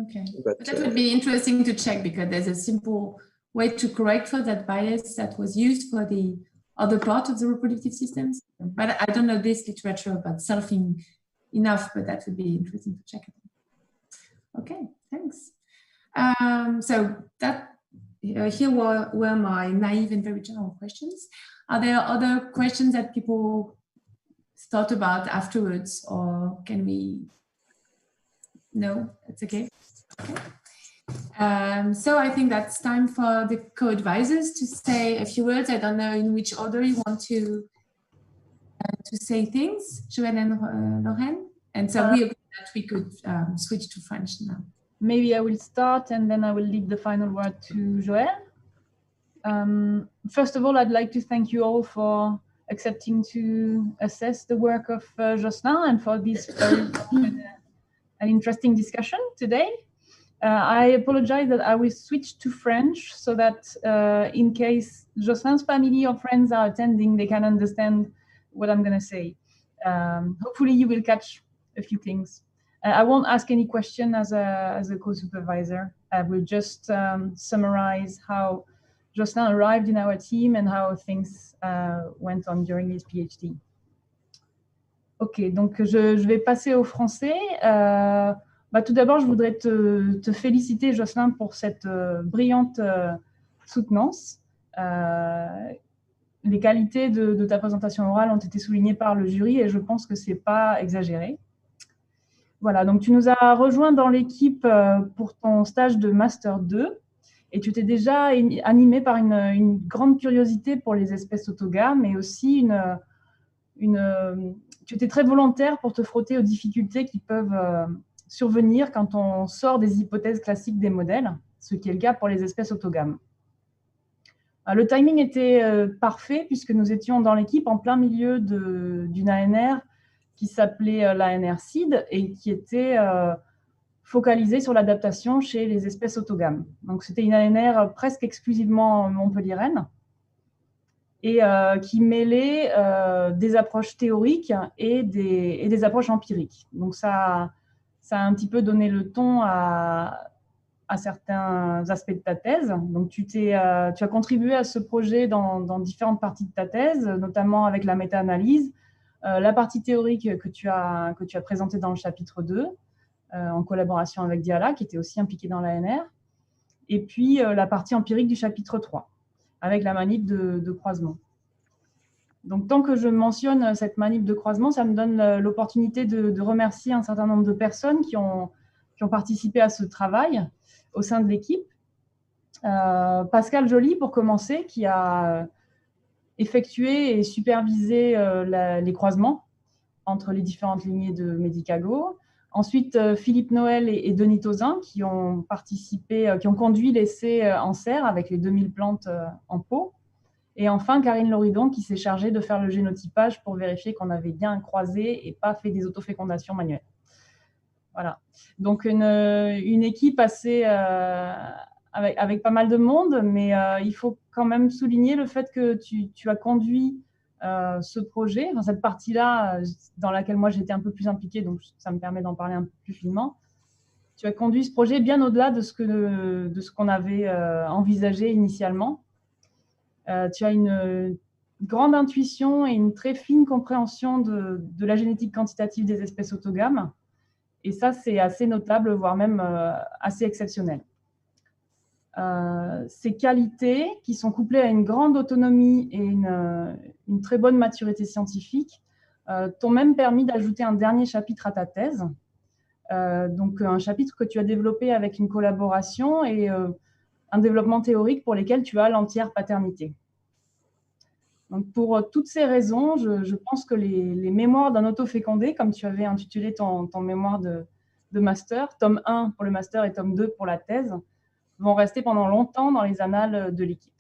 Okay, but that would be interesting to check, because there's a simple way to correct for that bias that was used for the other part of the reproductive systems. But I don't know this literature about selfing enough, but that would be interesting to check. Okay, thanks. So that here were my naive and very general questions. Are there other questions that people thought about afterwards, or can we? No, that's okay. So I think that's time for the co-advisors to say a few words. I don't know in which order you want to say things, Joël and Lorraine. And so we agreed that we could switch to French now. Maybe I will start, and then I will leave the final word to Joël. First of all, I'd like to thank you all for accepting to assess the work of Josselin and for this very an interesting discussion today. I apologize that I will switch to French so that in case Josselin's family or friends are attending, they can understand what I'm going to say. Hopefully you will catch a few things. I won't ask any question as a co-supervisor. I will just summarize how Josselin arrived in our team and how things went on during his PhD. Ok, donc je vais passer au français. Tout d'abord, je voudrais te féliciter, Josselin, pour cette brillante soutenance. Les qualités de ta présentation orale ont été soulignées par le jury et je pense que ce n'est pas exagéré. Voilà, donc tu nous as rejoint dans l'équipe pour ton stage de Master 2 et tu t'es déjà animé par une grande curiosité pour les espèces autogames et aussi tu étais très volontaire pour te frotter aux difficultés qui peuvent survenir quand on sort des hypothèses classiques des modèles, ce qui est le cas pour les espèces autogames. Le timing était parfait puisque nous étions dans l'équipe en plein milieu d'une ANR qui s'appelait l'ANR CID et qui était focalisée sur l'adaptation chez les espèces autogames. Donc c'était une ANR presque exclusivement montpelliéraine et qui mêlait des approches théoriques et des approches empiriques. Donc ça a un petit peu donné le ton à certains aspects de ta thèse. Donc tu as contribué à ce projet dans différentes parties de ta thèse, notamment avec la méta-analyse, la partie théorique que tu as présentée dans le chapitre 2, en collaboration avec Diala, qui était aussi impliquée dans l'ANR, et puis la partie empirique du chapitre 3, avec la manip de croisement. Donc, tant que je mentionne cette manip de croisement, ça me donne l'opportunité de remercier un certain nombre de personnes qui ont participé à ce travail au sein de l'équipe. Pascal Joly, pour commencer, qui a effectué et supervisé les croisements entre les différentes lignées de Medicago. Ensuite, Philippe Noël et Denis Tauzin, qui ont participé, qui ont conduit l'essai en serre avec les 2000 plantes en pot. Et enfin, Karine Loridon, qui s'est chargée de faire le génotypage pour vérifier qu'on avait bien croisé et pas fait des autofécondations manuelles. Voilà. Donc, une équipe assez avec pas mal de monde, mais il faut quand même souligner le fait que tu as conduit ce projet, dans cette partie-là dans laquelle moi j'étais un peu plus impliquée, donc ça me permet d'en parler un peu plus finement. Tu as conduit ce projet bien au-delà de ce qu'on avait envisagé initialement. Tu as une grande intuition et une très fine compréhension de la génétique quantitative des espèces autogames. Et ça, c'est assez notable, voire même assez exceptionnel. Ces qualités, qui sont couplées à une grande autonomie et une très bonne maturité scientifique, t'ont même permis d'ajouter un dernier chapitre à ta thèse. Donc, un chapitre que tu as développé avec une collaboration et un développement théorique pour lesquels tu as l'entière paternité. Donc, pour toutes ces raisons, je pense que les mémoires d'un autofécondé, comme tu avais intitulé ton mémoire de master, tome 1 pour le master et tome 2 pour la thèse, vont rester pendant longtemps dans les annales de l'équipe.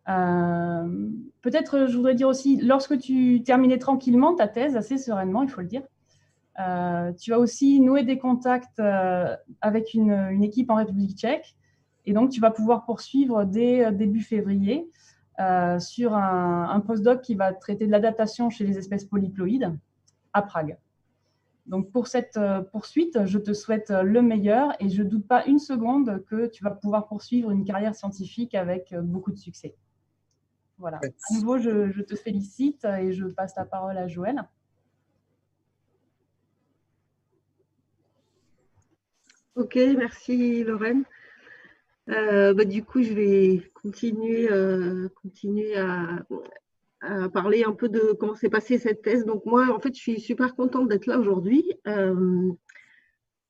Peut-être, je voudrais dire aussi, lorsque tu terminais tranquillement ta thèse, assez sereinement, il faut le dire, tu as aussi noué des contacts avec une équipe en République tchèque, et donc tu vas pouvoir poursuivre dès début février sur un postdoc qui va traiter de l'adaptation chez les espèces polyploïdes à Prague. Donc pour cette poursuite, je te souhaite le meilleur et je ne doute pas une seconde que tu vas pouvoir poursuivre une carrière scientifique avec beaucoup de succès. Voilà. À nouveau, je te félicite et je passe la parole à Joël. Ok, merci Lorraine. Du coup, je vais continuer à parler un peu de comment s'est passée cette thèse. Donc moi, en fait, je suis super contente d'être là aujourd'hui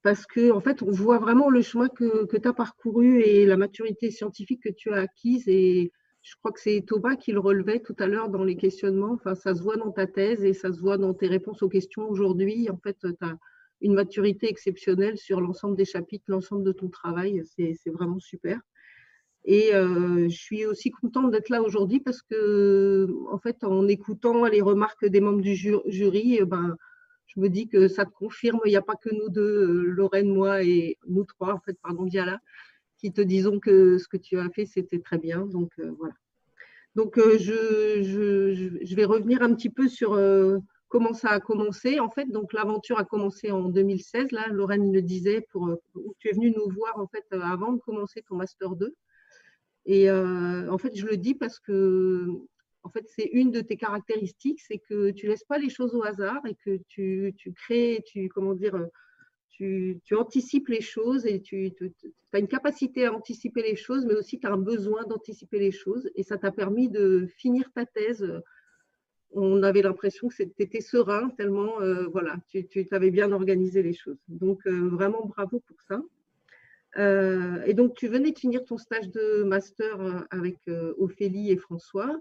parce que, en fait, on voit vraiment le chemin que tu as parcouru et la maturité scientifique que tu as acquise. Et je crois que c'est Thomas qui le relevait tout à l'heure dans les questionnements. Enfin, ça se voit dans ta thèse et ça se voit dans tes réponses aux questions aujourd'hui. En fait, tu as une maturité exceptionnelle sur l'ensemble des chapitres, l'ensemble de ton travail. C'est vraiment super. Et je suis aussi contente d'être là aujourd'hui parce que, en fait, en écoutant les remarques des membres du jury, je me dis que ça te confirme, il n'y a pas que nous deux, Lorraine, moi et nous trois, en fait, pardon, Diala, qui te disons que ce que tu as fait, c'était très bien. Donc, voilà. Donc, je vais revenir un petit peu sur comment ça a commencé. En fait, donc l'aventure a commencé en 2016. Là, Lorraine le disait, tu es venue nous voir en fait avant de commencer ton master 2. Et en fait, je le dis parce que en fait, c'est une de tes caractéristiques, c'est que tu laisses pas les choses au hasard et que tu crées, comment dire, tu anticipes les choses et tu as une capacité à anticiper les choses, mais aussi tu as un besoin d'anticiper les choses. Et ça t'a permis de finir ta thèse. On avait l'impression que tu étais serein, tellement voilà, tu avais bien organisé les choses. Donc, vraiment bravo pour ça. Et donc, tu venais de finir ton stage de master avec Ophélie et François.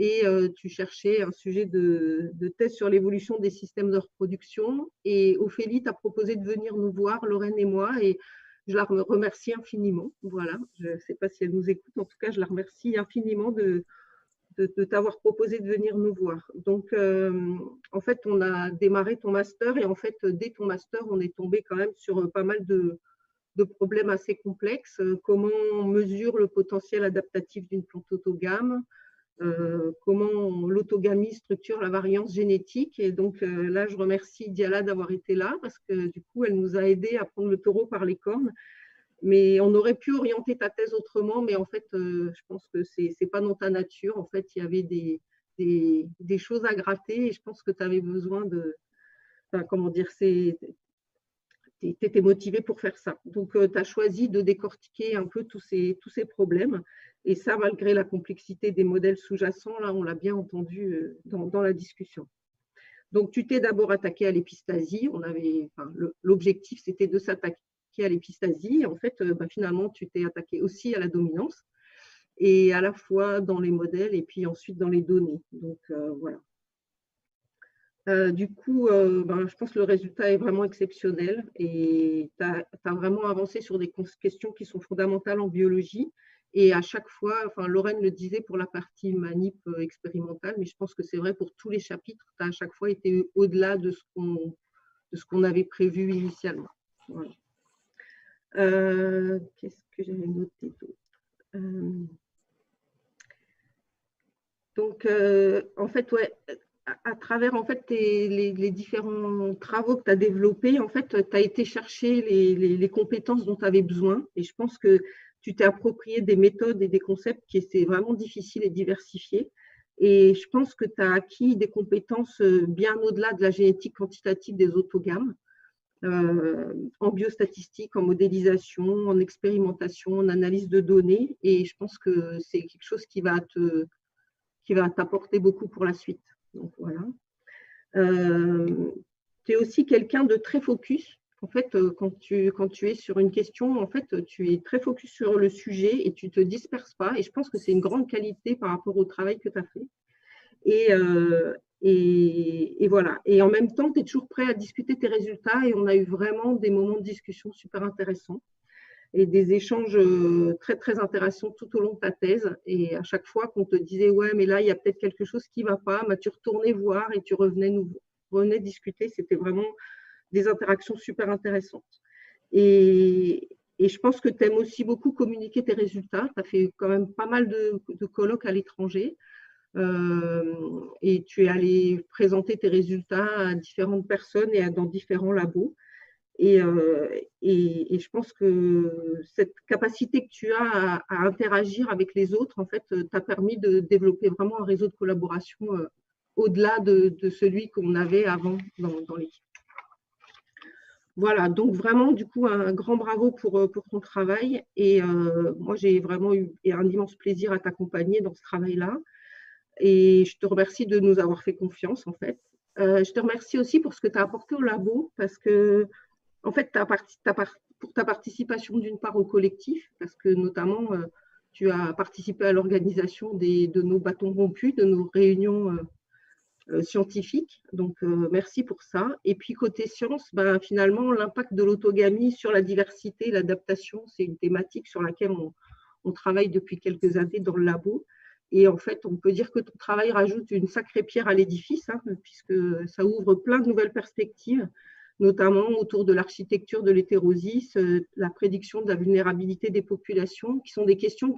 Et tu cherchais un sujet de thèse sur l'évolution des systèmes de reproduction. Et Ophélie t'a proposé de venir nous voir, Lorraine et moi, et je la remercie infiniment. Voilà, je ne sais pas si elle nous écoute, en tout cas, je la remercie infiniment de t'avoir proposé de venir nous voir. Donc, en fait, on a démarré ton master et en fait, dès ton master, on est tombé quand même sur pas mal de problèmes assez complexes. Comment on mesure le potentiel adaptatif d'une plante autogame, comment l'autogamie structure la variance génétique. Et donc là, je remercie Diala d'avoir été là parce que du coup, elle nous a aidé à prendre le taureau par les cornes. Mais on aurait pu orienter ta thèse autrement, mais en fait, je pense que ce n'est pas dans ta nature. En fait, il y avait des choses à gratter et je pense que tu avais besoin de… Enfin, comment dire, tu étais motivé pour faire ça. Donc, tu as choisi de décortiquer un peu tous ces problèmes. Et ça, malgré la complexité des modèles sous-jacents, là, on l'a bien entendu dans la discussion. Donc, tu t'es d'abord attaqué à l'épistasie. L'objectif, c'était de s'attaquer à l'épistasie. En fait, finalement, tu t'es attaqué aussi à la dominance, et à la fois dans les modèles et puis ensuite dans les données. Donc, voilà. Du coup, je pense que le résultat est vraiment exceptionnel et tu as vraiment avancé sur des questions qui sont fondamentales en biologie. Et à chaque fois, Lorraine le disait pour la partie manip expérimentale, mais je pense que c'est vrai pour tous les chapitres, tu as à chaque fois été au-delà de ce qu'on avait prévu initialement. Voilà. Qu'est-ce que j'avais noté d'autre? Donc, en fait, ouais, à travers en fait, les différents travaux que tu as développés, en fait, tu as été chercher les compétences dont tu avais besoin. Et je pense que tu t'es approprié des méthodes et des concepts qui étaient vraiment difficiles et diversifiés. Et je pense que tu as acquis des compétences bien au-delà de la génétique quantitative des autogames, en biostatistique, en modélisation, en expérimentation, en analyse de données. Et je pense que c'est quelque chose qui va t'apporter beaucoup pour la suite. Donc, voilà. Tu es aussi quelqu'un de très focus. En fait, quand tu es sur une question, en fait, tu es très focus sur le sujet et tu ne te disperses pas. Et je pense que c'est une grande qualité par rapport au travail que tu as fait. Et voilà. Et en même temps, tu es toujours prêt à discuter tes résultats et on a eu vraiment des moments de discussion super intéressants et des échanges très, très intéressants tout au long de ta thèse. Et à chaque fois qu'on te disait « ouais, mais là, il y a peut-être quelque chose qui ne va pas », tu retournais voir et tu revenais discuter. C'était vraiment des interactions super intéressantes. Et je pense que tu aimes aussi beaucoup communiquer tes résultats. Tu as fait quand même pas mal de colloques à l'étranger. Et tu es allé présenter tes résultats à différentes personnes et dans différents labos. Et je pense que cette capacité que tu as à interagir avec les autres, en fait, t'a permis de développer vraiment un réseau de collaboration au-delà de celui qu'on avait avant dans l'équipe. Voilà, donc vraiment, du coup, un grand bravo pour ton travail. Et moi, j'ai vraiment eu un immense plaisir à t'accompagner dans ce travail-là. Et je te remercie de nous avoir fait confiance, en fait. Je te remercie aussi pour ce que tu as apporté au labo, parce que, en fait, pour ta participation d'une part au collectif, parce que notamment, tu as participé à l'organisation de nos bâtons rompus, de nos réunions scientifiques. Donc, merci pour ça. Et puis, côté sciences, finalement, l'impact de l'autogamie sur la diversité, l'adaptation, c'est une thématique sur laquelle on travaille depuis quelques années dans le labo. Et en fait, on peut dire que ton travail rajoute une sacrée pierre à l'édifice, hein, puisque ça ouvre plein de nouvelles perspectives, notamment autour de l'architecture de l'hétérosis, la prédiction de la vulnérabilité des populations, qui sont des questions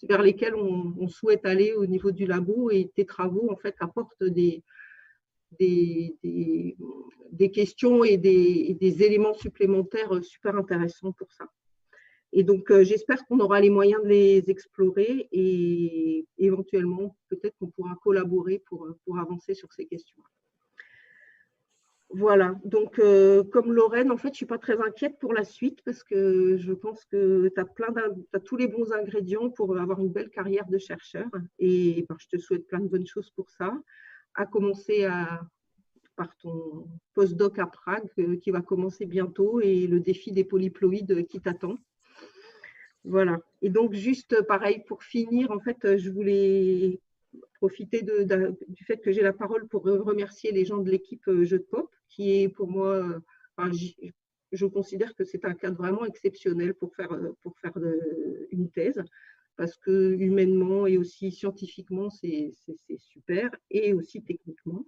vers lesquelles on souhaite aller au niveau du labo, et tes travaux en fait apportent des questions et des éléments supplémentaires super intéressants pour ça. Et donc, j'espère qu'on aura les moyens de les explorer et éventuellement, peut-être qu'on pourra collaborer pour avancer sur ces questions. Voilà, donc comme Lorraine, en fait, je ne suis pas très inquiète pour la suite parce que je pense que tu as tous les bons ingrédients pour avoir une belle carrière de chercheur et je te souhaite plein de bonnes choses pour ça, à commencer par ton postdoc à Prague qui va commencer bientôt et le défi des polyploïdes qui t'attend. Voilà. Et donc, juste pareil, pour finir, en fait, je voulais profiter du fait que j'ai la parole pour remercier les gens de l'équipe Jeux de Pop, qui est pour moi, je considère que c'est un cadre vraiment exceptionnel pour faire une thèse, parce que humainement et aussi scientifiquement, c'est super, et aussi techniquement.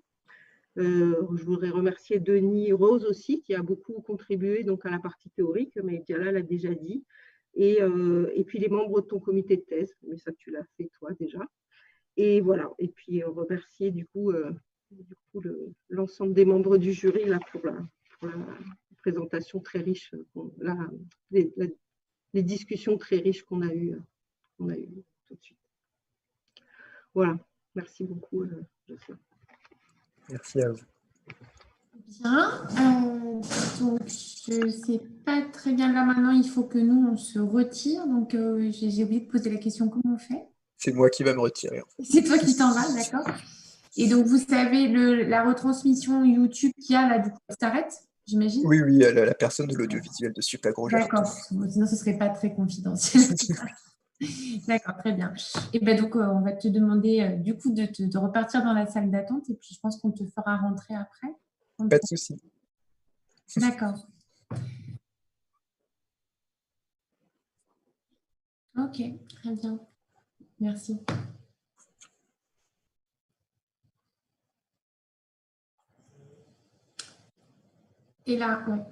Je voudrais remercier Denis Rose aussi, qui a beaucoup contribué donc, à la partie théorique, mais Diala l'a déjà dit. Et puis les membres de ton comité de thèse, mais ça tu l'as fait toi déjà. Et voilà, et puis remercier du coup l'ensemble des membres du jury là, pour la présentation très riche, les discussions très riches qu'on a eues tout de suite. Voilà, merci beaucoup. Josselin. Merci à vous. Bien, donc je ne sais pas très bien là maintenant, il faut que nous on se retire, donc j'ai oublié de poser la question, comment on fait? C'est moi qui va me retirer. C'est toi qui t'en vas, d'accord. Et donc vous savez, la retransmission YouTube qu'il y a là, du coup, ça s'arrête, j'imagine? Oui, oui, la personne de l'audiovisuel de Supagro. D'accord, sinon ce ne serait pas très confidentiel. D'accord, très bien. Et ben donc on va te demander du coup de repartir dans la salle d'attente et puis je pense qu'on te fera rentrer après. Pas de souci. D'accord. Ok, très bien. Merci. Et là, ouais.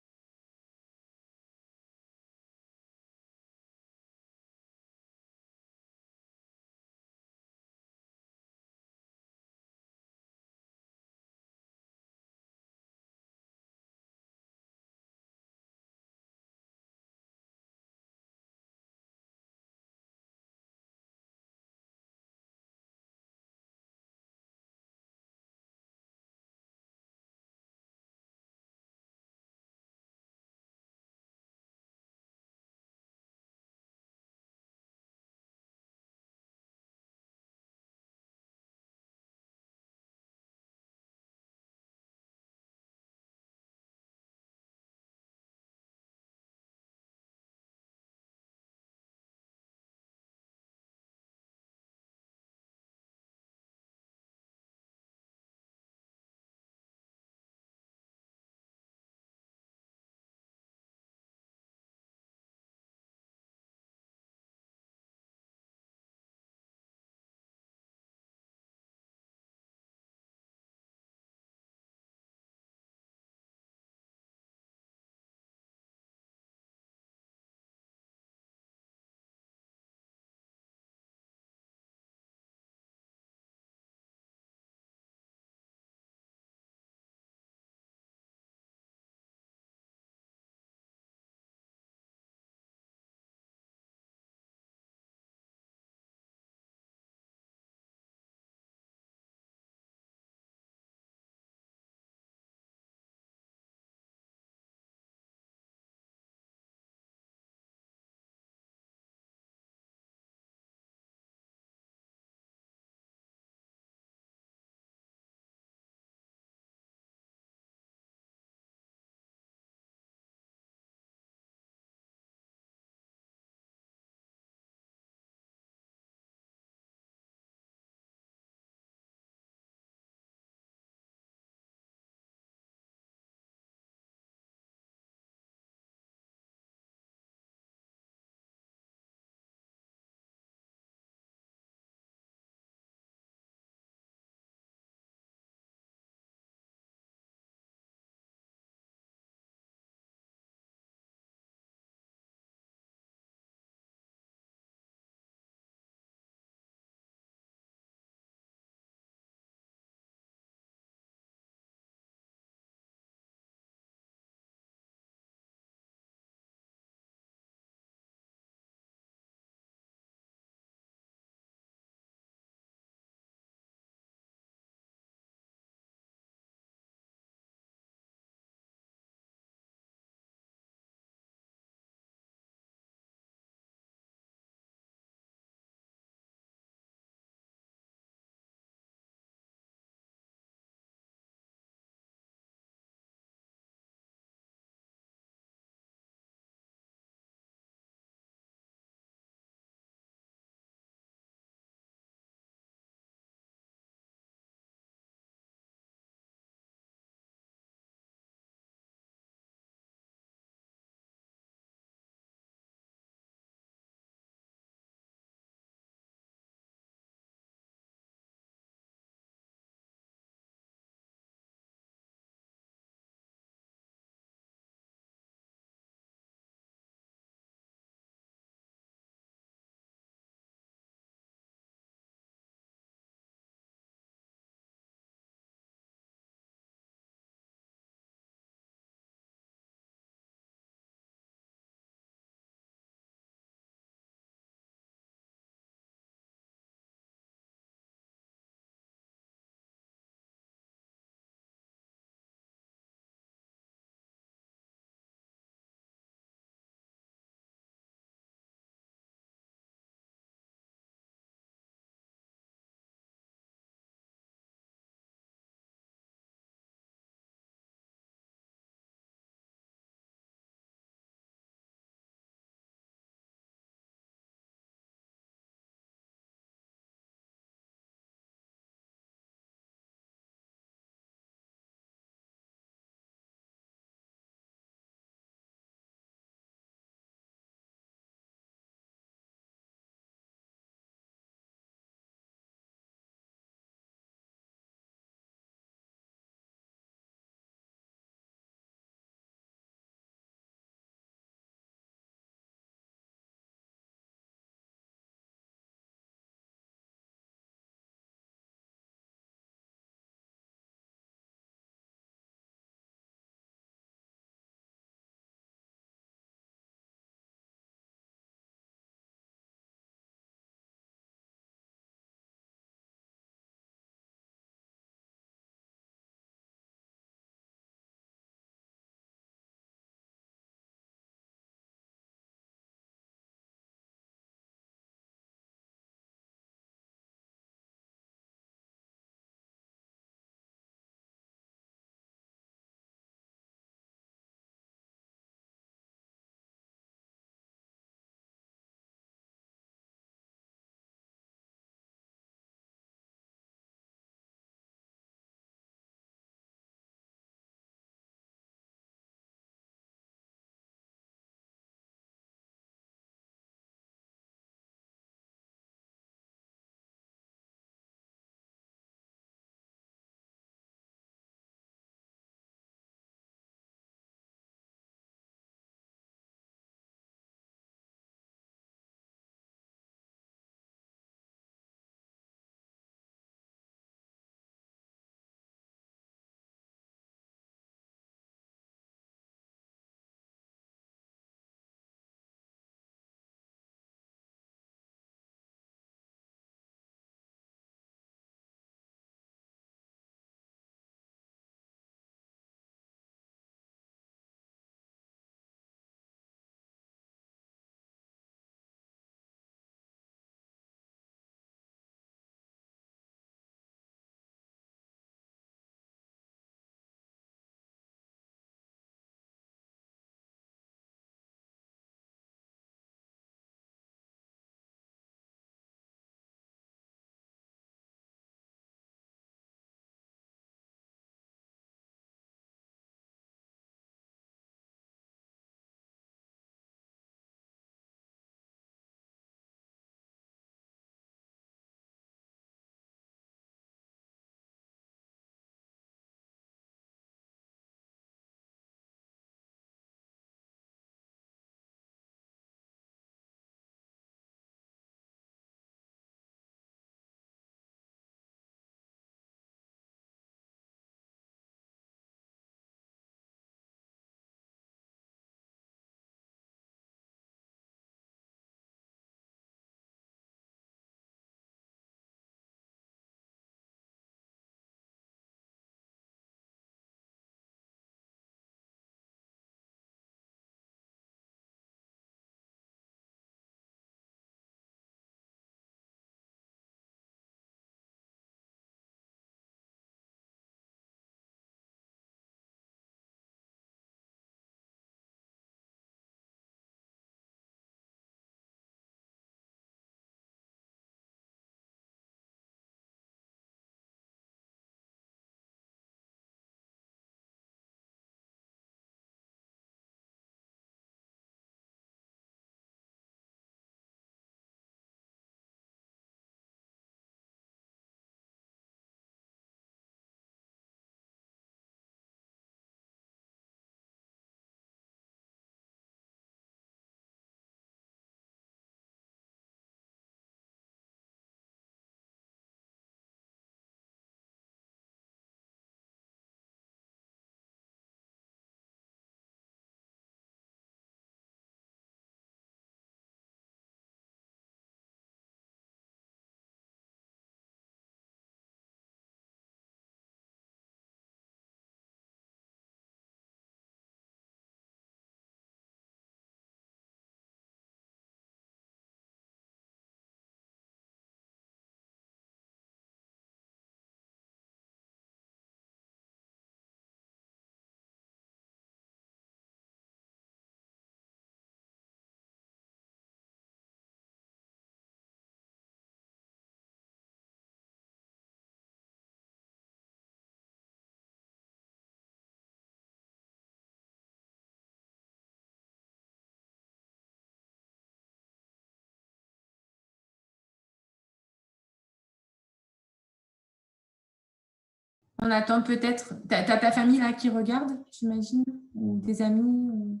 On attend peut-être... T'as ta famille là qui regarde, j'imagine, ou des amis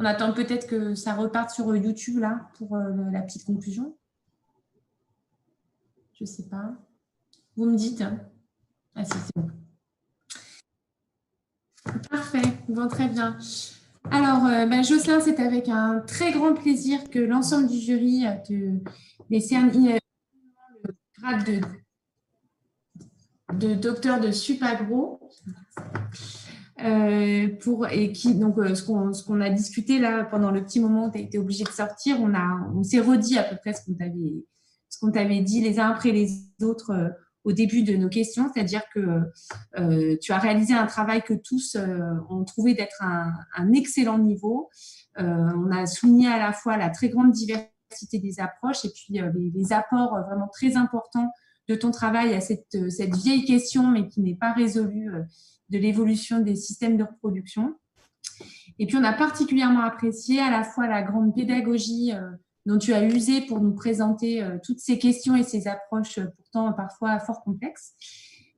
On attend peut-être que ça reparte sur YouTube là pour la petite conclusion. Je ne sais pas. Vous me dites. Ah si, c'est bon. Parfait. Bon, très bien. Alors, Josselin, c'est avec un très grand plaisir que l'ensemble du jury décerne le grade de docteur de Supagro. Ce qu'on a discuté là pendant le petit moment où tu as été obligé de sortir, on s'est redit à peu près ce qu'on t'avait dit les uns après les autres au début de nos questions, c'est-à-dire que tu as réalisé un travail que tous ont trouvé d'être un excellent niveau. On a souligné à la fois la très grande diversité des approches et puis les apports vraiment très importants de ton travail à cette vieille question, mais qui n'est pas résolue, de l'évolution des systèmes de reproduction. Et puis, on a particulièrement apprécié à la fois la grande pédagogie dont tu as usé pour nous présenter toutes ces questions et ces approches pourtant parfois fort complexes,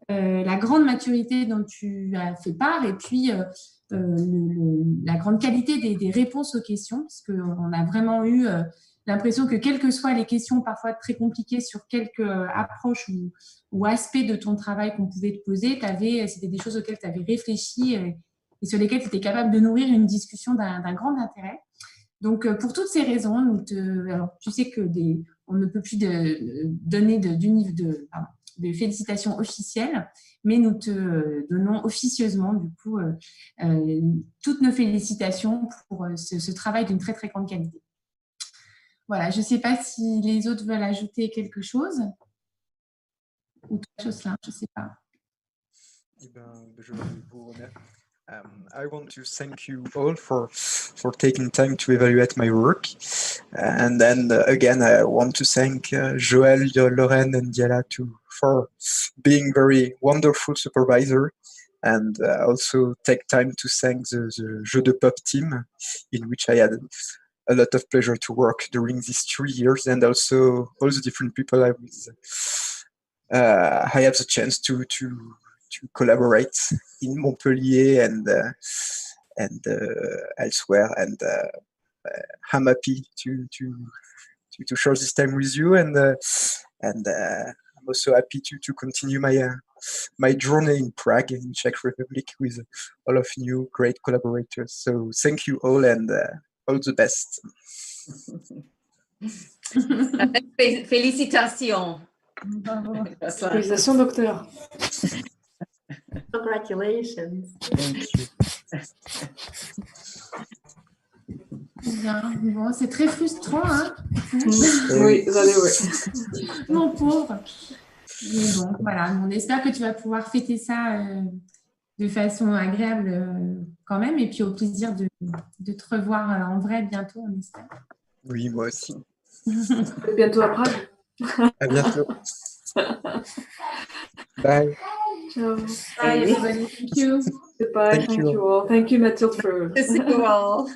la grande maturité dont tu as fait part et puis la grande qualité des réponses aux questions, parce qu'on a vraiment eu l'impression que quelles que soient les questions parfois très compliquées sur quelques approches ou aspects de ton travail qu'on pouvait te poser, c'était des choses auxquelles tu avais réfléchi et sur lesquelles tu étais capable de nourrir une discussion d'un grand intérêt. Donc, pour toutes ces raisons, alors, tu sais on ne peut plus donner de félicitations officielles, mais nous te donnons officieusement, du coup, toutes nos félicitations pour ce travail d'une très, très grande qualité. Voilà, je ne sais pas si les autres veulent ajouter quelque chose. Ou toi, Josselin, je ne sais pas. Je vous remercie. I want to thank you all for taking time to evaluate my work. And then again, I want to thank Joël, Lorraine, and Diala for being very wonderful supervisor. And also take time to thank the Jeux de Pop team, in which I had a lot of pleasure to work during these 3 years, and also all the different people I have the chance to collaborate in Montpellier and elsewhere, and I'm happy to share this time with you, and I'm also happy to continue my journey in Prague, in Czech Republic, with all of you great collaborators. So thank you all, and all the best. Félicitations. Bravo. Félicitations, docteur. Congratulations. Bien. Bon, c'est très frustrant, hein. Oui, allez, oui. Mon pauvre. Mais bon, voilà, on espère que tu vas pouvoir fêter ça de façon agréable quand même, et puis au plaisir de te revoir en vrai bientôt, on espère. Oui, moi aussi. Bientôt à Prague. À bientôt. Bye. Ciao. Bye, everybody. Thank you. Goodbye. Thank you all. Thank you, Mathilde, for... See you all.